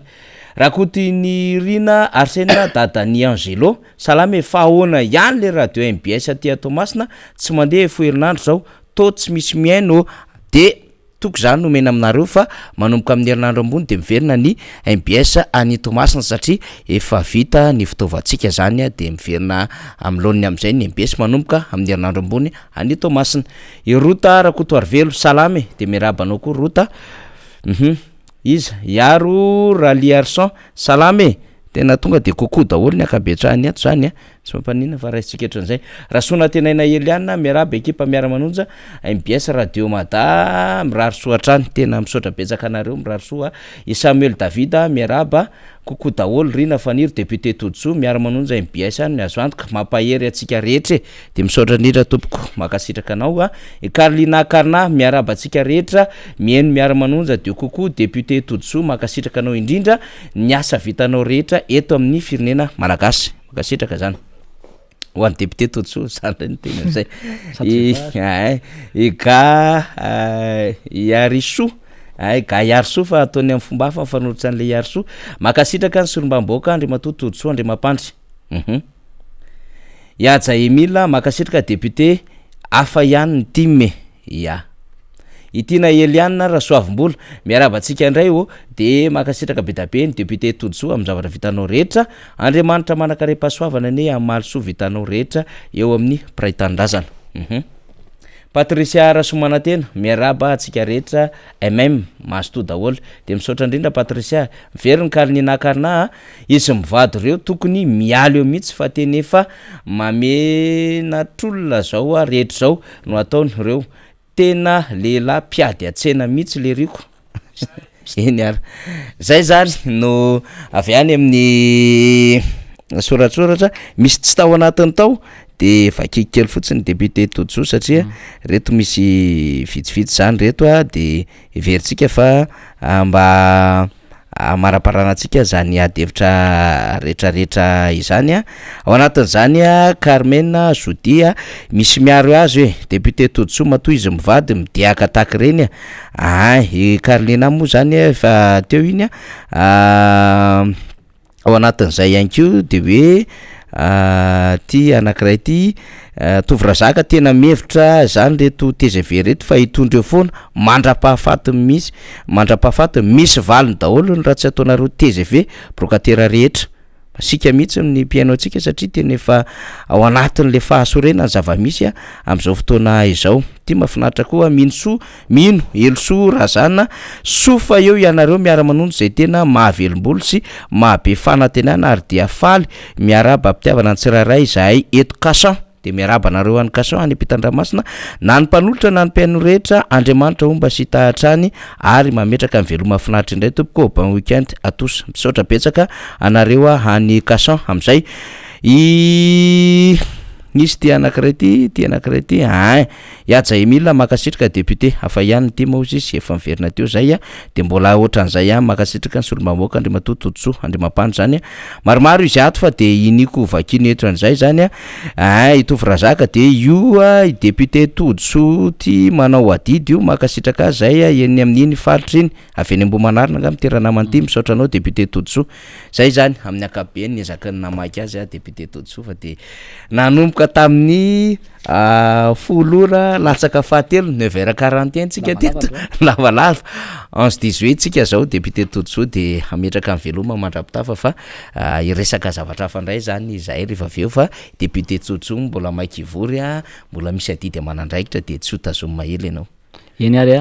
rakoty ny Rina Arsène Dadany Angelo salame fahoana ihany le radio MBS aty Tomasina tsy mandeha fo herinandro zao to tsy misy miaino de toko zany nomena aminareo fa manomboka amin'ny herinandro ambony de miverina ny MBS any Tomasina satria efa vita ny fitaovantsika zany de miverina am'loniny am'izay ny MBS manomboka amin'ny herinandro ambony any Tomasina i Rota rakoto arvelo salame de miarabanao koa Rota iza Yaro Raliarson salame tena tonga de kokoa daholo ny akabetrahany ato zany tsy mampanina fa raisitsika hatran'izay Rasona tenaina Eliana miaraba ekipa miara-manonja MBS radio Mada mirary soa hatrany tena misaotra betsaka anareo mirary soa i Samuel Davida miaraba kokoa daholo Rina Faniry député Totosoa miara-manonja MBS ny azo antoka mampahery atsika rehetra de misaotra indrindra tompoko makasitraka anao i Carlina Carna miaraba atsika rehetra mihaino miara-manonja de kokoa député Totosoa makasitraka anao indrindra ny asa vitanao rehetra eto amin'ny firenena malagasy makasitraka zany ho an'ny député Totosoa zany tena zay Yariso ga Yariso fa ataony amin'ny fomba hafa mifanolotra an'le Yariso makasitraka ny solombamboaka Andriamatoa Totosoa Andriamampandry Yaja Emila makasitraka député afa ihany ny time Itina Eliana Rasoavimbola miaraba atsika indray de makasitraka be dabe ny député Totosoa amin'ny zavatra vitanao rehetra Andriamanitra manakare-pahasoavana ane amalisoa vitanao rehetra eo amin'ny praitandrazana Patricia Rasomanatena miaraba atsika rehetra mahazo daholo de misaotra indrindra Patricia miveriny Carlina Carna izy mivady reo tokony mialy eo mihitsy fa tena efa mamenatrolona zao rehetra zao no ataony reo tena lehilahy mpiady atsena mihitsy le riko eny ary zay zany no avy any amin'ny soratsoratra misy tsy tao anatiny tao de vakikely fotsiny député Totosoa satria reto misy vitsivitsy zany reto de veritsika fa mba maraparanantsika zany adevitra rehetrarehetra izany ao anatin'izany Carmen Zodia misy miaro azy hoe député Totosoa matoa izy mivady midiaka ataky reny i Carlina moa zany fa teo iny ao anatin'izay ihany koa de hoe ty anankiray ty Tovrazaka tena mevitra zany reto TGV reto fa hitondreo foana mandra-pahafatiny misy valiny daholo ny raha tsy ataonareo TGV brokatera rehetra masika mihitsy ny mpiaino antsika satria tena efa ao anatin'le fahasorenany zava-misy am'izao fotoana izao ty mahafinaritra koa mino Eloso Razana sofa eo ianareo miara-manondro zay tena mahavelombolo sy mahabe fanantenana ary dia faly miaraba mpitiavana ny tsirairay zahay eto Kasan de miaraba nareo any Kasan any Ampitandramasina na ny mpanolotra na ny mpiaino rehetra Andriamanitra omba sy tahatrany ary mametraka ny veloma mahafinaritra indray tompoko bon weekend atos misaotra betsaka anareo any Kasan am'izay nisy ty anankiray ty iajay mila makasitrika député afa ihany ty mozy sy efa miverina teo zay de mbola ohatran'izay makasitrika ny solomamoaka Andriamatoa Toditsoa Andriamampandry zany maromaro izy ato fa de iniko vakiny eto an'izay zany itovy razaka de io député Toditsoa ty manao adidy io makasitraka zay eny amin'iny faritra iny avy eny Ambohimanarina nga miteranamany ty misaotra anao député Toditsoa zay zany amin'ny akabeny ezakany namaky azy député Toditsoa fa de nanomboka tamin'ny folora latsaka fahatelo 9h41 tsika teto lavalava 11-18 tsika zao député Toditsoa de ametraka amin'ny veloma mandrapitafa fa iresaka zavatra fandray zany zay rehefa aveo fa député Toditsoa mbola maiky ivory mbola misy adidy amanandraikitra de tsy ho tazomina hely ianao eny ary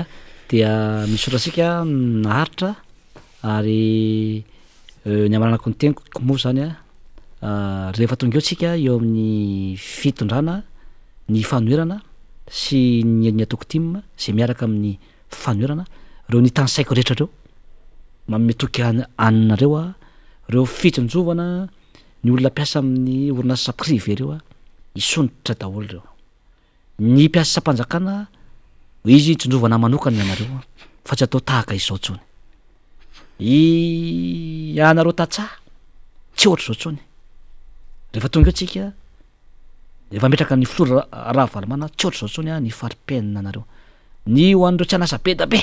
dia misaotra sika naharitra ary ny amaranako ny teniko moa zany rehefa tonga eo tsika eo amin'ny fitondrana ny fanoerana sy ny atoko tim zay miaraka amin'ny fanoerana reo ny tansaiko rehetra reo mametoky aninareo reo fitonjovana ny olona mpiasa amin'ny orinasa privé reo isonitra daholo reo ny mpiasa sampanjakana izy tsonjovana manokana anareo fa tsy atao tahaka izao tsony anareo tatsaha tsy ohatra zao tsony rehefa tonga eo tsika efa metraka ny flora raha-valimana tsy ohatra zao tsony ny faripenina anareo ny ho an'ireo tsy anasa be da be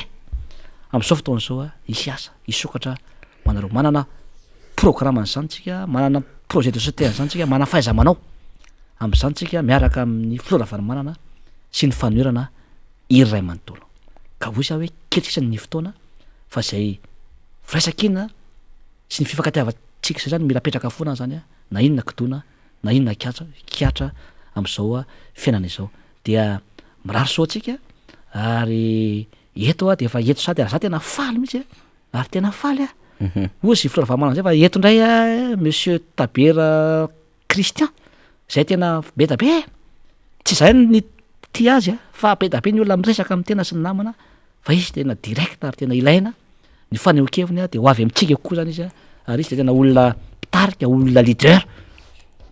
am'izao fotoana zao isy asa isokatra manareo manana programme zany tsika manana projet de société zany tsika manana fahaiza manao am'izany tsika miaraka amin'ny flora varimanana sy ny fanoerana iray manontolo ka hoy hoe ketrikisany ny fotoana fa zay firaisan-kina sy ny fifankatiavatsika zay zany mila petraka foana zany na inona kidona na inona kiatra am'izao fiainana izao dia mirary soa tsika ary eto de efa eto sady za tena faly mihitsy ary tena faly ozy flora varimanana zay fa eto ndray monsieur Tabera Christian zay tena be da be tsy zay ny ty azy fa be da be ny olona miresaka amin'ny tena sy ny namana fa izy tena direct ary tena ilaina ny fanehoan-keviny de ho avy amintsika kokoa zany izy ary izy de tena olona mpitarika olona leader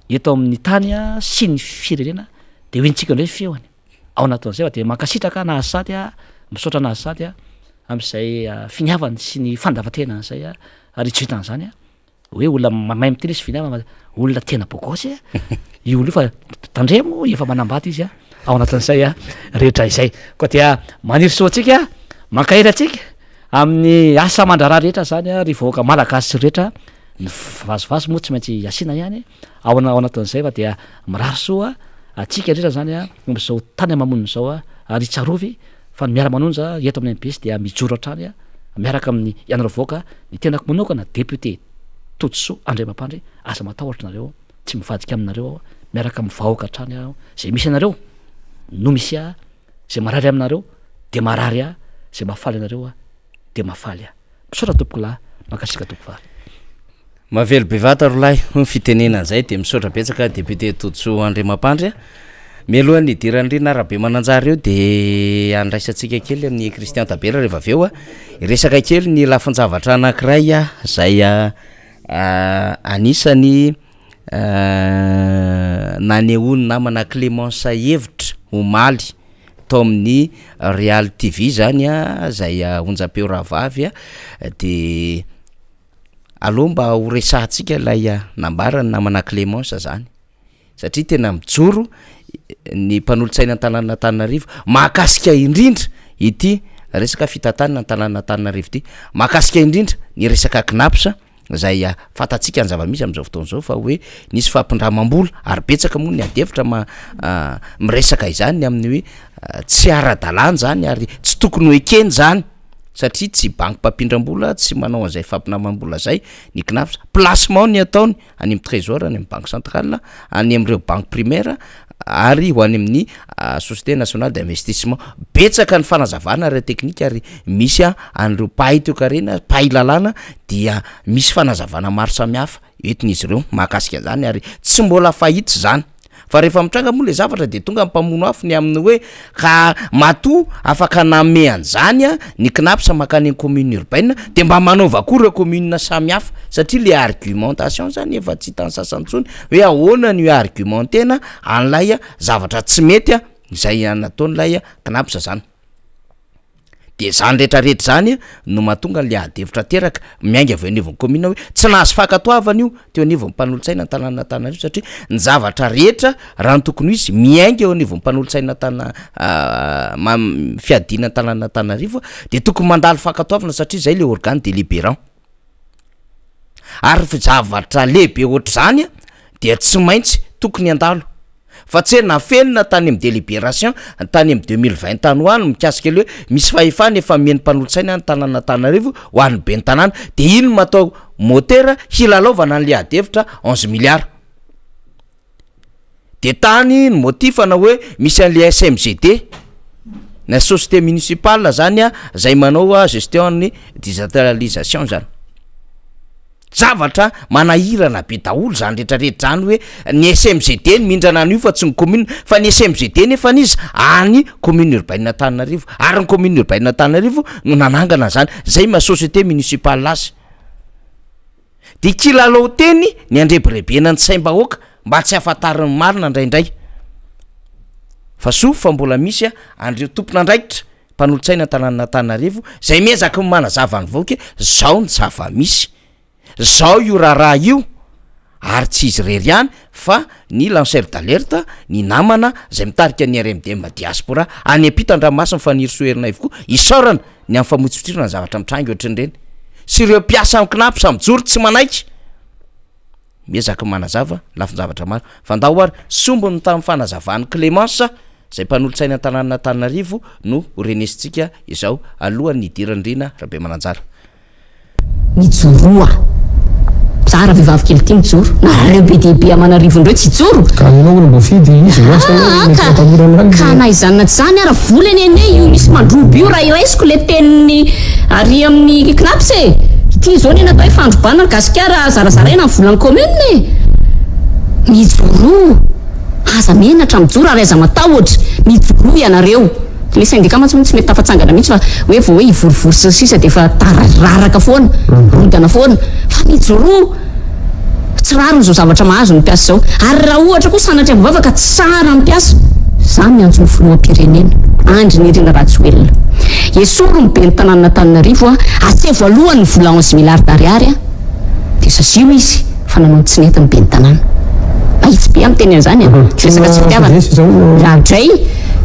eto amin'ny tany sy ny firenena de hoentsika ndray feoany ao anatin'izay de mankasitraka nahasady misaotra nahasady am'izay finiavany sy ny fandavatena zay ary tsy vitan'izany hoe olona mamay miteny sy finiavana olona tena bokosy io olo io fa tandremo efa manambady izy ao anatin'izay rehetra izay koa dia maniry soatsika mankahira atsika amin'ny asa mandraraha rehetra zany ry vahoaka malagasy rehetra ny vazovazo moa tsy maintsy asiana ihany ao anatin'izay fa dia mirary soa atsika rehetra zany zao tany mamonina zao ary tsarovy fa ny miara-manonja eto amin'ny MPS dia mijoro hatrany miaraka amin'ny ianareo vahoaka ny tenako manokana député Toditsoa Andriamampandry aza matahotra nareo tsy mivadika aminareo miaraka amin'ny vahoaka hatrany zay misy anareo no misy zay marary aminareo de marary zay mafaly anareo de mafaly misaotra tompoko lahy makasika tompoko vavy mavelo bevata rolahy fitenena zay de misaotra betsaka député Toditsoa Andriamampandry mialohan'ny idiran'irina arabe mananjary eo de andraisantsika kely amin'ny Christian Tabera rehefa aveo iresaka kely ny lafinjavatra anankiray zay anisany nanehoany namana Clémence hevitra omaly tao amin'ny Real TV zany zay onjam-peo rahavavy de aloha mba ho resahantsika lay nambarany namana Clémence zany satria tena mijoro ny mpanolotsaina an-tanàn'Antananarivo mahakasika indrindra ity resaka fitantanana an-tanàn'Antananarivo ity mahakasika indrindra ny resaka knapsa zay fatatsika ny zava-misy am'izao fotoana zao fa hoe nisy fampindramam-bola ary betsaka moa ny adevitra miresaka izany amin'ny hoe tsy ara-dalàna zany ary tsy tokony ho ekeny zany satria tsy banky mpampindram-bola tsy manao an'izay fampindramam-bola zay ny knapsa placement ny ataony any amin'ny trésor any amin'ny banque centrale any amin'ireo banque primaire ary ho any amin'ny société nationale d'investissement betsaka ny fanazavana ary teknika ary misy an'ireo pahay toekarena pahay lalàna dia misy fanazavana maro samihafa entin'izy ireo mahakasika zany ary tsy mbola fahitsy zany fa rehefa mitranga moa le zavatra de tonga mpamono afo ny amin'ny hoe ka mato afaka name an'zany a ny knapsa makany commune urbaine de mba manaova koa reo commune samy hafa satria le argumentation zany efa tsy hitany sasantsony hoe ahoana ny argumentena an'lay a zavatra tsy mety a izay nataon'lay a knapsa zany de zany rehetrarehetra zany no mahatonga le adevitra teraka miainga avy anivon'ny commune hoe tsy nahazo fakatoavana io teo anivon'ny mpanolotsaina an-tanàna Antananarivo satria ny zavatra rehetra raha ny tokony izy miainga eo anivon'ny mpanolotsaina fiadina an-tanàna Antananarivo de tokony mandalo fakatoavana satria zay le organe délibérant ary zavatra lehibe ohatr' zany a dia tsy maintsy tokony andalo fa tsy nafelina tany amin'ny délibération tany amin'ny 2020 tany ho any mikasika le hoe misy fahefana efa meny mpanolotsaina ny tanàna Antananarivo ho an'ny be ny tanàna de ino matao motera hilalaovana an'le adevitra 11 milliards de tany ny motifana hoe misy an'le SMGD na société municipale zany a zay manao a gestion ny décentralisation zany zavatra manahirana be daholo zany rehetrarehetra zany hoe ny SMGD ny mindrana an'io fa tsy ny commune fa ny SMGD nefa n'izy any commune urbaine Antananarivo ary ny commune urbaine Antananarivo no nanangana zany zay ma société municipale azy de kilalao teny ny andrebirebena ny saim-bahoaka mba tsy afantariny marina indraindray fa fa mbola misy andreo tompona andraikitra mpanolotsaina an-tanàna Antananarivo zay miezaka manazava ny vahoaka zao ny zava misy zao io raha io ary tsy izy rery ihany fa ny lanceur d'alerte ny namana zay mitarika ny RMD diaspora any ampitan-dranomasina faniry soerina ivo koa isaorana ny amin'ny famotsipotsirana ny zavatra mitrangy ohatrin'ireny sy ireo mpiasa amin'ny knapsa mijoro tsy manaiky miezaka manazava lafiny zavatra maro fandao ary sombony tamin'ny fanazavany Clémence zay mpanolotsaina an-tanàna Antananarivo no renesitsika izao alohan'ny idirandrina rabe mananjara mijoroa tsara vehivavy kely ty mijoro na reo be dehibe Amanarivo ndreo tsy joro ka na izany tsy zany ara volany ene io misy mandroby io raha iraisiko le teniny ary amin'ny knapse ty zao ny natao hoe fandrobana gasikara zarazaraina amin'ny volan'ny commune mijoro aza menatra mijoro ary aza matahotra mijoro ianareo le syndicat tsy mety tafatsangana mihitsy fa hoe vao hoe ivorivory sy sisa de efa tarararaka foana rodana foana fa mijoro tsy rariny zao zavatra mahazo ny mpiasa zao ary raha ohatra koa sanatria vavaka tsara mpiasa za miantso ny filoham-pirenena andry ny irina raha tsy oelona esoro ny be ny tanàna Antananarivo asevo alohany vola 11 milliards d'ariary de sasio izy fa nanao tsy nety ny be ny tanàna mahitsy be amin'ny teny an'izany resaka tsy fitiavana rahatray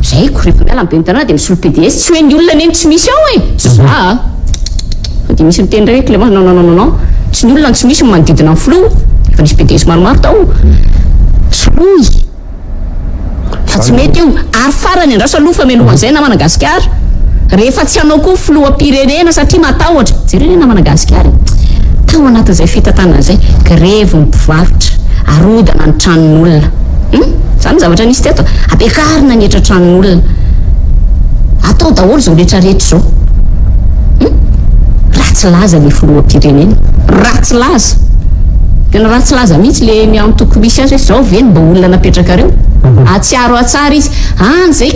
zay ko rehefa miala be ny tanàna de misolo PDS tsy hoe ny olona neny tsy misy ao za de misy miteny ndray hoe Clémence non tsy ny olona tsy misy manodidina ny flo efa nisy PDS maromaro tao soloy fa tsy mety io ary farany andraso aloha fa melohan'izay na Madagasikara rehefa tsy hanao koa filoham-pirenena satria matahotra jerenena Madagasikara tao anatin'izay fitantanana zay grève ny mpivarotra arodana ny tranon'olona zany zavatra nisy teto abekarina ny etra tranon'olona atao daholo zao rehetrarehetra zao ratsy laza le filoham-pirenena ratsy laza tena ratsy laza mihitsy le miamtoko misy azy hoe zao veny mba olona napetraka reo atsiaro atsara izy zay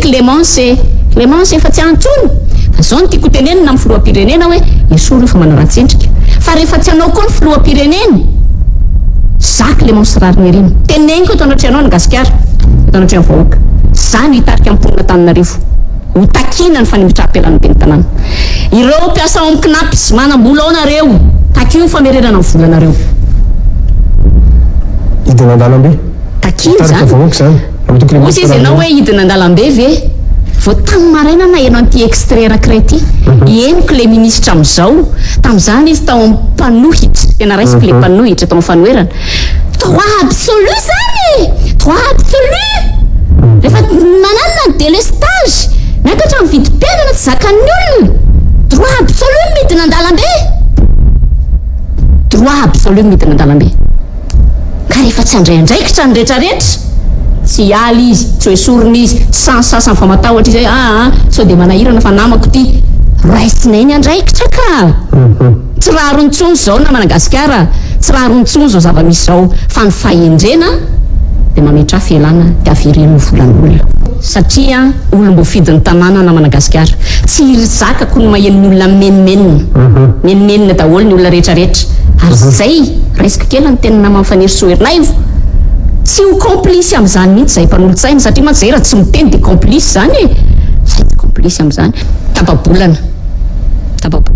Clémence efa tsy antsony fa zao ny tiako tenenina amin'ny filoham-pirenena hoe esoro efa manao ratsendrika fa rehefa tsy hanao koa ny filoham-pirenena za Clémence Rarnerina teneniko eto anatrianao ny Gasikara eto anatrian'ny vahoaka za ny hitarika amin'ny mponina Antananarivo ho takina ny fanimbitrapelan'ny be ny tanàna ireo mpiasa ao amin'ny knapis manam-bola ao nareo takio famererana amin'ny volanareo hidina an-dalambe takina zany ozy izy ianao hoe hidina an-dalambe ve vao tamin'ny maraina na enao an'ity extrait rakiray ity henoko le ministra am'izao tamin'izany izy tao amin'ny mpanohitra tena raisiko le mpanohitra tao amin'ny fanoherana droit absolu zany droit absolu rehefa mananona ny délestage miakatra amin'ny vidim-piainana tsy zakan'ny olona droit absolu midina an-dalambe droit absolu midina an-dalambe ka rehefa tsy andray andraikitra ny rehetrarehetra tsy aly izy tsy hoe sorony izy sasany fa matahotra izy hoe sao de manahirana fa namako ty raisinay ny andraikitra ka tsy raha rontsony zao na Madagasikara tsy raha rontsony zao zava-misy zao fa ny fahendrena dia mametra felana dia avereno volan'olona satria olom-bofidin'ny tanàna na Madagasikara tsy zakako no mahenony olona menimenina daholo ny olona rehetrarehetra ary zay resaka kely ny tena namany Soerinaivo tsy ho complice amin'izany mihitsy zay mpanolotsaina satria mantsy zay raha tsy miteny dia complice zany zay complice amin'izany tapabolana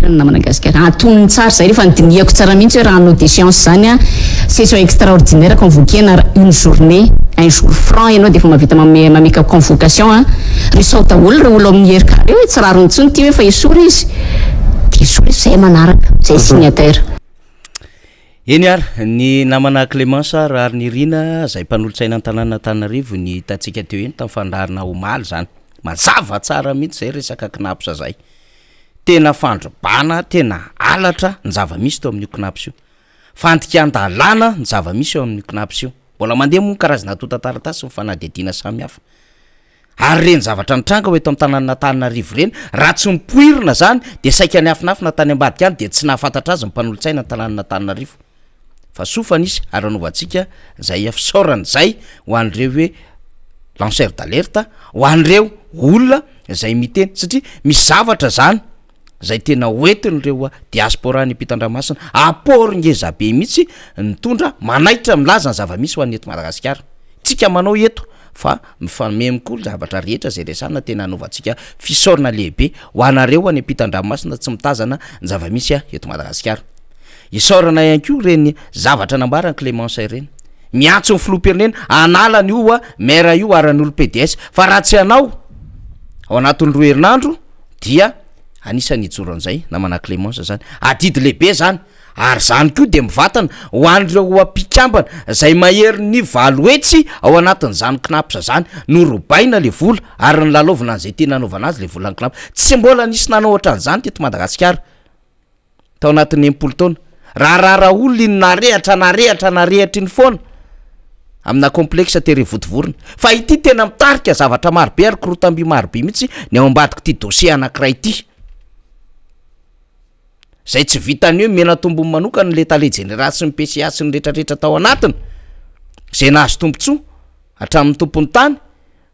na Madagasikara antonony tsara zay rehefa nydinihako tsara mihitsy hoe raha hanao déchéance zany a session extraordinaire convoquena une journée un jour franc ianao dia efa mavita mameka convocation a resao daholo reo olo amin'ny herika reo hoe tsy rarony ntsony ty hoe fa esory izy dia esory izy zay manaraka zay signataire eny ary ny namana Clémence ary ny Rina zay mpanolotsaina an-tanàna Antananarivo ny hitantsika teo eny tamin'ny fandarina omaly zany mazava tsara mihitsy zay resaka knapsa zay tena fandrobana tena alatra ny zava-misy teo amin'io knapsa io fandikan-dalàna ny zava-misy eo amin'io knapsa io mbola mandeha moa karazana tontataratasy ny fanadidina samihafa ary reny zavatra nitranga hoe eto amin'ny tanàna Antananarivo reny raha tsy mipoirina zany dia saika ny afinafina tany ambadika any dia tsy nahafantatra azy ny mpanolotsaina ny tanàna Antananarivo fa sofana izy ary anaovantsika zay afisaorana zay ho an'ireo hoe lanceur d'alerte ho an'ireo olona zay miteny satria misy zavatra zany zay tena hoentin'ireo diaspora ny ampitan-dranomasina aporingezabe mihitsy nitondra manaitra milaza ny zava-misy ho an'ny eto Madagasikara tsika manao eto fa mifamemikoly zavatra rehetra zay resana tena anaovantsika fisaorana lehibe ho anareo any ampitan-dranomasina tsy mitazana ny zava-misy eto Madagasikara isaorana ihany koa reny zavatra nambarany Clémence ireny miantso ny filoham-pirenena anala ny io maire io aran'olo PDS fa raha tsy anao ao anatin'ny 2 herinandro dia anisany hijoro an'izay namana Clémence zany adidy lehibe zany ary zany koa dia mivatana ho an'ireo mpikambana zay mahery ny valoetsy ao anatin'izany knapsa zany norobaina le vola ary ny lalaovina an'izay tena anaovana azy le vola ny knapsa tsy mbola nisy nanao ohatran'izany teto Madagasikara tao anatin'ny 80 taona raha olona iny narehatra iny foana amina complexe tery votovorona fa ity tena mitarika zavatra marobe ary korotamby marobe mihitsy ny ao ambadika ity dossier anankiray ity zay tsy vitany hoe mena tombony manokana le tale général sy ny PCA sy ny rehetrarehetra tao anatiny zay nahazo tombontsoa hatramin'ny tompony tany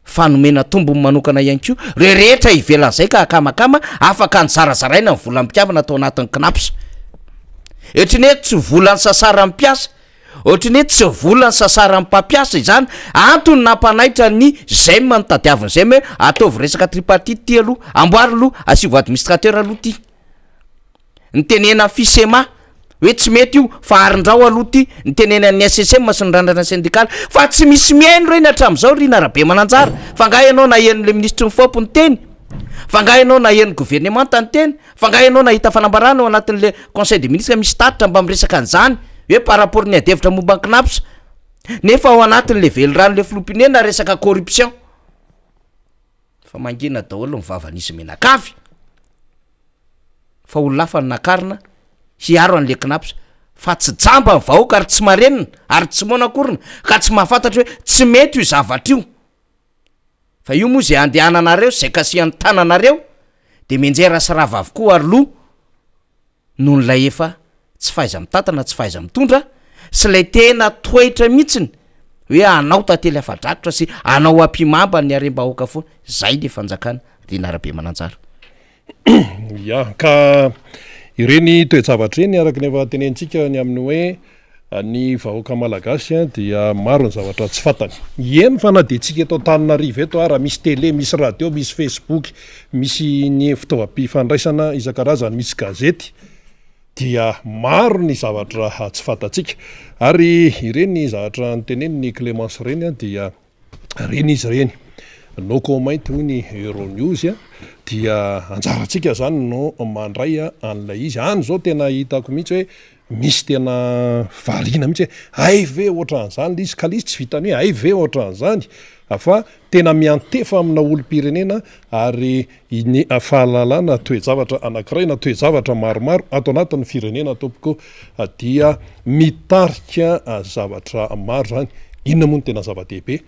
fa nomena tombony manokana ihany koa rehetra ivelan'izay ka akamakama afaka ny zarazaraina ny volam-pikavana tao anatin'ny knapsa ohatrany hoe tsy volan'ny sasara mpiasa ohatrany hoe tsy volan'ny sasara mpampiasa izany antony nampanaitra ny zem ny tadiaviny zay hoe ataovy resaka tripartite ty aloha amboary aloha asivo administrateur aloha ty nitenena fisema hoe tsy mety io fa arindrao aloha ty nitenena ny SSM sy ny randrana syndikaly fa tsy misy miaino reny hatramin'izao Rina Rabe Mananjara fa ngahy ianao nahenon'le ministre ny fopy ny teny fa ngahy ianao nahen'ny gouvernemanta ny teny fa ngahy ianao nahita fanambarana ao anatin'le conseil des ministres misy tatitra mba miresaka an'izany hoe par rapport ny adevitra momba ny knapsa nefa ao anatin'le velorano le filoham-pirenena resaka corruption fa mangina daholo mivavanisy menakavy fa olo lafa ny nakarina hiaro an'le knapsa fa tsy jamba ny vahoaka ary tsy marenina ary tsy monakorina ka tsy mahafantatra hoe tsy mety io zavatra io fa io moa zay andehananareo zay kasihan'ny tananareo de menjera sy rava avokoa ary loha noho nylay efa tsy faiza mitantana tsy faiza mitondra sy lay tena toetra mihitsiny hoe anao tantely afadrakotra sy anao ampimamba ny arem-bahoaka foana zay le fanjakana Rina Rabe Mananjara ya ka ireny toejavatra eny araka ny efa tenentsika ny amin'ny hoe ny vahoaka malagasy dia maro ny zavatra tsy fantany eny fa na dia tsika eto Antananarivo eto raha misy télé misy radio misy Facebook misy ny fitaovam-pifandraisana isan-karazany misy gazety dia maro ny zavatra tsy fantatsika ary ireny zavatra nyteneny ny Clémence reny dia reny izy reny no comment hoy ny Euronews dia anjaratsika zany no mandray an'ilay izy any zao tena hitako mihitsy hoe misy tena variana mihitsy hoe ay ve ohatran'izany izy ka izy tsy vitany hoe ay ve ohatran'izany fa tena miantefa amina olo-pirenena ary ny fahalalana toejavatra anankiray na toejavatra maromaro ato anatin'ny firenena tompoko dia mitarika zavatra maro zany inona moa ny tena zava-dehibe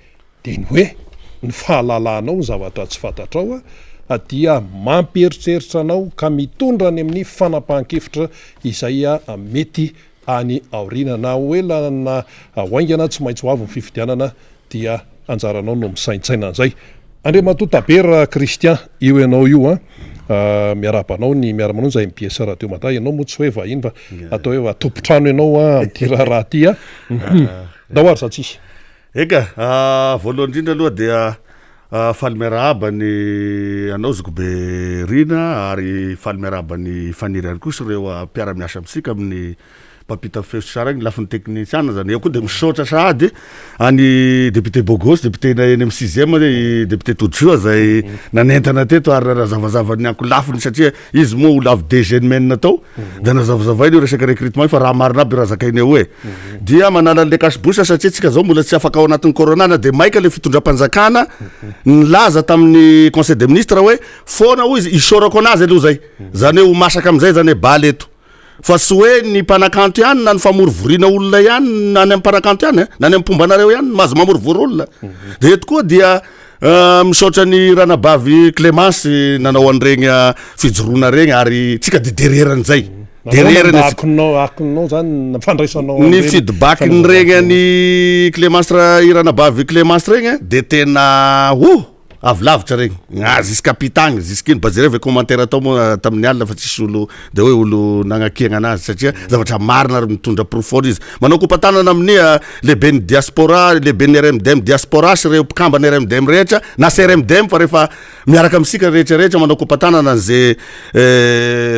dia ny hoe ny fahalalanao ny zavatra tsy fantatrao dia mampieritreritra anao ka mitondra any amin'ny fanapahan-kevitra izay mety any aoriana na hoe lana hoaingana tsy maintsy ho avy ny fifidianana dia anjaranao no misaintsaina an'izay. Andriamatota-bera Kristian io ianao io miarabanao ny miaramanonja MBS Radio Mada, ianao moa tsy hoe vahiny fa atao hoe tompotrano ianao am'ty raha ty da oary za tsisy. Eka, voalohany indrindra aloha dia faly miarahaba ny anao Zokobe Rina ary faly miarahaba ny faniry ihany koa sy ireo mpiara-miasa amitsika amin'ny mpampita feo sara igny lafin'ny teknisiana zany. Eo koa de misaotra sady any député Bogos, député eny amin'ny 6e député Todjoa zay nanentana teto ary nazavazava ny anko lafiny satria izy moa olo avy DGN tao da nazavazavainy io resaka recrutement fa raha marina aby raha zakainy eo dia manala le kasibosy satria tsika zao mbola tsy afaka ao anatin'ny corona de maika le fitondram-panjakana nilaza tamin'ny conseil des ministres hoe foana ho izy isorako anazy aloha zay zany hoe ho masaka am'izay zany hoe baly eto fa sy hoe ny mpanakanto ihany na ny famory vorina olona ihany na ny mpanakanto ihany na ny ampombanareo ihany mahazo mamory vory olona de eto koa dia misaotra ny ranabavy Clémence nanao an'iregny fijoroana regny ary tsika de dereran'izay akonao zany fandraisanao ny feedback-ny regny any Clémence i ranabavy Clémence regny de tena avy lavitra regny jusqu'à pitagny jusqu'iny bazerevy commentaire atao moa tamin'ny alina fa tsisy olo de hoe olo nagnakiagna anazy satria zavatra marina ary mitondra profondre izy manao kompatanana amin'ny lehibe ny diaspora lehibe ny RMDM diaspora sy reo mpikamba ny RMDM rehetra na sy RMDM fa rehefa miaraka amitsika rehetrarehetra manao kompatanana an'izay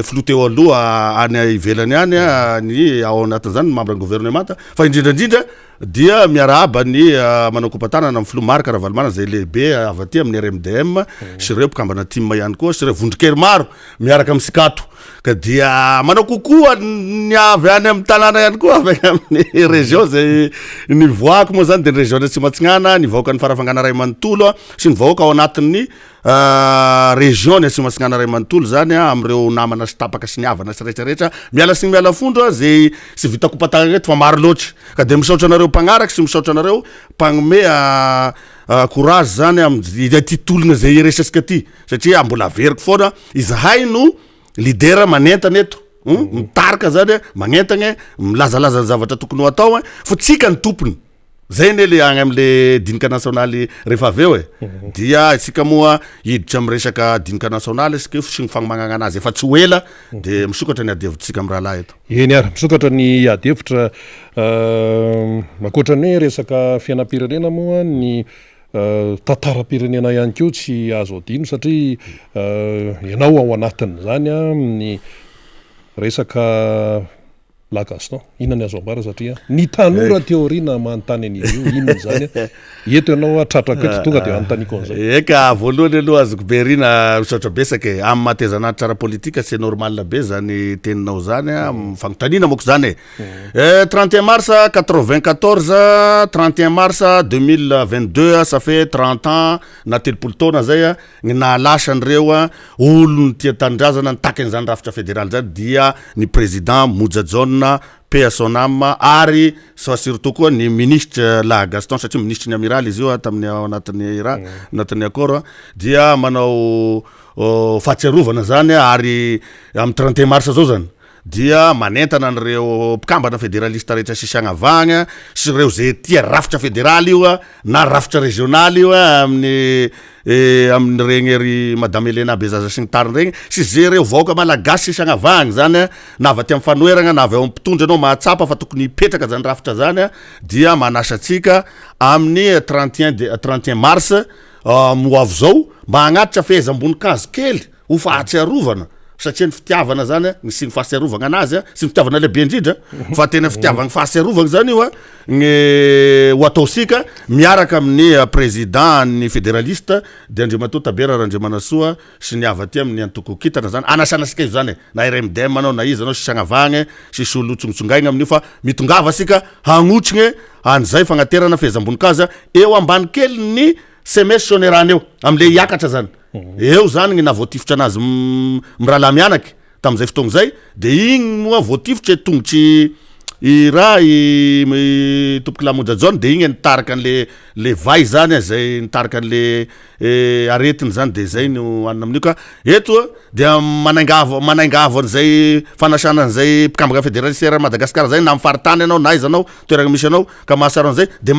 filoha teo aloha any ivelany any ny ao anatin'izany membre ny gouvernement fa indrindrandrindra dia miarahaba ny manao kompatanana amin'ny filomarika Ravalomana zay lehibe avy aty amin'ny RMDM sy ireo mpikambana team ihany koa sy ireo vondrikery maro miaraka amin'ny Sikato ka dia manao kokoa ny avy any amin'ny tanàna ihany koa avy amin'ny région zay nivoako moa zany de ny région tsy Matsinana nivoaka ny farafangana ray manontolo sy nivoaka ao anatin'ny région ny Matsinana ray manontolo zany am'ireo namana sy tapaka sy niavana sy rehetrarehetra miala sy miala fondro zay sy vita kopatagna eto fa maro loatra ka de misaotra anareo mpagnaraky sy misaotra anareo mpagnome courage zany ty tolona zay iresasika ty satria mbola averiko foana izahay no leader manentana eto mitarika zany magnentagna milazalaza ny zavatra tokony ho atao fa tsika ny tompony zay ne le agny am'le dinika nasionaly rehefa aveo dia tsika moa hiditra amy resaka dinika nasionaly isika sy ny fagnomagnana anazy efa tsy hoela de misokatra ny adevitsika amy raha lahy eto eny ary misokatra ny adevitra makoatra ny hoe resaka fiainam-pirenena moa ny tantara-pirenena ihany koa tsy azo adino satria ianao ao anatiny zany ny resaka Lagaston inona azo ambara satria ny tanora teorina manontany an'izy io inona zany eto ianao atratraka eto tonga de anontaniako an'izay eka voalohany aloha azoko be rina misaotra besaka amin'ny matezanaty tsara politika c'est normal be zany teninao zany fagnontaniana moko zany 31 mars 94 31 mars 2022 ça fait 30 ans na telopolo taona zay ny nalasa an'ireo olo ny tia tanindrazana nitakan'izany rafitra fédéral zany dia ny président Moja John paix à son âme ary surtout koa ny ministre la Gaston satria ministre ny amiral izy io tamin'ny ao anatin'ny raha anatin'ny accord dia manao fahatsiarovana zany ary amin'ny 31 mars zao zany dia manentana an'ireo mpikambana fédéraliste rehetra sisagnavagna sy ireo zay tia rafitra fédéral io na rafitra régional io amin'ny amin'ny regny ry madame Elena Bezaza sy ny tariny regny sy zay reo vaoaka malagasy sisagnavagna zany na avy aty amin'ny fanoeragna na avy ao mpitondra anao mahatsapa fa tokony hipetraka zany rafitra zany dia manasa atsika amin'ny 31 mars moavy zao mba hagnatitra fehezam-boninkazo kely ho fahatsiarovana satria ny fitiavana zany sy ny fahatsiarovagna anazy sy ny fitiavana lehibe indrindra fa tena fitiavagna fahatsiarovagna zany io ny ho ataosika miaraka amin'ny président ny fédéraliste de Andriamatota Bera Randriamanasoa sy ny avy aty amin'ny antoko kitana zany anasanasika io zany na RMDM anao na izy anao sisagnavagna sy solo tsongotsongaigna amin'io fa mitongava asika hagnotrigny an'izay fagnaterana fehezam-boninkazo eo ambany kely ny semestre sonerany eo am'le hiakatra zany eo zany ny navoatifitra anazy mirala mianaky tam'izay fotoagna zay de igny moa voatifitra tongotry i raha i tompoky lamonja jaune de igny nitarika an'le vai zany zay nitarika an'le aretiny zany de zay no anina amin'io ka eto dia manaingavo an'izay fanasana an'izay mpikambaka fédéralisaire Madagasikara zay na mifaritany anao na izanao toerana misy anao ka mahasara an'izay de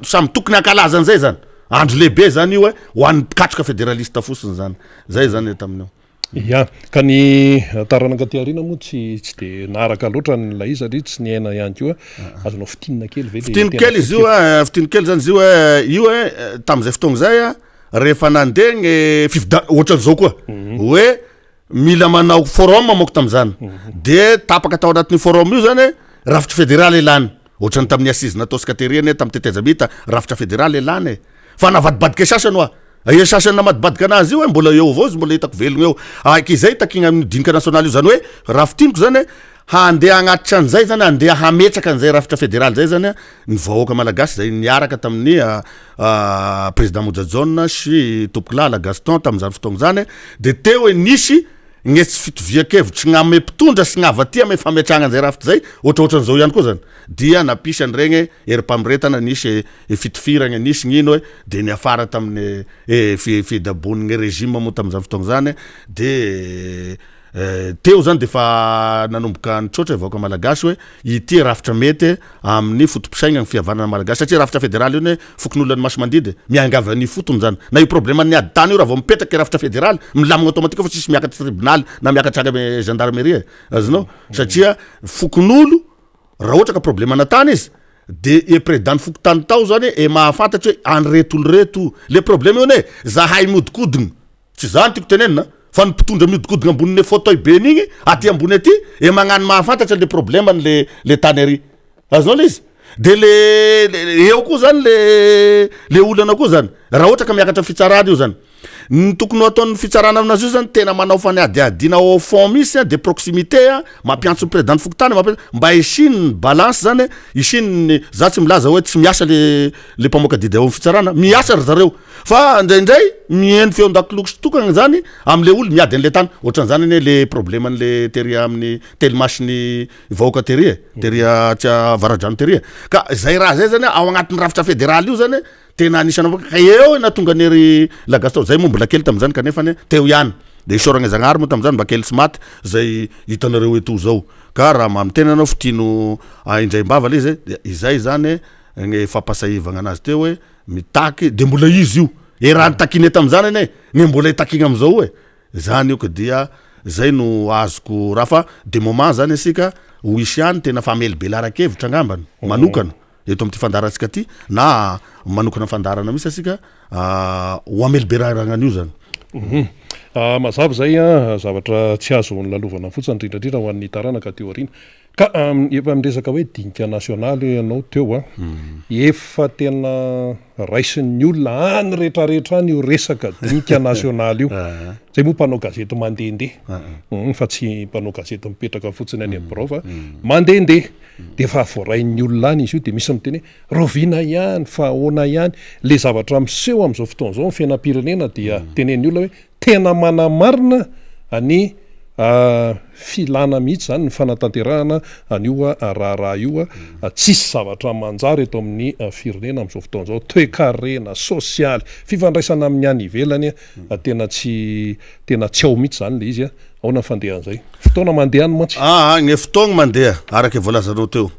samy tokony ankalaza an'izay zany andro lehibe zany io ho an'ny mpikatroka fédéraliste fotsiny zany zay zany tamin'io ya ka ny taranankatyarina moa tsy de naharaka loatra nylay izy ary tsy niaina ihany koa azonao fitinina kely ve fitiny kely izy io fitiny kely zany izy io tam'izay fotoagna zay rehefa nandeha gny ohatran'izao koa hoe mila manao forum moko tam'izany de tapaka tao anatin'ny forum io zany rafitra fédéral elany ohatrany tamin'ny assise nataosika teriany tamin'ny tetezabita rafitra fédéral elany fa navadibadika sasany ia sasany namadibadika anazy io mbola eo avao izy mbola hitako velogna eo akizay takigna amin'ny dinika nasionaly io zany hoe rafitiniko zany handeha agnatitra an'izay zany handeha hametraka an'izay rafitra fédéral zay zany ny vahoaka malagasy zay niaraka tamin'ny président Mojajaone sy Topoklala Gaston tamin'izany fotoagna zany de teo hoe nisy gny tsy fitovian-kevitry gn'ame mpitondra sy gn'avaty ame fametrahana an'izay rafitra zay ohatrohatran'izao ihany koa zany dia napisy an'iregny erim-pamiretana nisy fitifiragna nisy gn'ino hoe de niafara tamin'ny fidabonigny régime moa tamin'izany fotoagna zany de teo zany de fa nanomboka nitroatra vahoaka malagasy hoe ity rafitra mety amin'ny fotom-pisaigna ny fihavanana malagasy satria rafitra fédéral io ne fokon'olona maso mandidy miangavy ny fotony zany na io problème ny ady tany io raha vao mipetraky rafitra fédéral milamigna automatique fa tsisy miakatra tribunal na miakatra ame gendarmerie azonao satria fokon'olo raha ohatra ka problème na tany izy de epredany foko tany tao zany mahafantatry hoe anretolo reto le problème io ne zahay modikodiny tsy zany tiako tenenina fa ny mpitondra miodikodigna amboniny fauteuil be n'igny aty ambony aty magnano mahafantatra le problème le tany ary azonao le izy de le eo koa zany le olana koa zany raha ohatra ka miakatra fitsarana io zany ny tokony ataon'ny fitsarana aminazy io zany tena manao faniadiadina au fond misy de proximité mampiantso ny président fokotany mba isiny balance zany isiny za tsy milaza hoe tsy miasa le mpamoaka didy ao fitsarana miasa ry zareo fa ndraindray mieno feon-dakoloko sy tokana zany am'le olo miady an'le tany ohatran'izany ne le problème an'le teria amin'ny telemasiny vahoaka teria tsy avaradrano teria ka zay raha zay zany ao agnatin'ny rafitra fédéral io zany tena anisana ka eo natonga nery lagaston zay mombola kely tam'izany kanefa teo ihany de isoragna zagnahary moa tam'izany mba kely sy maty zay hitanareo eto zao ka raha mamitena anao fitino indray-mbava le izy de izay zany gny fampasahivagna anazy teo hoe mitaky de mbola izy io raha nitakiny tam'izany ne ny mbola hitakigna am'izao hoe zany io ka dia zay no azoko raha fa de moment zany asika ho isy ihany tena famelibelaran-kevitra angambany manokana eto am'ty fandarantsika ty na manokana fandarana misy asika ho ameliberaran'io zany mazava zay zavatra tsy azo ny lalovana fotsiny indrindrandrindra ho an'ny taranaka teo arina ka efa miresaka hoe dinika nasionaly ianao teo efa tena raisin'ny olona any rehetrarehetra any io resaka dinika nasionaly io zay moa mpanao gazety mandehandeha fa tsy mpanao gazety mipetraka fotsiny any am'birao fa mandehandeha de fa voarain'ny olona any izy io de misy miteny rovina ihany fa ahoana ihany le zavatra miseho am'izao fotoana zao ny fiainam-pirenena dia tenen'ny olona hoe tena manamarina any filana mihitsy zany ny fanatanterahana an'io raharaha io tsisy zavatra manjary eto amin'ny firenena am'izao fotoana zao toe-karena sosialy fifandraisana amin'ny any ivelany tena tsy ao mihitsy zany le izy aona fandehan'izay fotoana mandeha any mantsy gny fotoagna mandeha araky voalazanao teo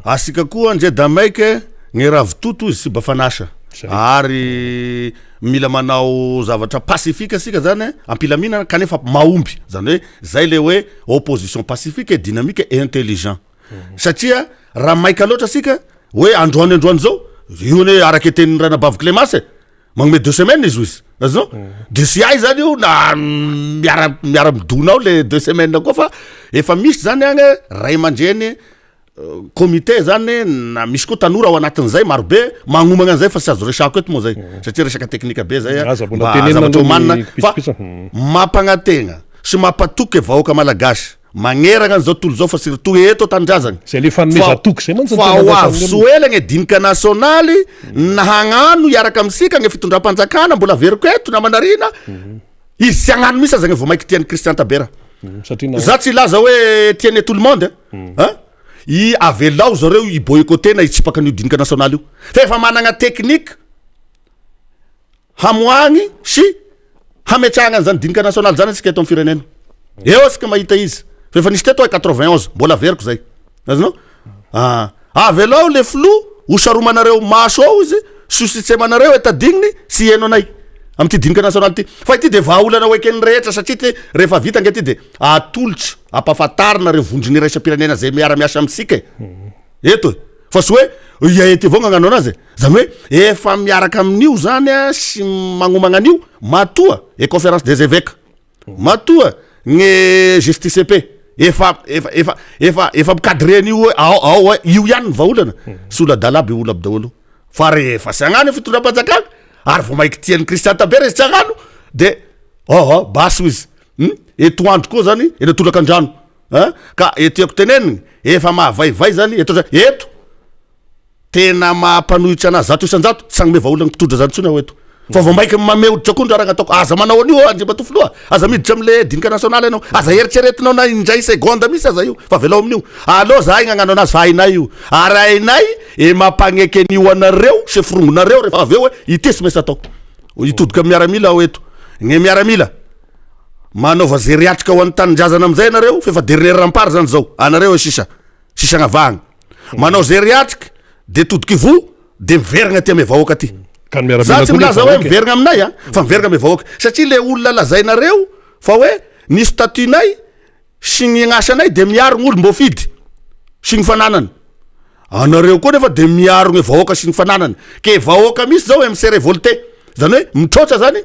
asika koa ndre damaike gny ravitoto izy sy mba fanasa ary mila manao zavatra pasifika asika zany ampilaminana kanefa mahomby zany hoe zay le hoe opposition pacifique et dynamique et intelligent satria raha maika loatra asika hoe androany zao io ne araky tenin'ny ranabavy Clémence magnome 2 semaines izy izy azonao de sy ay zany io na miara midonao le 2 semaines koa fa efa misy zany agny ray aman-dreny comité zany na misy koa tanora ao anatin'izay marobe magnomagna an'izay fa sy azo resako eto moa zay satria resaka teknika be zay zavatra omanina fa mampagnategna sy mampatoky vahoaka malagasy magneragna an'izao tolo zao fa surtout eto tandrazagny zay le fanomezatoky zay mantsy fa ho avy soelagny dinika nasionaly na hagnano iaraka amsika gny fitondram-panjakana mbola veriko eto na manarina izy sy hagnano misy azagny vao maiky tian'ny Christian Tabera za tsy ilaza hoe tiany tout le monde i avelao zareo i boycotena itsipaka an'io dinika nasionaly io fa efa managna teknika hamoagny sy hametrahagna zany dinika nasionaly zany atsika eto amin'ny firenena eo asika mahita izy fa efa nisy teto 91 mbola veriko zay azonao avelao le flou hosaromanareo maso ao izy sositsemanareo etadigniny sy eno anay am'ty dinika nasionaly ty fa ity de vahaolana oekeny rehetra satria ty rehefa vita nge ty de atolotry ampafatarina reo vondrony raisam-pirenena zay miara-miasa amitsika eto fa sy hoe ia ety avao gn'agnano anazy zany hoe efa miaraka amin'io zany a sy magnomagna an'io matoa e conférence des évêques matoa gne GCTP efa mikadre an'io hoe ao io ihany ny vahaolana sy ola dalaby olo aby daholo fa rehefa sy agnano fitondram-panjakana ary vo maiky tian'ny Christian Taber izy tsy agnano de baso izy eto andro koa zany eny atolaka andrano ka etiako teneniny efa mahavaivay zany eto tena mampanohitra anazy zato isanjato tsy agnome vahaolana mpitondra zany tsony aho eto fa vo maiky mameoditra koa ndra raha gnataoko aza manao an'io andriambatofoloa aza miditra am'le dinika nasionaly anao aza eritreretinao na indray segonda misy aza io fa velao amin'io alô zahay gn'agnano anazy fa hainay io ary hainay mampagneky an'io anareo sy firongonareo rehefa aveo hoe ity sy maintsy atao itodika miaramila ao eto gne miaramila manaova zay riatrika ho an'ny tanindrazana amizay anareo fa efa dernier rempart zany zao anareo e sisa agnavahagna manao zay riatrika de todiky vo de miverigna ty ame vahoaka ty za tsy milaza hoe miverigna aminay fa miverigna ame vahoaka satria le olona lazainareo fa hoe ny statuinay sy gny gnasanay de miaro gn'olo mbo fidy sy gny fananany anareo koa nefa de miaro gne vahoaka sy gny fananany ke vahoaka misy zao MC révolté zany hoe mitrotra zany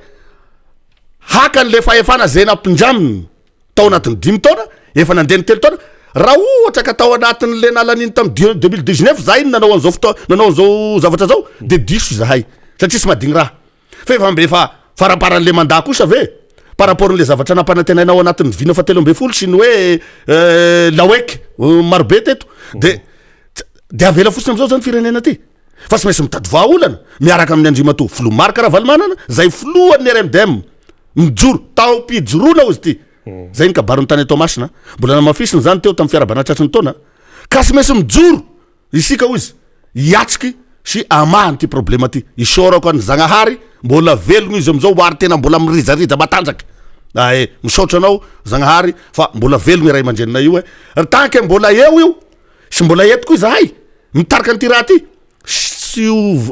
haka an'le fahefana zay nampindraminy tao anatin'ny 5 taona efa nandeny 3 taona raha ohatra ka tao anatin'le nalan'iny tamy 2019 zahay iny nanao an'zao zavatra zao de diso zahay satria sy madigny raha fa efa faraparan'le mandat kosa ve par rapport n'le zavatra nampanantenainao anatin'ny 2017 sy ny hoe laoeky marobe teto de avela fotsiny am'zao zany firenena ty fa sy maintsy mitady vahaolana miaraka amin'ny andrimato flo maro karavalmanana zay floan'ny RMDM mijoro tao pijorona izy ty zay ny kabarony tany Tomasina mbola namafisiny zany teo tamy fiarabana tratry ny taona ka sy maintsy mijoro isika ho izy iatriky sy amahany ty problema ty isorako any Zagnahary mbola velogno izy amizao ary tena mbola mirizarija matanjaky misaotra anao Zagnahary fa mbola velogno ray aman-drenina io tanke mbola eo io sy mbola etiko izahay mitarika an'ty raha ty sy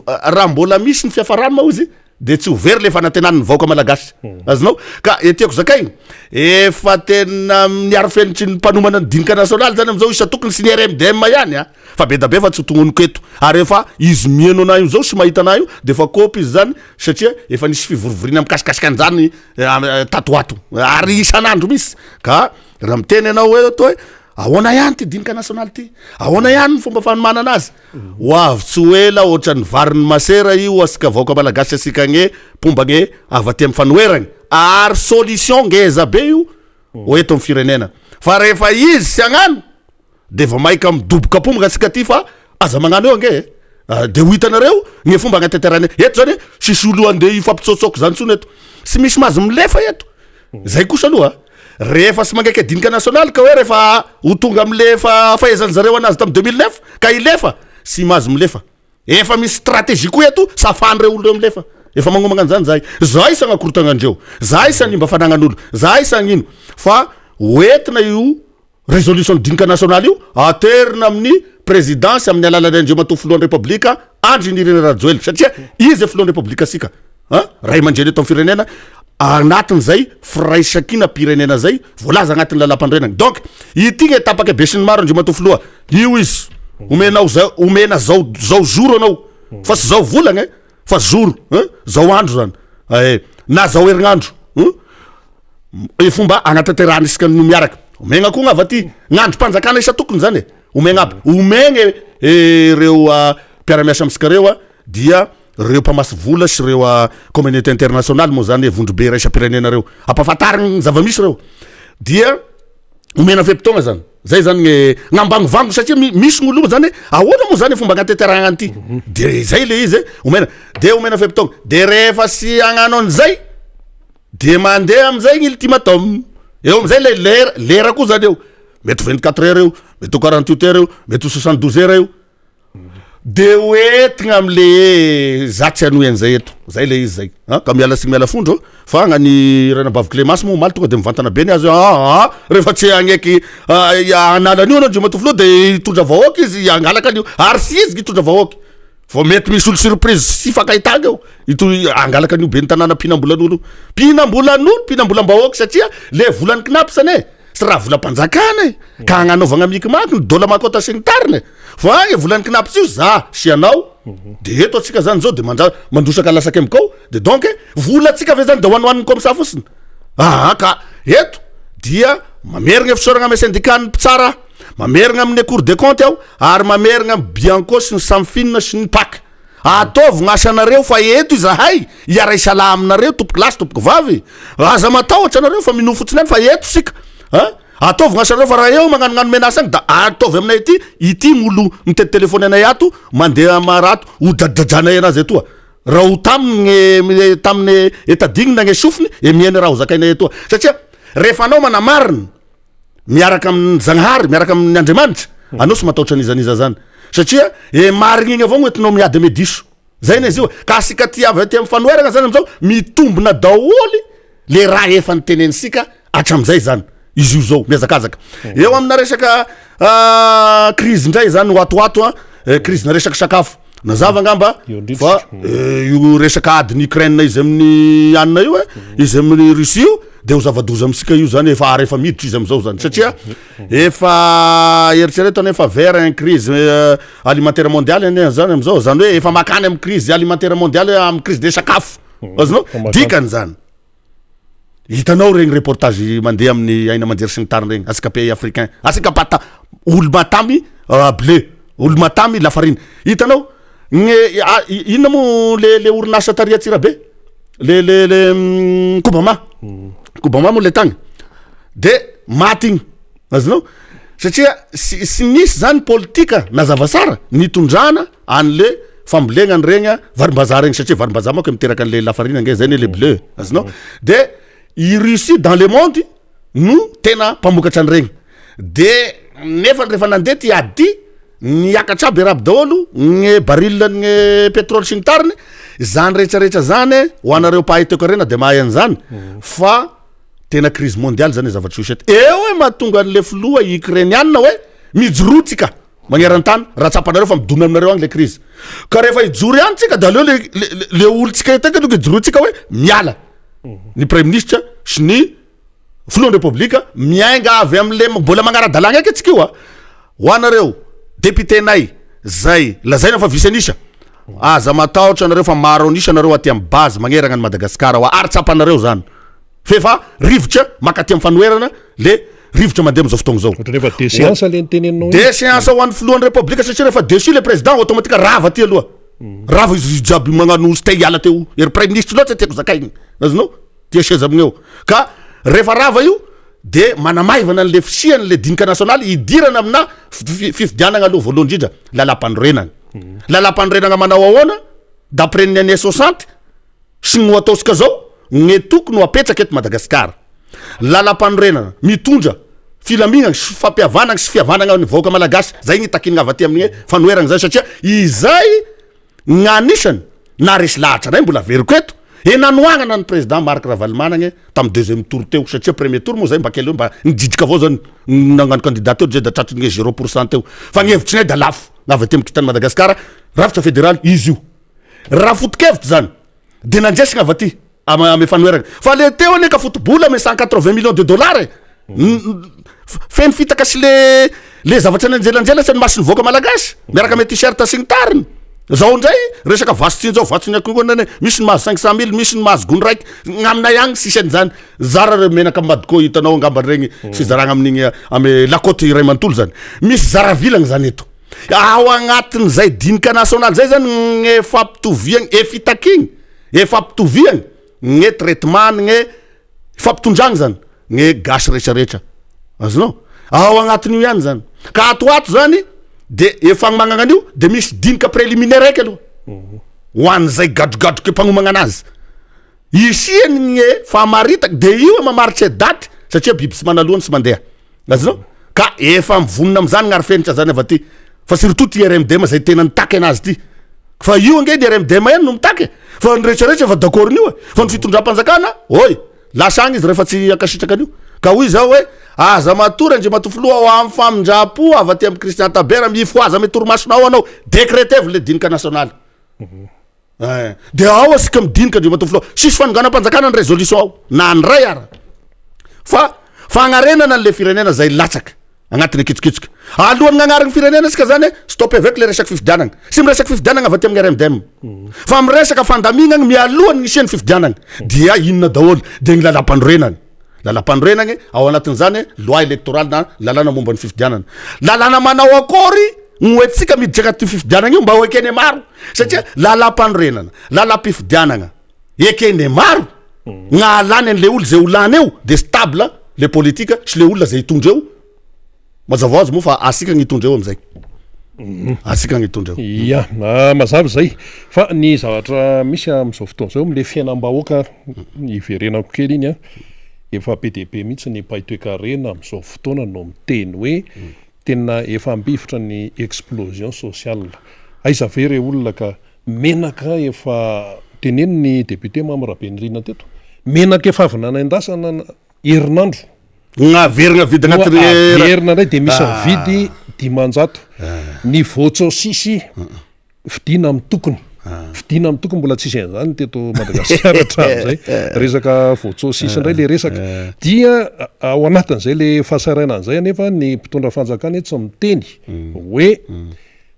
raha mbola misy ny fiafarany mao izy de tsy overy le fanantenan'ny vahoaka malagasy azonao ka etiako zakaigny efa tena miaro fenitry ny mpanomana ny dinika nasionaly zany amizao isa tokony sy ny RMDM ihany fa be da be fa tsy tognoniko eto ary efa izy mieno anahy io zao sy mahita anahy io de fa kopy izy zany satria efa nisy fivorovoriana mikasikasika an'izany tatoato ary isan'andro misy ka raha miteny anao eto hoe ahoana ihany ty dinika nasionaly ty ahoana ihany ny fomba fanomana anazy hoavy tsy hoela ohatra ny variny masera io asika vahoaka malagasy asika gne pomba gne avaty amy fanoeragny ary solution ngeza be io ho eto amy firenena fa rehefa izy sy agnano de va maika midoboka pomboka asika ty fa aza magnano eo ange de ho hitanareo gne fomba agnatanterana eto zany sisy olo andeha ifampisotsoko zany tsony eto sy misy mazy milefa eto zay kosa aloha rehefa sy mangeky dinika nasionaly ka hoe rehefa ho tonga am'le fahaizany zareo anazy tamy 2009 ka ilefa sy mazy milefa efa misy stratégie koa eto safan'ireo olo milefa efa magnomagna an'zany zahay zahay isa agnakorotagna zahay isa nimba fanagnan'olo zahay isa agnino fa hoentina io résolution dinika nasionaly io aterina amin'ny présidence amin'ny alalan'ny andriamato filohan'ny république Andry Nirina Rajoelina satria izy filohan'ny république asika ray aman-dreny eto amin'ny firenena anatin'izay firaisakina pirenena zay voalaza agnatin'ny lalam-pandrenagny donc ity gne tapaka be sy ny maro andriamato filoha io izy omena zao zoro anao fa sy zao volagna fa zoro zao andro zany na zao herignandro fomba agnatanterahana isika no miaraka omegna koa gn'avaty gn'andro mpanjakana isa tokony zany omegna aby omegna reo mpiaramiasa amitsika reo dia reo mpamasy vola sy reo communauté internationale moa zany vondrobe raisam-pirenena reo ampahafantarigny zava-misy reo dia omena fepitogna zany zay zany gn'ambangovango satria misy gn'olo zany ahoana moa zany fomba agnatanterahagna an'ity de zay le izy omena fepitogna de rehefa sy agnano an'izay de mandeha amizay gny ultimatum eo amizay le lera koa zany eo mety 24 heures eo mety 48 heures eo mety 72 heures eo de oentigna amle zatsy anoy an'izay eto zay le izy zay ka miala sy miala fondro fa agnany Renabavy Clémence moa maly tonga de mivantana be ny azy rehefa tsy agneky analan'io anao ndre matofilo de hitondra vahoaka izy angalaka an'io ary sy izy hitondra vahoaky fa mety misy olo surprise sy fakahitanga eo angalaka an'io be ny tanàna mpinambolan'olo mpinambolam-bahoaky satria le volany kinapisany e sy raha volam-panjakana e ka agnanaovagna mikimaky ny dôla makota sy ny tariny fa e volany kinapisy io za sy anao de eto atsika zany zao de mandrosaka lasaka amikao de donc vola atsika ave zany de hoanohaniny comme ça fotsiny ka eto dia mamerigna fisaoragna ame syndicat ny mpitsara mamerigna amin'ny cour des comptes aho ary mamerigna amy Bianco sy ny Samfina sy ny PAC ataovagna asanareo fa eto izahay iara-isala aminareo tompoky lasy tompoky vavy aza matahotra anareo fa mino fotsiny any fa eto sika ataovagna asanareo fa raha eo magnanognano menace agny da ataovy aminay ity molo mitety telefony anay ato mandeha marato ho dadadranay anazy etoa raha ho taminy etadignina gne sofiny mieny raha ho zakainay etoa satria rehefa anao manamarina miaraka amin'ny Zagnahary miaraka amin'ny Andriamanitra anao sy matahotra an'izaniza zany satria marigny igny avao entinao miady ame diso zay na izy io ka sika ty avy aty amin'ny fanoeragna zany amizao mitombona daholy le raha efa nitenensika hatramizay zany izy io zao miazakazaka eo amina resaka crise ndray zany watowato crise na resaka sakafo nazava ngamba fa io resaka adiny Ukraine izy amin'ny anina io izy amin'ny Russie io de ho zavadoza amitsika io zany efa miditra izy amizao zany satria efa eritreretana efa vers un crise alimentaire mondiale zany amizao zany hoe efa makany amy crise alimentaire mondiale amy crise de sakafo azonao dikany zany hitanao regny reportage mandeha amin'ny aina manjery sy ny tariny regny asika pays africain asika pata olo matamy bleu olo matamy lafarine hitanao inona mo le orinasa taria Tsirabe le Kobama mo le tagny de maty igny azonao satria sy nisy zany politika nazava tsara nitondrana an'le fambolena ny regny varim-bazaha regny satria varim-bazaha manko miteraka an'le lafarine nge zay le bleu azonao de i Russie dans le monde no tena mpamokatra any regny de nefa rehefa nandeha ty ady niakatra aby raby daholo gne baril gne pétrole sy ny tariny zany rehetrarehetra zany ho anareo pahaiteko rena de mahay an'izany fa tena crise mondiale zany zavatry isety eo mahatonga an'le filoha ukrainianina hoe mijorotsika magneran-tany raha tsapanareo fa midomy aminareo agny le crise ka rehefa ijory any tsika da aleo le olotsika etaka aloka ijorotsika hoe miala ny premier ministre sy ny filohan'ny republika miainga avy am'le mbola magnara-dalagna eky atsika io ho anareo député nay zay lazaina fa vice-anisa aza matahotra anareo fa maro anisa anareo aty amy base magneragna ny Madagasikara ary tsapanareo zany fefa rivotra makaty amy fanoerana le rivotra mandeha amizao fotoagna zao de séance ho an'ny filohan'ny republika satria rehefa dessus le président automatique rava ty aloha rava izy jiaby magnano sy te hiala teo ery premier ministre loatra tiako zakaigny azonao tia seza amigneo ka rehefa rava io de manamaivana an'le fisiany le dinika nasionaly idirana amina fifidianagna aloha voalohany indrindra lalam-panorenagna lalam-panorenagna manao ahoana d'après ny année 60 sy no ataosika zao gne tokony ho apetraka eto Madagasikara lalam-panorenagna mitondra filaminagna sy fampihavanagna sy fihavanagna ny vahoaka malagasy zay gn'itakinagna avy aty amin'ny fanoeragna zay satria izay gn'anisany na resy lahatra nay mbola veriko eto nanoagnana ny président Marc Ravalomanagna tamy deuxième tour teo satria premier tour moa zay mba kely mba nijijika avao zany nagnano candidat teo zay da tratriny 0% teo fa gn'hevitry nay da lafo navy aty amy kitany Madagasikara rafitra fédéral izy io raha fotikevitra zany de nandresagna avy aty ame fanoeragna fa le teo ane ka football ame 180 millions de dollars feno fitaka sy le zavatra nanjelanjela sy ny masiny voaka malagasy miaraka ame t-shirt sy ny tariny zao ndray resaka vasitiny zao vatsiny akongonany misy ny mahazo 500 000 misy ny mahazo gony raiky gn'aminay agny sisany zany zara re menaka madiko hitanao angambany regny fizaragna amin'igny ame lakoty iray manontolo zany misy zara vilagny zany eto ao agnatiny zay dinika nasionaly zay zany gne fampitoviagny efitakigny efampitoviagny gne traitement gne fampitondragny zany gne gasy rehetrarehetra azonao ao agnatiny io ihany zany ka atoato zany de efa magnana an'io de misy dinika préliminaire eky aloha ho an'izay gadrogadroky mpagnomagna anazy isiany gne fahamaritaka de io mamaritry daty satria biby sy manalohany sy mandeha azonao ka efa mivonina am'zany gn'arifenitra zany avy aty fa surtout ty RMDM zay tena nitaky anazy ty fa io nge ny RMDM eny no mitaky fa nyrehetrarehetra fa d'accord nio fa ny fitondram-panjakana oy lasa agny izy rehefa tsy akasitraka anio ka hoy zao hoe aza matory andre matofoloha ao amin'ny famindrapo avy aty amin'ny Christian Tabera mifo aza ame toromasonao anao décrétez-vous le dinika national de ao asika midinika andre matofoloha sisy fanonganam-panjakana ny résolution ao na andray ara fa fagnarenana an'le firenena zay latsaka agnatiny akitsokitsoka alohan'ny gn'agnarany firenena sika zany stop avec le resaky fifidianagna sy miresaky fifidianagna avy aty amin'ny RMDM fa miresaka fandamignagny mialohan'ny gn'isian'ny fifidianagna dia inona daholo de gny lalam-pandroenagny ao anatin'izany loi électorale na lalàna momba ny fifidianana lalàna manao akory gnoetsika miditra agnaty fifidianagna io mba ho ekene maro satria lalam-pandroenana lalam-pifidianagna ekene maro gn'alany an'le olo zay olany eo de stable le politika sy le olona zay hitondra eo mazava azy moa fa asika gn'hitondra eo am'zay asika gn'hitondra eo ia mazava zay fa ny zavatra misy am'izao fotoana zao am'le fiainam-bahoaka iverenako kely iny a efa PDP mihitsy ny paitoekarena am'izao fotoana no miteny hoe tena efa ambifitra ny explosion sociale aiza ve re olona ka menaka efa teneny ny député Mamarabenirina teto menaka efa avy nanendasana herinandro gnaverigna vidy agnatyverina ndray de misy vidy 500 ny voatsosisy fidina amin'ny tokony fidina amin'ny tokony mbola tsisy an'izany teto Madagasikara hatramin'izay resaka voatsosisy indray le resaka dia ao anatin'izay le fahasaraina an'izay anefa ny mpitondra fanjakana eto tsy miteny hoe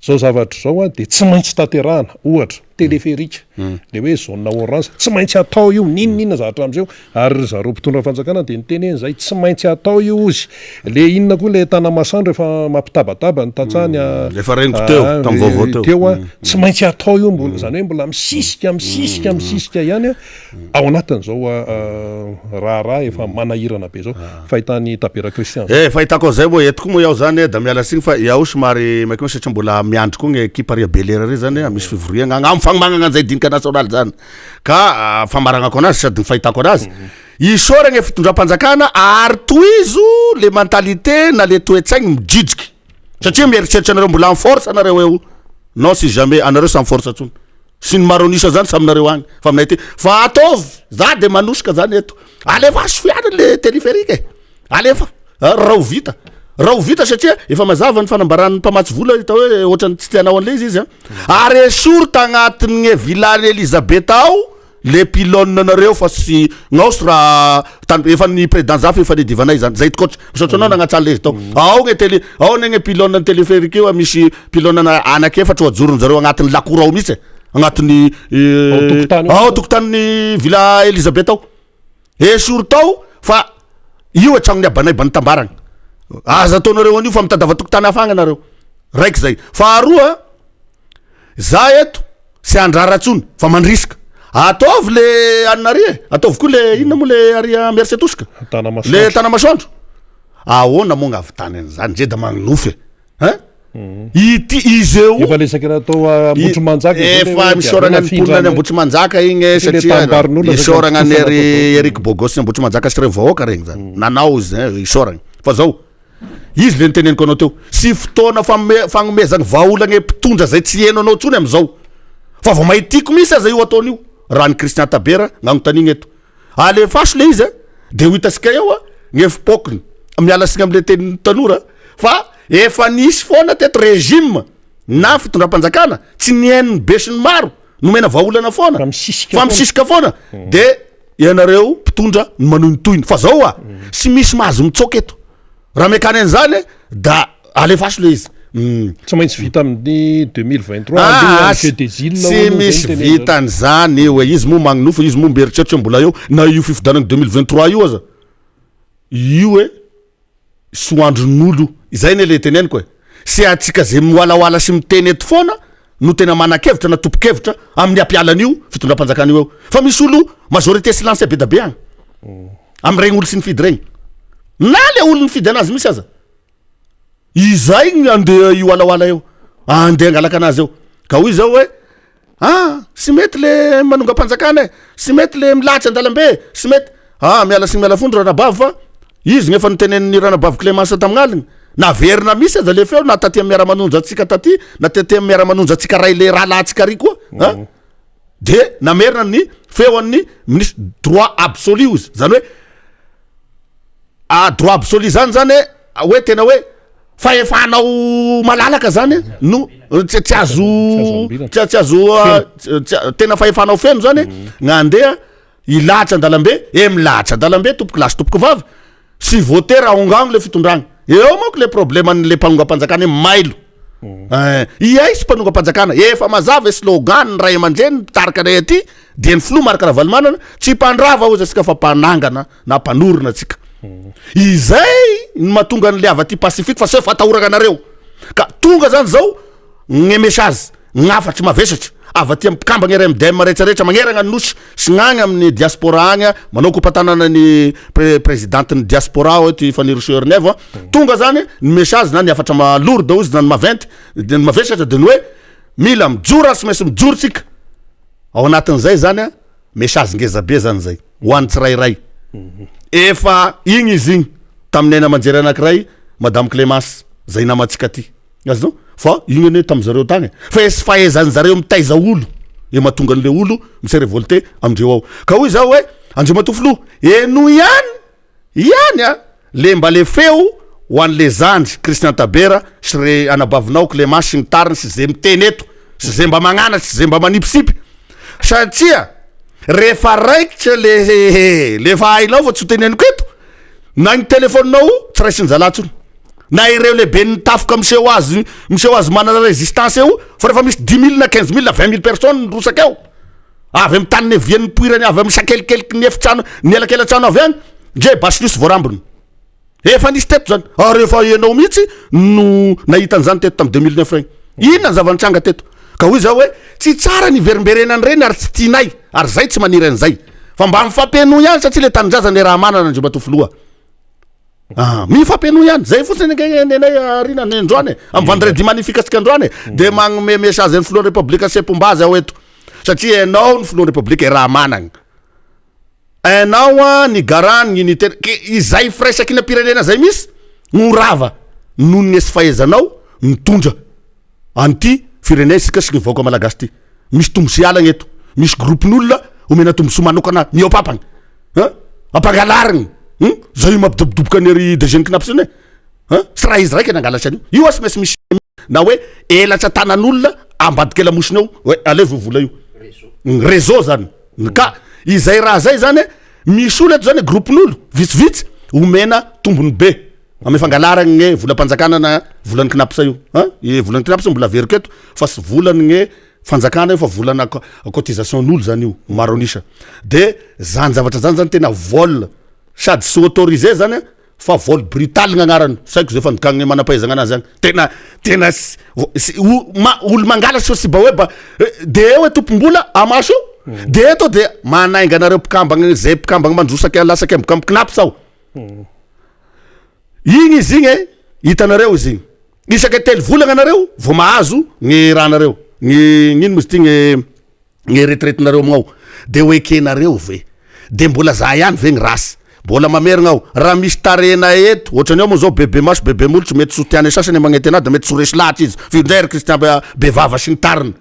zao zavatra zao a de tsy maintsy tanterahana ohatra téléphérique le hoe zone orange tsy maintsy atao io ninona zavatra am'izay ary zareo mpitondra fanjakana de niteny eny zay tsy maintsy atao io ozy le inona koa le Tanamasandro efa mampitabataba ny tatsany efa regniko teo tam vaovao teo a tsy maintsy atao io mbola zany hoe mbola misisika ihany a ao anatin'izao raha efa manahirana be zao fahitany Tabera Christian fahitako zay moa etiko moa iaho zany da miala signy fa iaho somary maiko satria mbola miandry koa gny équipe Ria Belera re zany misy fivoriagna fagnomagnana an'izay dinika national zany ka famaragnako anazy sady ny fahitako anazy isoragna e fitondram-panjakana ary toizo le mentalité na le toetsaigny mijijiky satria mieritreritra anareo mbola en force anareo eo non si jamais anareo sans force atsony sy ny maronisa zany saminareo agny fa aminay ty fa ataovy za de manosika zany eto alefa sofiana le téléphérique alefa raha ho vita satria efa mazava ny fanambaran'ny mpamatsy vola hita hoe ohatrany tsy tianao an'le izy ary esorta agnatin'ny village Elisabeth ao le pylône nareo fa sy gn'aosy raha efa ny président zafy efa nedivanay zany zay tikotra misaotra anao nagnatsala izy tao ao gne pylône ny téléphérique io misy pylône anakefatra ajorony zareo agnatin'ny lakour ao mihitsy agnatin'ny ao tokotanin'ny villa Elisabeth ao esorta ao fa io tragnony abanay ba nitambaragna aza ataonareo an'io fa mitadava tokotany hafagna nareo raiky zay faharoa za eto sy andraratsony fa mandrisika ataovy le anary ataovy koa le inona moa le aria merci atosika le Tanamasoandro ahoana moa gn'avitany an'izany zay da magnofy ity izy eo efa lesaka atao Ambotrimanjaka efa misoragna ny mponina ny Ambotrimanjaka igny satria isoragna ny Eric Bogos ny Ambotrimanjaka sy reo vahoaka regny zany nanao izy isoragna fa zao izy le niteneniko anao teo sy fotoana fagnomezagny vaolagna mpitondra zay tsy heno anao tsony am'izao fa vao mahitiko misy aza io ataon'io raha ny Christian Tabera gn'agnotanigny eto alefaso le izy de ho hitasika eo gn'efipokiny miala signy am'le teny tanora fa efa nisy foana teto régime na fitondram-panjakana tsy nihain'ny be sy ny maro nomena vaolana foana fa misisika foana de ianareo mpitondra ny manohy ny tohiny fa zao sy misy mahazo mitsoka eto raha mekany an'izany da alefaso le izy tsy maintsy vita amin'ny 2023 sy misy vitan'izany eo izy moa magnonofo izy moa mberitseritra mbola eo na io fifidanagny 2023 io aza io soandron'olo izay ne le teneniko sy atsika zay miwalaoala sy miteny eto foana no tena manakevitra na topo-kevitra amin'ny ampialan'io fitondram-panjakana io eo fa misy olo majorité silence be da be agny am'regny olo sy ny fidy regny na le olo ny fidy anazy misy aza izay andeha iwalaoala eo andeha angalaka anazy eo ka hoy zao hoe sy mety le manonga-panjakana sy mety le milatry andalambe sy mety miala sy miala fondro ranabavy fa izy gnefa nitenen'ny ranabavy Clémence tamin'aligny naverina misy aza le feo na taty miara-manonja atsika taty na taty miara-manonja atsika ray le rahalahantsika ry koa de namerina ny feoan'ny ministre droit absolu izy zany hoe droit absolu zany hoe tena hoe fahefanao malalaka zany no tsy azo tena fahefanao feno zany gnandeha ilahatra andalambe milahatra andalambe tompoky lasy tompoky vava sy voter aongagno le fitondragna eo manko le problème le mpanonga-panjakana mailo iay sy mpanonga-panjakana efa mazava slogan ray aman-dreny mitarika anay aty de ny filoha maraka ravalimanana tsy mpandrava ozy asika fa mpanangana na mpanorona atsika izay ny mahatonga n'le avy aty pacifique fa sy fatahoraka anareo ka tonga zany zao gne message gnafatry mavesatry avy aty ampikambagna RMDM rehetrarehetra magneragna nosy sy gnagny amin'ny diaspora agny manao kompatanana ny présidenteny diaspora ty faniroserneva tonga zany ny message na ny afatra malourde ozy na ny maventy de ny mavesatra de ny hoe mila mijora sy mainsy mijoro tsika ao anatin'izay zany message ngezabe zany zay hoan'ny tsirairay efa igny izy igny tamin'ny aina amanjery anankiray madame Clémence zay namatsika aty azonao fa igny ane tam'zareo tagny fa esy fahaizany zareo mitaiza olo mahatonga an'le olo misy révolté amindreo ao ka hoy zao hoe Andriamatofilo eno ihany le mba le feo ho an'le zandry Christian Tabera sy re anabavinao Clémence sy ny tariny sy zay miteny eto sy zay mba magnanatsy sy zay mba manipisipy satria rehefa raikitra le fa hainao fa tsy hoteneniko eto na ny telefoninao tsy raisiny zalatsony na ireo lehibe nitafoka miseho azy manana résistance eo fa rehefa misy 10 000 na 15 000 na 20 000 personnes nirosaka eo avy amy tany nevian'ny poirany avy amy sakelikeliky ny efitrano ny elakelatrano avy any ndre Basilisy voarambony efa nisy teto zany rehefa ianao mihitsy no nahitan'izany teto tamy 2009 regny inona ny zavanitranga teto ka hoy zao hoe tsy tsara ny verimberenany reny ary tsy tianay ary zay tsy maniry an'izay fa mba mifampeno ihany satria le tanindrazany raha manana Andriamatofilo mifampeno ihany zay fotsiny nenay arina ny androany amy vendredi magnifique atsika androany de magnome message ny filohan'ny république sepombazy ao eto satria enao ny filohan'ny république raha managna enao ny garant ny unité izay firaisankina pirenena zay misy morava noho ny esy fahaizanao mitondra anty firenena isika sy ny vahoaka malagasy ty misy tombosy alagna eto misy groupen'olona omena tombosoa manokana miopapagny ampangalarigny zay mampidobodoboka nery degene knapsiny sy raha izy raiky nangalasany io asy mainsy misy na hoe elatra tanan'olona ambadika lamosiny ao hoe ale vovola io réseau zany ka izay raha zay zany misy olo eto zany groupen'olo vitsivitsy omena tombony be amy fangalaragny gne volam-panjakana na volany knapsa io volany knapsa mbola veriko eto fa sy volany gne fanjakana io fa volana cotisation n'olo zany io maronisa de zany zavatra zany tena vol sady sy autorisé zany fa vol brutal gn'agnarany saiko zay fandokagny manampahaizagna anazy zany tena olo mangalatry sy ba hoe ba de eo hoe tompom-bola amaso de eto de manainga anareo mpikambagna zay mpikambagna mandrosaky lasaky ambokamy knapy sao igny izy igny hitanareo izy igny isaky telo volagna anareo vo mahazo gny raha nareo gn'ino mozy ty gny retraite nareo amignao de hoekenareo ve de mbola za ihany ve gny rasy mbola mamerigna ao raha misy tarena eto ohatrany ao moa zao bebe maso bebe molotry mety sotiany sasany magnety anazy da mety soresy lahatra izy findray ry Christian be vava sy ny tariny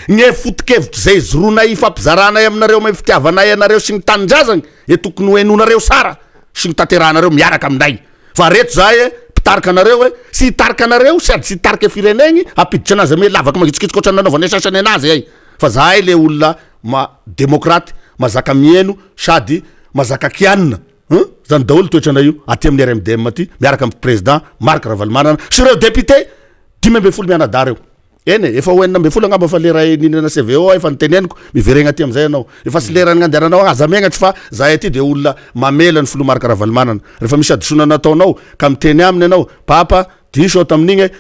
gne fotikevitry zay zoronay fampizaranay aminareo may fitiavanay anareo sy ny tanindrazany tokony hoenonareo sara sy ny tanterahanareo miaraka aminay fa reto zay pitarika anareo hoe sy hitarika anareo sady sy hitarika firenegny apiditra anazy ame lavaka magitsikitsika ohatrany nanaovany sasany anazy ay fa zahay le olona démocrate mazaka mieno sady mazaka kianina zany daholo toetrana io aty amin'ny RMDM aty miaraka amin'ny président Marc Ravalomanana sy reo député 10 mianada reo eny efa ho 9 angamba fa lera ninana CVO efa niteneniko miveregna aty amizay anao efa sy lera gnanderanao aza megnatry fa zahay aty de olona mamela ny filoha Marc Ravalomanana rehefa misy adisona nataonao ka miteny aminy anao papa diso tamin'igny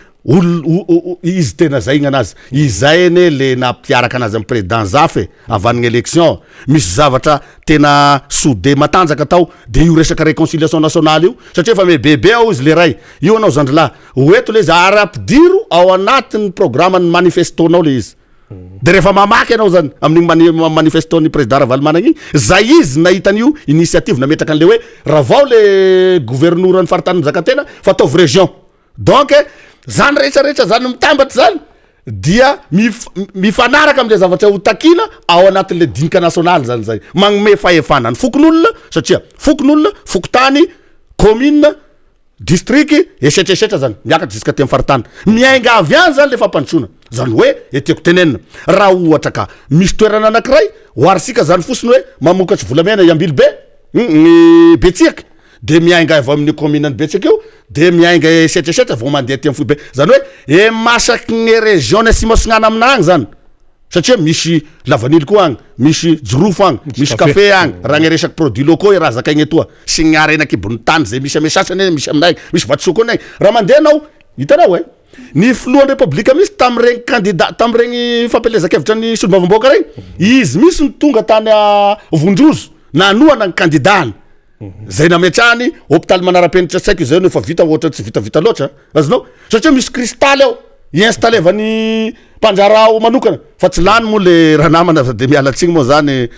izy tena zay gnanazy izay ene le nampiaraka anazy amin'ny président Zafy avanigny élection misy zavatra tena soudé matanjaka atao de io resaka réconciliation nationale io satria efa mebebe ao izy le ray io anao zandrilahy hoeto le izy ara-pidiro ao anatin'ny programme ny manifestonao le izy de rehefa mamaky anao zany amin'igny manifeston'ny président Ravalomanana igny zay izy nahitan'io initiative nametraka an'le hoe raha vao le gouvernoran'ny faritany mizaka tena fa ataovy région donc zany rehetrarehetra zany mitambatry zany dia mifanaraka am'le zavatra ho takina ao anatin'le dinika nasionaly zany zay magnome fahefanany fokon'olona satria fokon'olona fokotany commune district esetresetra zany miakatra jusqu'à temy faritany miainga avy any zany le fampandrosoana zany hoe etiako tenenina raha ohatra ka misy toerana anankiray hoarisika zany fosiny hoe mamokatry volamena iambily be ny betsiaka de miainga avy amin'ny commune ny betsaka io de miainga esetresetra vao mandeha ty am'foibe zany hoe masaky ny région ny simosignana amina agny zany satria misy lavanily koa agny misy jorofo agny misy café agny raha gny resaky produits locaux raha zakaigny etoa sy gny arenakibony tany zay misy ame sasany misy aminay misy vatsokony agny raha mandeha anao hitanao hoe ny filohan'ny republika misy tamregny candidat tamregny fampelezakevitra ny solombavam-boaka regny izy misy ny tonga tany Vondrozo nanoana ny candidany zay nametrahany hôpital manara-penitra saiko zay no efa vita ohatra tsy vitavita loatra azonao satria misy cristal ao installé avany mpanjara manokana fa tsy lany moa le ranamana de mialatsigny moa zany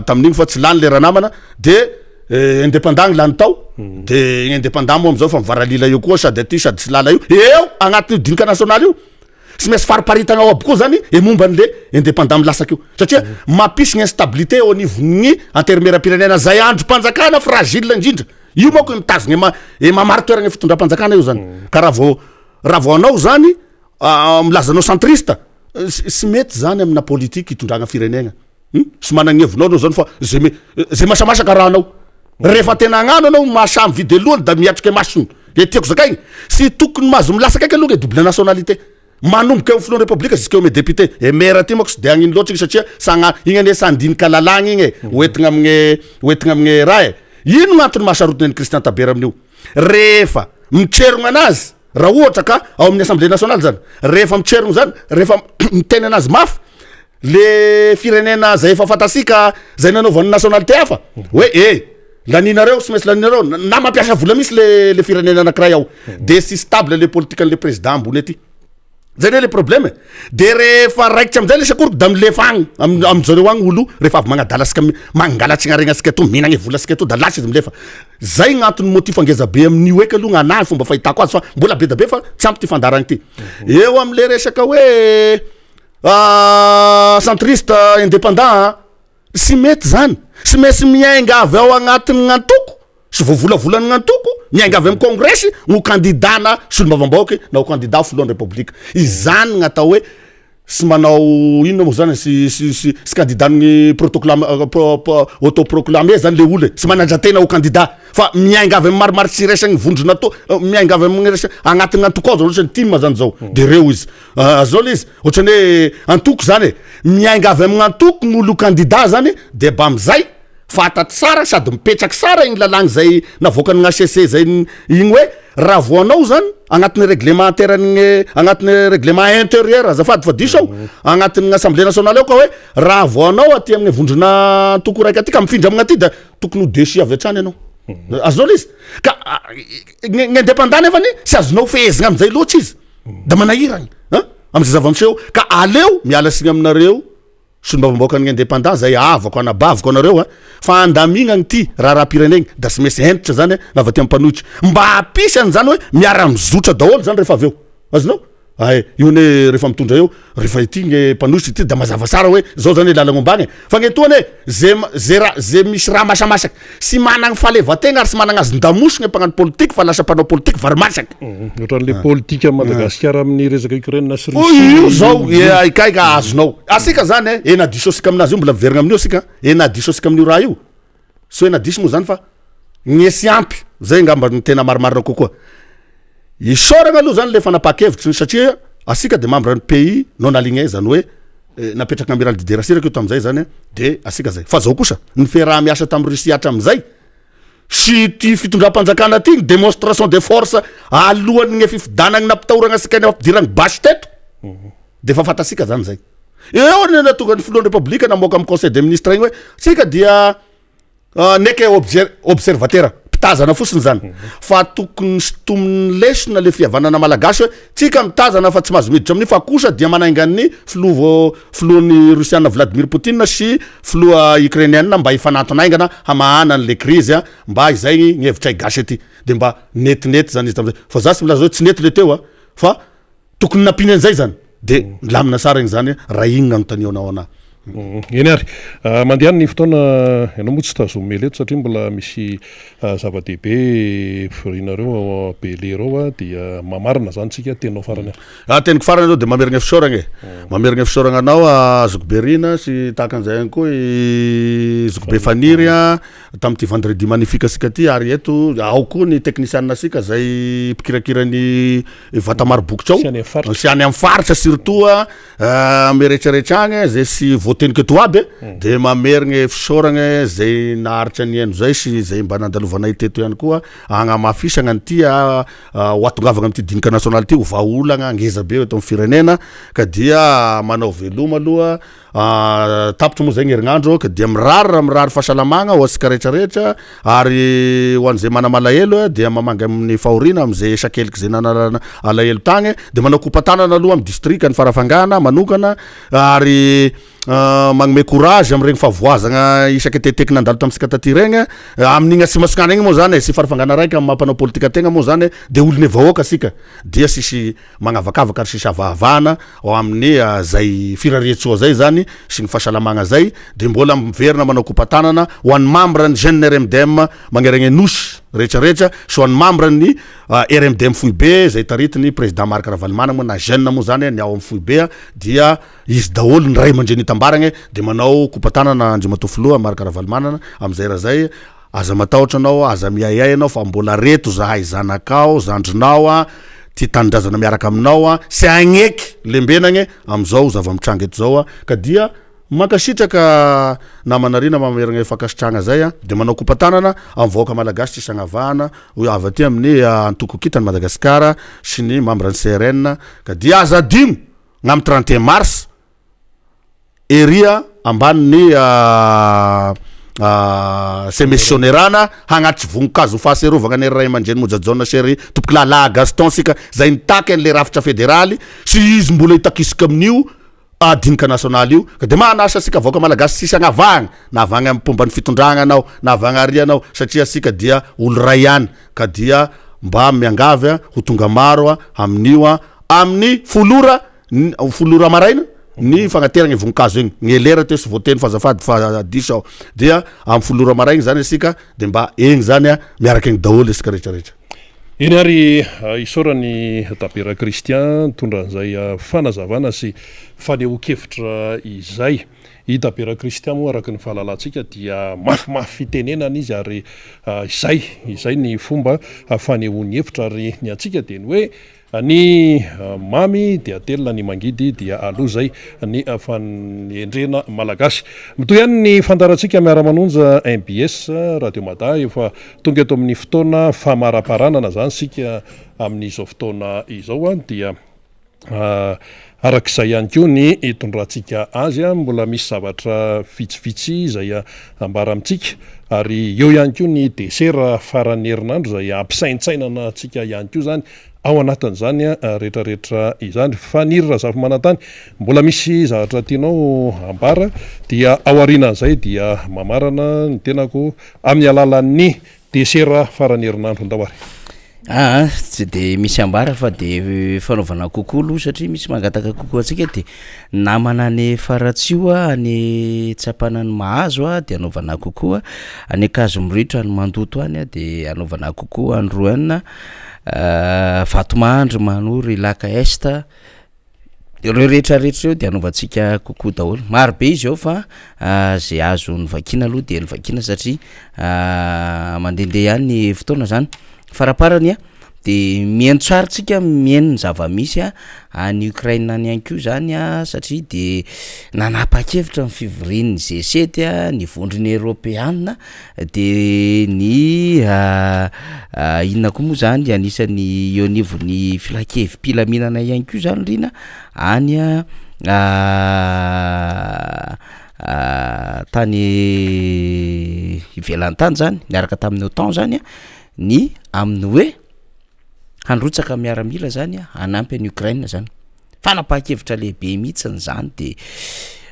tamin'igny fa tsy lany le ranamana de indépendant lany tao de indépendant moa am'izao fa mivaralila io koa sady aty sady tsy lala io eo agnatin'io dinika nasionaly io sy maintsy fariparitagna ao aby koa zany momba n'le indépendant milasaka io satria mampisy gny instabilité ao anivon'ny interméra-pirenena zay andro mpanjakana fragile indrindra io moako mitazogny mamary toeragna fitondram-panjakana io zany ka raha vao anao zany milazanao centriste sy mety zany amina politique hitondragna firenena sy managnevinao anao zany fa zay masamasaka raha anao rehefa tena agnano anao masamy vide lohany da miatriky masony le tiako zakaigny sy tokony mahazo milasaka aky aloha e double nationalité manomboka eo filohan'ny republika jusqu'à ome député e maire ty moako sy de agnino loatra satria sagna igny ane sandinika lalagna igny hoentigna amin'ny raha ino gn'antony mahasarotiny Christian Taber amin'io rehefa mitrerogna anazy raha ohatra ka ao amin'ny assemblée nationale zany rehefa mitrerogna zany rehefa miteny anazy mafy le firenena zay efa fantasika zay nanaovan'ny nationalité hafa hoe laninareo sy maintsy laninareo na mampiasa vola misy le firenena anankiray ao de sy stable le politique an'le président ambony aty zay ne le problème de rehefa raikitry am'zay le sakoriko da milefa agny am'jareo agny olo rehefa avy magnadala asika mangalatsy gn'aregna asika eto mihinagny vola asika eto da lasa izy milefa zay gn'antony motif angeza be amin'io eky aloha gn'anahy fomba fahitako azy fa mbola be da be fa tsy ampy ty fandaragny ty eo am'le resaka hoe centriste indépendant sy mety zany sy maintsy miainga avy ao agnatin'ny gn'antoko sy voavolavolany gn'antoko miainga avy amin'ny congrès no candidana solombavam-bahoaky na ho candidat filohan'ny republika izany gn'atao hoe sy manao inona moa zany sy candidan'ny autoproclamé zany le olo sy manandra-tena ho candidat fa miainga avy amin'ny maromaro tsy resagny vondrona to miainga avy amin'ny resa agnatin'ny antoko ao zany ohatrany tim zany zao de reo izy zao le izy ohatrany hoe antoko zany miainga avy amin'ny antoko gn'olo candidat zany de ba am'zay fataty sara sady mipetraky sara igny lalagny zay navoakany gn'ACC zay igny hoe raha vo anao zany agnatin'ny réglementaire agnatin'ny règlement intérieur azafady fa diso ao agnatin'ny assemblée nationale ao ka hoe raha vo anao aty amin'ny vondrona antoko raiky aty ka mifindra amignaty da tokony ho desi avy atrany anao azonao izy ka gn'indépendant nefany sy azonao fehezigna am'izay loatra izy da manahiragny am'izay zava-miseho ka aleo miala signy aminareo solombavam-bahoaka ny indépendant zay avako anabavako anareo fa andamigna gny ty raha-pirenegny da sy maintsy entitra zany nava ty ampanohitry mba hapisy an'zany hoe miara mizotra daholo zany rehefa avy eo azonao io ne rehefa mitondra eo rehefa ity gny mpanohitry ty da mazava sara hoe zao zany lalagna ombagny fa gn'etoany zay misy raha masamasaky sy managny fahalevategna ary sy managny azy ndamosy gny mpagnano politique fa lasa mpanao politique varimasaky ohatran'le politique Madagasikara amin'ny resaka Ukraine sy io zao ikaika azonao asika zany ena diso asika aminazy io mbola miverigna amin'io asika ena diso asika amin'io raha io so ena diso moa zany fa gnesy ampy zay ngamba ny tena marimarina kokoa isoragna aloha zany le fanapa-kevitry satria asika de membre ny pays non aligné zany hoe napetraky amiral Didier Ratsiraka io tam'izay zany de asika zay fa zao kosa ny feraha miasa tamin'ny Russie hatram'izay sy ty fitondram-panjakana ty démonstration de force alohan'ny gny fifidanagny nampitahoragna asika ny ampidiragny basy teto de fa fatasika zany zay eo ny natonga ny filohan'ny republika namoaka amin'ny conseil des ministres igny hoe sika dia neky observateur mpitazana fosiny zany fa tokony stominy lesona le fihavanana malagasy hoe tsika mitazana fa tsy mahazo miditra amin'io fa kosa dia manaingany filohan'ny Rusiana Vladimir Poutine sy filoha Ukrainienne mba hifanatonaingana hamahana an'le krizy mba izay ny hevitra gasy aty de mba netinety zany izy tam'izay fa za sy milaza hoe tsy nety le teo fa tokony nampiny an'izay zany de lamina sara igny zany raha igny gnanontanianao ana eny ary mandehany ny fotoana ianao moa tsy tazomely eto satria mbola misy zava-dehibe firinareo bele reo dia mamarina zany tsika tenao farany teniko farany aloha de mamerigna fisaoragna mamerigna fisaoragna anao azoko berina sy tahaka an'izay ihany koa zoko be faniry tamin'ity vendredi magnifique asika ty ary eto ao koa ny technicienne asika zay mpikirakirany vata marobokotra ao sy any amin'ny faritra surtout miretraretra agny zay sy teny keto aby de mamerigny fisaoragna zay naharitra ny eno zay sy zay mba nandalovanay teto ihany koa agnamafisagna an'ity hoatongavagna amin'ity dinika nasionaly ty hovaolagna ngeza be eto amin'ny firenena ka dia manao veloma aloha tapitra moa zay ny herignandro ka dia mirary fahasalamagna ho asika rehetrarehetra ary ho an'izay mana malahelo dia mamanga amin'ny fahorina am'izay sakeliky zay nana alahelo tagny de manao kopatanana aloha amin'ny district ny farafangana manokana ary magnome courage am'iregny favoazagna isaky teteky nandalo tamitsika taty regny amin'igny asimasokana igny moa zany sy farafangana raiky amin'ny mampanao politika tegna moa zany de olony vahoaka asika dia sisy magnavakavaka ary sisy avahavana ao amin'ny zay firarietsoa zay zany sy ny fahasalamagna zay de mbola miverina manao kopatanana ho an'ny membre ny jeune RMDM magneragny nosy rehetrarehetra so an'ny membre ny RMDM Foibe zay taritiny président Marc Ravalomanana moa na jeune moa zany ny ao amin'ny Foibe dia izy daholo ny ray aman-dreny tambaragny de manao kopatanana andrimatofoloha Marc Ravalomanana am'izay raha zay aza matahotra anao aza miayay anao fa mbola reto zahay zanakao zandrinao ty tanindrazana miaraka aminao sy agneky lembenagny am'izao zava-mitranga eto zao ka dia makasitraka namanarina mamerigna fakasitragna zay de manao kopatanana amin'ny vahoaka malagasy tsy sagnavahana hoe avy aty amin'ny antoko kitany Madagasikara sy ny membre ny CRN ka dia aza dimo gn'amy 31 mars eria ambanin'ny semissionerana hagnatry voninkazo fahaserovagna ny ray aman-dreny mojajaona sery tompoky lala Gaston sika zay nitaky an'le rafitra federaly sy izy mbola hitakisika amin'io dinika nasionaly io ka de manasa asika vahoaka malagasy sisy agnavagna na avagny amin'ny pomba ny fitondragna anao na avagny ary anao satria asika dia olo ray ihany ka dia mba miangavy ho tonga maro amin'io amin'ny folora maraina ny fagnateragny voninkazo igny ny elera teo sy voateny fazafady fa diso dia amin'ny folora maraigny zany asika de mba egny zany miaraka egny daholo asika rehetrarehetra eny ary isaorany Tapera Christian tondran'izay fanazavana sy faneho-kevitra izay i Tapera Christian moa araky ny fahalalantsika dia mafimafy fitenenana izy ary izay ny fomba fanehoany hevitra ary ny antsika de ny hoe ny mamy dia telona ny mangidy dia aloha zay ny fanendrena malagasy mitoy ihany ny fandarantsika miara-manonja MBS Radio Mada efa tonga eto amin'ny fotoana famaraparanana zany sika amin'izao fotoana izao dia arak'izay ihany koa ny itondrantsika azy mbola misy zavatra vitsivitsy zay ambara amintsika ary eo ihany koa ny desera farany herinandro zay ampisaintsainana atsika ihany koa zany ao anatin'izany rehetrarehetra izany fanirira zavy manantany mbola misy zavatra tianao ambara dia ao arinan'izay dia mamarana ny tenako amin'ny alalan'ny desera farany herinandro ndao ary tsy de misy ambara fa de fanaovana kokolo satria misy mangataka koko atsika de namana ny faratsio any tsapanany mahazo de anaovana kokoa any akazo miritra ny mandoto any de anaovana kokoa androana Fatomahandro Manory Laka Esta ireo rehetrarehetra eo de anaovantsika kokoa daholo maro be izy ao fa zay azo ny vakina aloha de ny vakina satria mandehandeha ihany ny fotoana zany faraparany de mihaino tsara tsika mihaino ny zava-misy any Ukraine any ihany koa zany satria de nanapa-kevitra ny fivorian'ny G7 ny vondrony Européana de ny inona koa moa zany anisan'ny eo anivon'ny filakevim-pilaminana ihany koa zany rina any tany ivelany tany zany niaraka tamin'ny OTAN zany ny amin'ny hoe handrotsaka miaramila zany hanampy any Ukraine zany fanapahakevitra lehibe mihitsiny zany de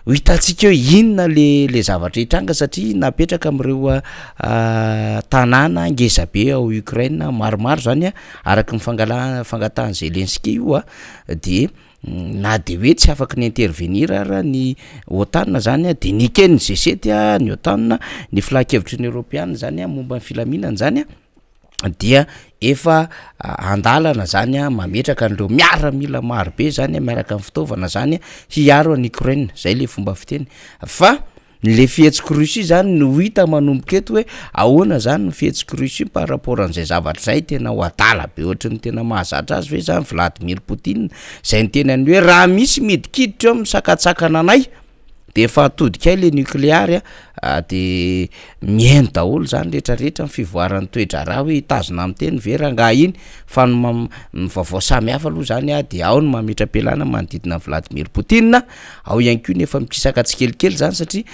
hitantsika hoe inona le zavatra hitranga satria napetraka am'ireo tanàna ngezabe ao Ukraine maromaro zany araka ny fangatahany Zelensky io de na de hoe tsy afaka ny intervenir raha ny OTAN zany de nikeny G7 ny OTAN ny filahakevitry ny Europeana zany momba ny filaminana zany dia efa andalana zany mametraka an'ireo miaramila maro be zany miaraka amin'ny fitaovana zany hiaro any Ukraine zay le fomba fiteny fa le fihetsika Russie zany no hita manomboka eto hoe ahoana zany ny fihetsika Russie par rapport an'izay zavatra zay tena ho adala be ohatrany tena mahazatra azy hoe zany Vladimir Poutine zay ny tenany hoe raha misy midikiditra eo misakatsakana anay de efa atodika le nucléaire de mihaino daholo zany rehetrarehetra ny fivoarany toetra raha hoe tazona amin'ny teny vera nga iny fa ny vaovao samy hafa aloha zany de ao ny mametra-pialana manodidina Vladimir Poutine ao ihany koa nefa mikisaka tsikelikely zany satria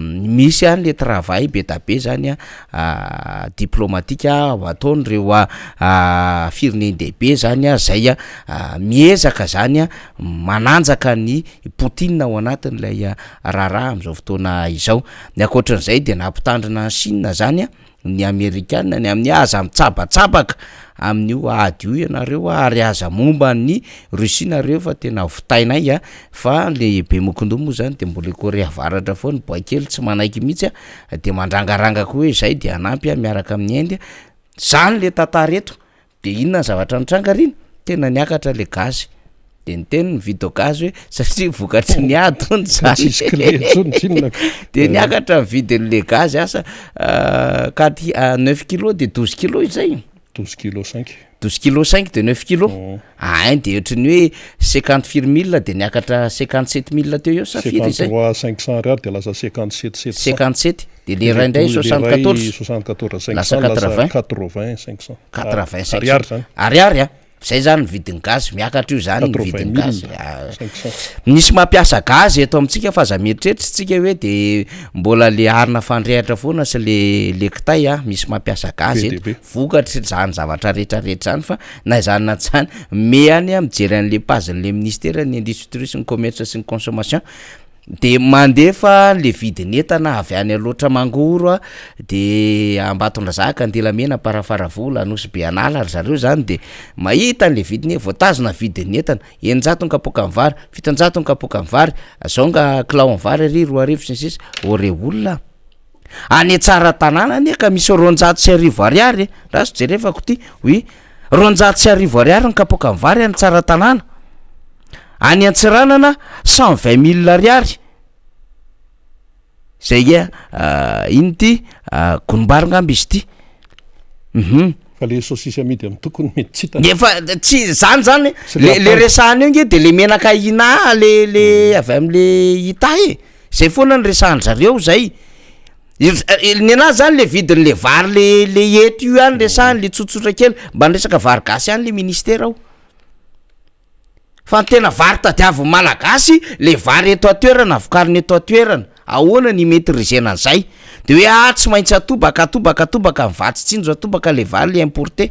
misy any le travail be da be zany diplomatika ataony reo firenendehibe zany zay miezaka zany mananjaka ny Poutine ao anatin'ilay raharaha am'izao fotoana izao ny akoatran'izay de nampitandrina Chine zany ny Amerikana ny amin'ny aza mitsabatsabaka amin'io ady io ianareo ary aza momba ny Russie nareo fa tena votainay fa le be mokondom moa zany de mbola Korea Avaratra foana boakely tsy manaiky mihitsy de mandrangaranga koa hoe zay de anampy miaraka amin'ny Inde zany le tatareto de inona zavatra nitrangarina tena niakatra le gazy de ny teny mividy gazy hoe satria vokatry ny adony zany de niakatra mividy le gazy asa 9 kilo de 12 kilo izay 12 kilo 5 12 kilo 5 de 9 kilo de ohatrany hoe 54 000 de niakatra 57 000 teo eo safiry izay 500 ariary de lasa 57 de le ray indray 74 lasa 80 ariary zay zany vidiny gazy miakatra io zany vidiny gazy nisy mampiasa gazy eto amintsika fa za mieritreritra tsika hoe de mbola le arina fandrehatra foana sy le kitay misy mampiasa gazy eto vokatra zany zavatra rehetrarehetra zany fa na zany na tsy zany mehany mijery an'le pazin'le ministère ny industrie sy ny commerce sy ny consommation de mandefa le vidiny entana avy any aloatra mangoro de ambatondrazaka andelamena parafaravola anosy be anala ary zareo zany de mahita le vidiny voatazona vidiny entana 900 kapoka amin'ny vary 700 kapoka amin'ny vary zao nga kilao amin'ny vary ary 2 arivo sy ny sisa ore olona any tsara tanàna ane ka misy 200 ariary raha so jerevako ty hoe 200 ariary ny kapoka amin'ny vary any tsara tanàna any Antsiranana 120 000 ariary zay iny ty gonombaringamby izy ty fa le saucisse amidy amin'ny tokony mety tsy hitany nefa tsy zany le resahana eo nge de le menaka ina le avy am'le hita zay foana ny resahany zareo zay ny anazy zany le vidiny le vary le eto io any resahany le tsotsotra kely mba nresaka vary gasy any le ministère ao fa ny tena vary tadiavo malagasy le vary eto atoerana vokariny eto atoerana ahoana ny maîtriser an'izay de hoe tsy maintsy atobaka mivatsy tsinjo atobaka le vary le importé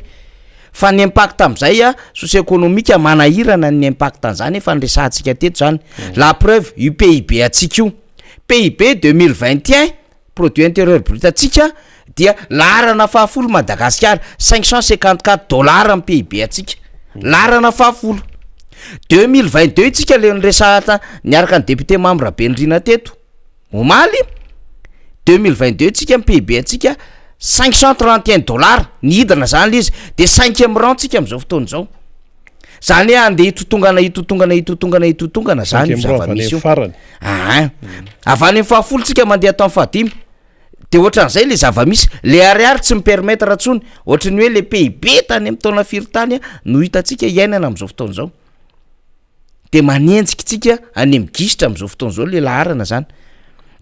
fa ny impact am'izay socio-économique manahirana ny impact an'izany efa nresahantsika teto zany la preuve io PIB atsika io PIB 2021 produit intérieur brut atsika dia larana fahafolo Madagasikara $554 ny PIB atsika larana fahafolo 2022 itsika le nresahata niaraka ny député membre Benrina teto omaly 2022 itsika ny PIB atsika $531 ny hidana zany izy de 5e rang tsika am'izao fotoana zao zany ande hitotongana zany zava-misy avy any fahafolo tsika mandeha tao fahadimy de ohatran'izay le zava-misy le ariary tsy mipermettre tsony ohatrany hoe le PIB tany amin'ny taona firy-tany no hitatsika iainana am'izao fotoana zao de manenjika tsika any migisitra am'izao fotoana zao le laharana zany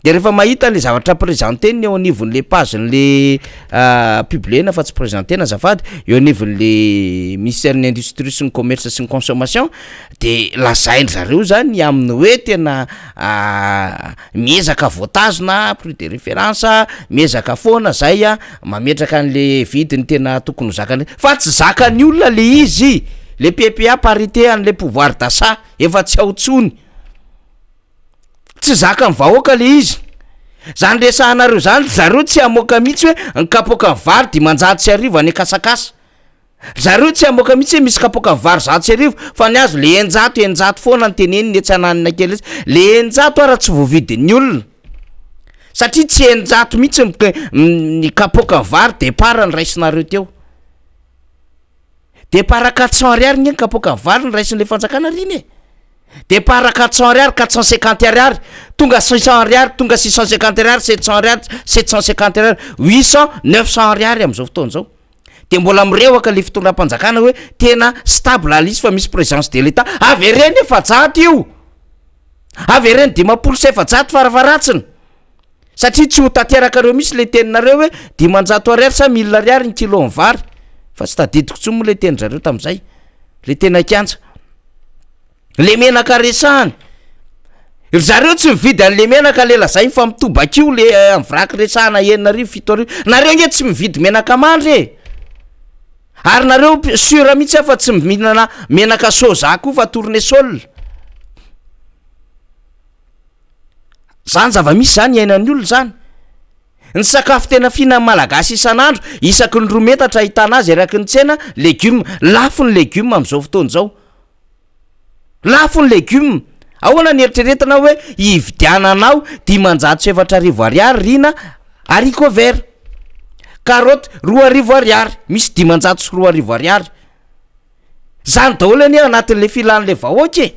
de rehefa mahita le zavatra présenté-ny eo anivon'le pagen'le publiena fa tsy présenté-na zafady eo anivon'le ministère ny industrie sy ny commerce sy ny consommation de lazainy zareo zany amin'ny hoe tena miezaka voatazona prix de référence miezaka foana zay mametraka an'le vidiny tena tokony zakany fa tsy zakany olona le izy le PPA parité an'le pouvoir d'achat efa tsy aotsony tsy zaka ny vahoaka le izy zany resahanareo zany zareo tsy amoaka mihitsy hoe nikapoka ny vary 500 any akasakasa zareo tsy amoaka mihitsy hoe misy kapoka ny vary 100 fa ny azo le 100 foana ny teneny ny tsananina kely izy le 100 ara tsy voavidin'ny olona satria tsy 100 mihitsy ny kapoka ny vary départ ny raisinareo teo départ 400 ariary ny kapoka ny vary ny raisin'le fanjakana riny départ 400 ariary 450 ariary tonga 600 ariary tonga 650 ariary 700 ariary 750 ariary 800 900 ariary am'izao fotoana zao de mbola mirewaka le fitondram-panjakana hoe tena stable alizy fa misy présence de l'état avy reny efajato io avy reny 500 faravaratsiny satria tsy ho tanteraka reo misy le teninareo hoe 500 ariary sa 1000 ariary ny kilo ny vary fa tsy tadidiko tsy moa le teny zareo tam'izay le tena kianja le menaka resahany zareo tsy mividy an'le menaka lela zay fa mitobakio le am'vraky resahana 7 nareo nge tsy mividy menaka mandry ary nareo sura mihitsy fa tsy mihinana menaka soja koa fa tournesol zany zava-misy zany iainan'ny olona zany ny sakafo tena fihinana malagasy isan'andro isaky ny 2 metatra ahitana azy araky ny tsena legioma lafo ny legioma am'izao fotoana zao lafo ny legioma ahoana ny eritreretana hoe hividiananao 570 ariary rina haricot vert carotte 2 ariary misy 500 ariary zany daholo any anatin'le filan'le vahoaka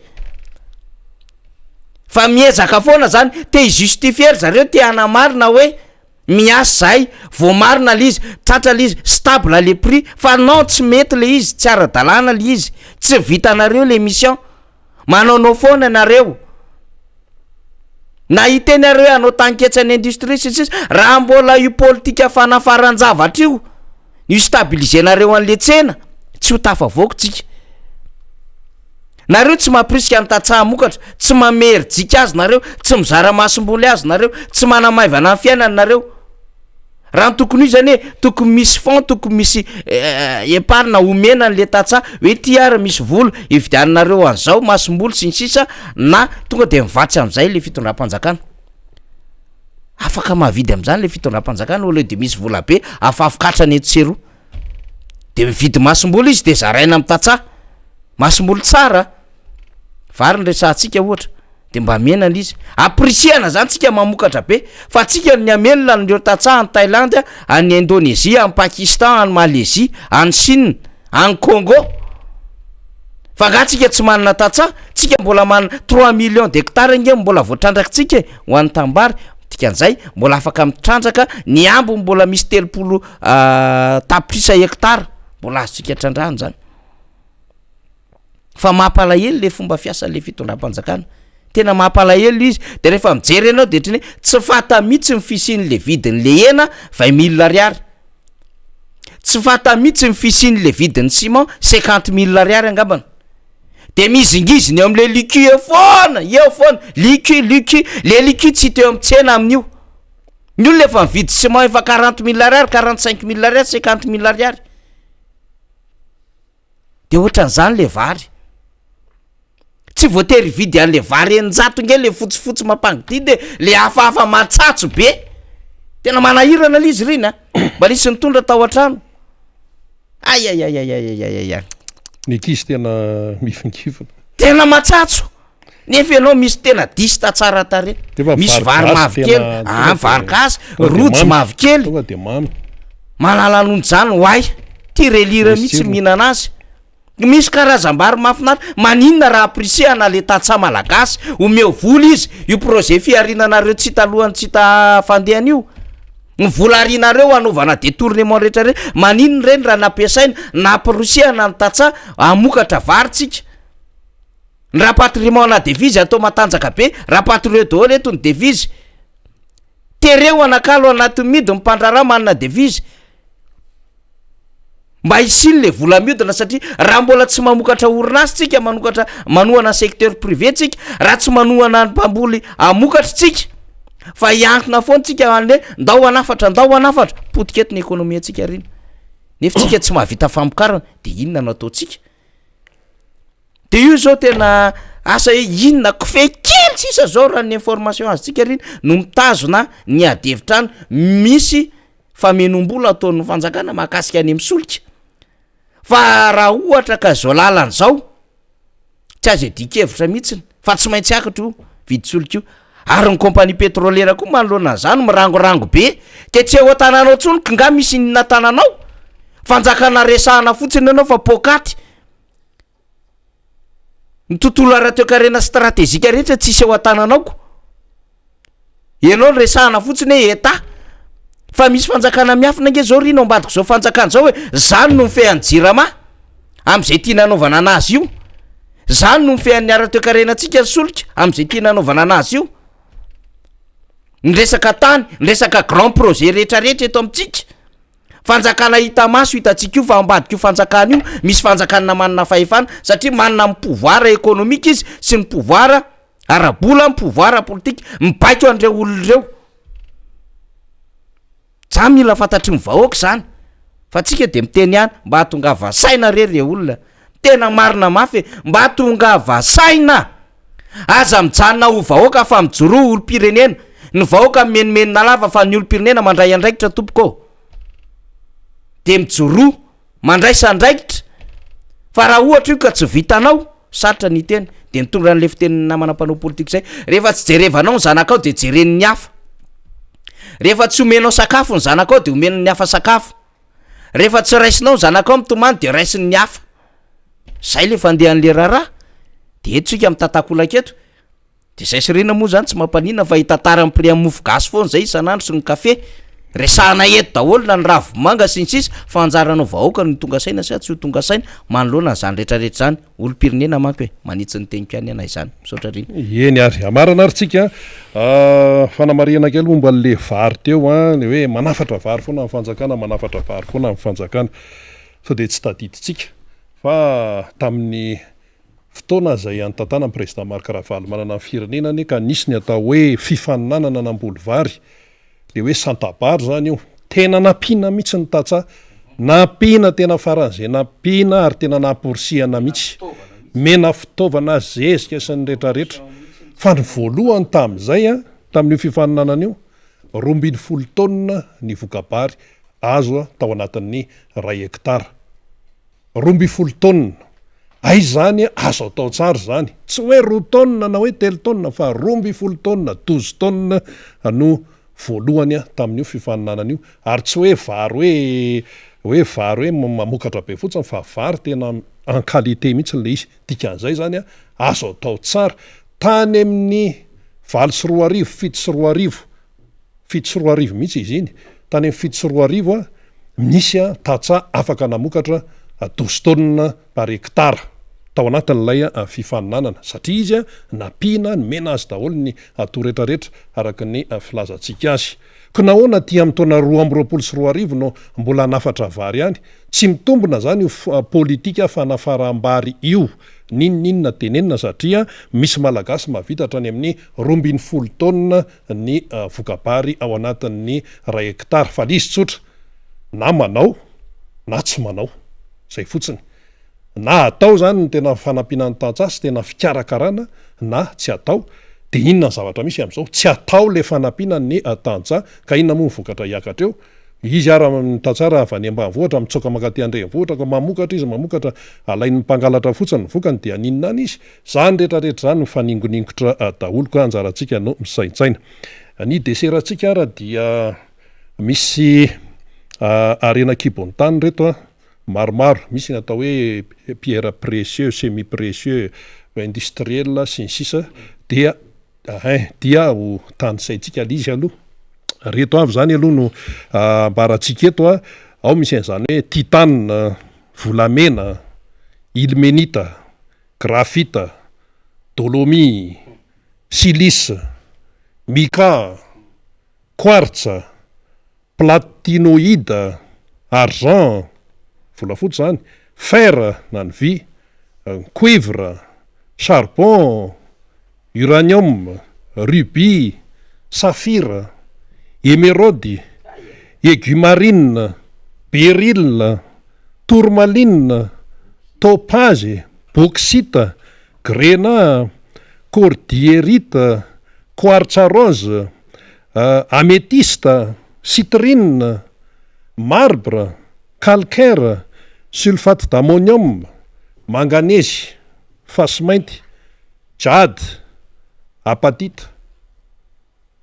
fa miezaka foana zany te justifier zareo te anamarina hoe miasa zay voamarina le izy tratra le izy stable le prix fa non tsy mety le izy tsy ara-dalàna le izy tsy vitanareo l'émission manaonao foana nareo na itenareo hoe anao tanketsany industrie sisy raha mbola io politika fanafaran-javatra io io stabilisenareo an'le tsena tsy ho tafavoakotsika nareo tsy mampirisika ny tatsaha mokatra tsy mamery jika azy nareo tsy mizara masomboly azy nareo tsy manamaivana ny fiainany nareo raha ny tokony io zany hoe tokony misy fond tokony misy eparina omena n'le tatsaha hoe ty ary misy volo hividianinareo an'izao masomboly sy ny sisa na tonga de mivatsy am'izay le fitondram-panjakana afaka mahavidy am'izany le fitondram-panjakana ole de misy vola be afafokatrany etseroa de mividy masomboly izy de zaraina amin'ny tatsaha masomboly tsara vary ny resantsika ohatra de mba menana izy aprisiana zany tsika mamokatra be fa tsika ny amenona nireo tatsaha any Thaïlande any Indonésia any Pakistan any Malaisie any Chine any Congo fa ngatsika tsy manana tatsaha tsika mbola manana 3 millions d'hectares nge mbola voatrandraka tsika ho an'ny tambary dikan'izay mbola afaka mitrandraka ny ambo mbola misy 30 tapitrisa hectare mbola azotsika trandrahany zany fa mampalahelo le fomba fiasa le fitondram-panjakana tena mampalahelo izy de rehefa mijery anao de triny tsy fata mihitsy mifisiny le vidiny le hena 20 000 ariary tsy fata mihitsy mifisiny le vidiny ciment 50 000 ariary angambana de mizingiziny eo am'le liqui eo foana liqui le liqui tsy teo am'tsena amin'io ny olona efa mividy ciment efa 40 000 ariary 45 000 ariary 50 000 ariary de ohatran'izany le vary tsy voatery vidy an'le vary 100 nge le fotsifotsy mampangidy de le hafahafa matsatso be tena manahirana le izy rina mba nisy nitondra tao an-trano ay ny kizy tena mifingivana tena matsatso nefa ianao misy tena dista tsara tare misy vary mavokely vary gasy rojo mavokely tonga de mamy malalanony zany hoay ty relira mihitsy mihinana azy misy karazam-bary mafinaritra maninona raha apprisihana le tatsaha malagasy omeo vola izy io projet fiarinanareo tsy talohany tsy ta fandehana io ny vola arinareo anaovana détournement rehetra maninona reny raha nampiasaina nampirosihana ny tatsaha amokatra vary tsika ny rapatriement na devise atao matanjaka be rapatrier daholo eto ny devise tereo anakalo anaty midy mimpandrara manana devizy mba isiny le vola miodina satria raha mbola tsy mamokatra orinasy tsika manokatra manohana secteur privé tsika raha tsy manohana mpamboly amokatra tsika fa iankina foana tsika anle ndao anafatra potiketiny ekonomia atsika riny nefa tsika tsy mahavita famokarana de inona no ataotsika de io zao tena asa hoe inona kofe kely sisa zao raha ny information azytsika riny no mitazona ny adevitrano misy famenombolo ataon'ny fanjakana mahakasika any misolika fa raha ohatra ka zao lalany zao tsy azo edikevitra mihitsiny fa tsy maintsy akatra io vidisolika io ary ny compagnie pétrolière koa manoloana zany mirangorango be ke tsy eo an-tananao tsony nga misy nina tananao fanjakana resahana fotsiny anao fa pokaty ny tontolo ara-toekarena stratezika rehetra tsisy eo an-tananaoko ianao resahana fotsiny hoe eta fa misy fanjakana miafina nge zao rino ambadiko zao fanjakana zao hoe zany no mifehan'ny jirama am'izay tia nanaovana anazy io zany no mifehan'ny ara-toekarena atsika solika am'izay tia nanaovana anazy io ny resaka tany ny resaka grand projet rehetrarehetra eto amitsika fanjakana hita maso hitatsika io fa ambadika io fanjakana io misy fanjakana manana fahefana satria manana ny pouvoir économique izy sy ny pouvoir arabola ny pouvoir politique mibaiko an'ireo olon'ireo za mila fantatry ny vahoaka zany fa tsika de miteny ihany mba hatonga vasaina rery olona tena marina mafy mba hatonga vasaina aza mijanona ho vahoaka fa mijoro olo-pirenena ny vahoaka menimenina lava fa ny olo-pirenena mandray andraikitra tompoko de mijoro mandray sandraikitra fa raha ohatra io ka tsy vitanao sarotra ny teny de nitondra n'le fiteniny namana mpanao politika zay rehefa tsy jerevanao ny zanakao de jereny ny hafa rehefa tsy omenao sakafo ny zanakao de omen'ny hafa sakafo rehefa tsy raisinao ny zanakao mitomany de raisiny ny hafa zay le fandehan'le raharaha de etsika mitantakolaka eto de zay sirina moa zany tsy mampanina fa hitantara amin'ny prix amin'ny mofo gasy foana zay isanandro sy ny kafe resahana eto daholo na ny ravomanga sy ny sisa fa anjaranao vahoaka ny tonga saina sy tsy ho tonga saina manoloana zany rehetrarehetra zany olo-pirenena manko hoe manitsy ny tenyko ihany anay zany misaotra riny eny ary amarana ary tsika fanamariana kely momba le vary teo a le hoe manafatra vary foana amin'ny fanjakana manafatra vary foana amin'ny fanjakana so de tsy tadiditsika fa tamin'ny fotoana zay antantana ny président Marc Ravaly manana ny firenenany ka nisy ny atao hoe fifaninanana namboly vary le hoe santabary zany io tena nampina mihitsy ny tatsa nampina tena faran'izay nampina ary tena naporsihana mihitsy mena fitaovana zezika sy ny rehetrarehetra fa ny voalohany tam'izay a tamin'io fifaninanana io 12 taonina ny vokabary azo tao anatin'ny 1 hektara 12 taonina ay zany azo atao tsara zany tsy hoe 2 taonina na hoe 3 taonina fa 12 taonina 12 taonina no voalohany a tamin'io fifaninanana io ary tsy hoe vary hoe vary hoe mamokatra be fotsiny fa vary tena en qualité mihitsy le izy dikan'izay zany a azo atao tsara tany amin'ny 7 sy roa arivo 7 sy roa arivo mihitsy izy iny tany amin'ny 7 sy roa arivo a misy a tatsa afaka namokatra 12 taonina par hektara tao anatin'ilay fifaninanana satria izy a napina ny mena azy daholo ny ato rehetrarehetra araka ny filazantsika azy ko nahoana ty amin'ny taona 20 sy 2 arivo no mbola nafatra vary ihany tsy mitombona zany io politika fanafarambary io ninninona tenenina satria misy malagasy mavitatra any amin'ny 12 taonina ny vokabary ao anatin'ny 1 hektara fa lizy tsotra na manao na tsy manao zay fotsiny na atao zany ny tena fanampinan'ny tantsasy tena fikarakarana na tsy atao de inona ny zavatra misy am'izao tsy atao le fanampinany tantsa ka inona moa mivokatra hiakatra eo izy ara tantsara avy any ambanivohatra mitsoka makaty andrenivohitra ka mamokatra izy mamokatra alain'ny mpangalatra fotsiny vokany de aninona any izy zany rehetrarehetra zany mifaningoningotra daholo ka anjarantsika no misaintsaina ny deseratsika ara dia misy arena kibony tany reto a maromaro misy ny atao hoe pierre précieux semi précieux industriel sy ny sisa dia ho tanysaitsika lizy aloha reto avy zany aloha no ambaratsika eto a ao misy an'izany hoe titane volamena ilmenita grafita dolomi silice mika quartsa, platinoïde, argent, volafotsy zany, fer na ny vy, cuivre, charbon, uranium, rubis, saphir, émeraude, aigumarine, beryl, tourmaline, topage, bauxite, grénat, cordierite, quartz rose, améthyste, citrine, marbre, calcaire, sulfate d'ammonium, manganèse, fasy mainty, jade, apatite,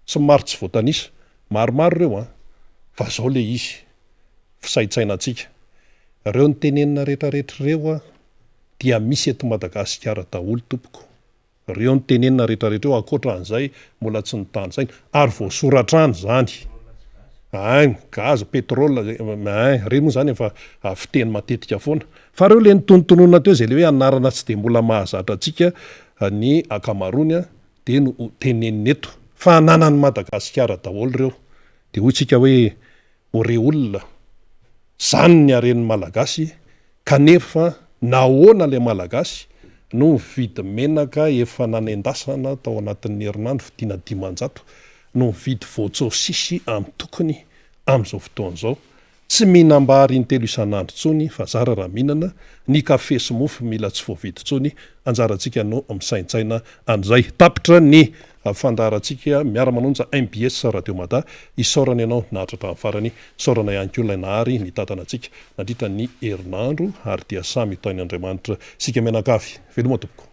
sy maro tsy voatanisa, maromaro reo fa zao le izy fisaitsainantsika. Reo ny tenenina rehetrarehetra reo dia misy eto Madagasikara daholo tompoko. Reo ny tenenina rehetrarehetra reo ankoatra an'izay mbola tsy nitany saina ary voasoratrany zany. Gaz, pétrole, reo moa zany efa fiteny matetika foana. Fa reo le nitonontonona teo zay le hoe anarana tsy de mbola mahazatra antsika ny akamarony de no tenenina eto. Fa ananan'ny Madagasikara daholo reo. De hoy tsika hoe ore olona zany ny aren'ny malagasy kanefa nahoana le malagasy no mividy menaka efa nanendasana tao anatin'ny herinandro fidiana 500 no mividy voatsôsisy amin'ny tokony amin'izao fotoan'izao. Tsy mihinam-bary intelo isan'andro tsony fa zara raha mihinana ny kafe sy mofo mila tsy voavidy tsony. Anjarantsika no misaintsaina an'izay. Tapitra ny fandaharantsika miara-manonja MBS Radio Mada isaorana ianao nahatra hatramin'ny farany, isaorana ihany koa ilay nahary ny tatanantsika nandritra ny herinandro ary dia samy taon'Andriamanitra sika menakavy. Veloma tompoko.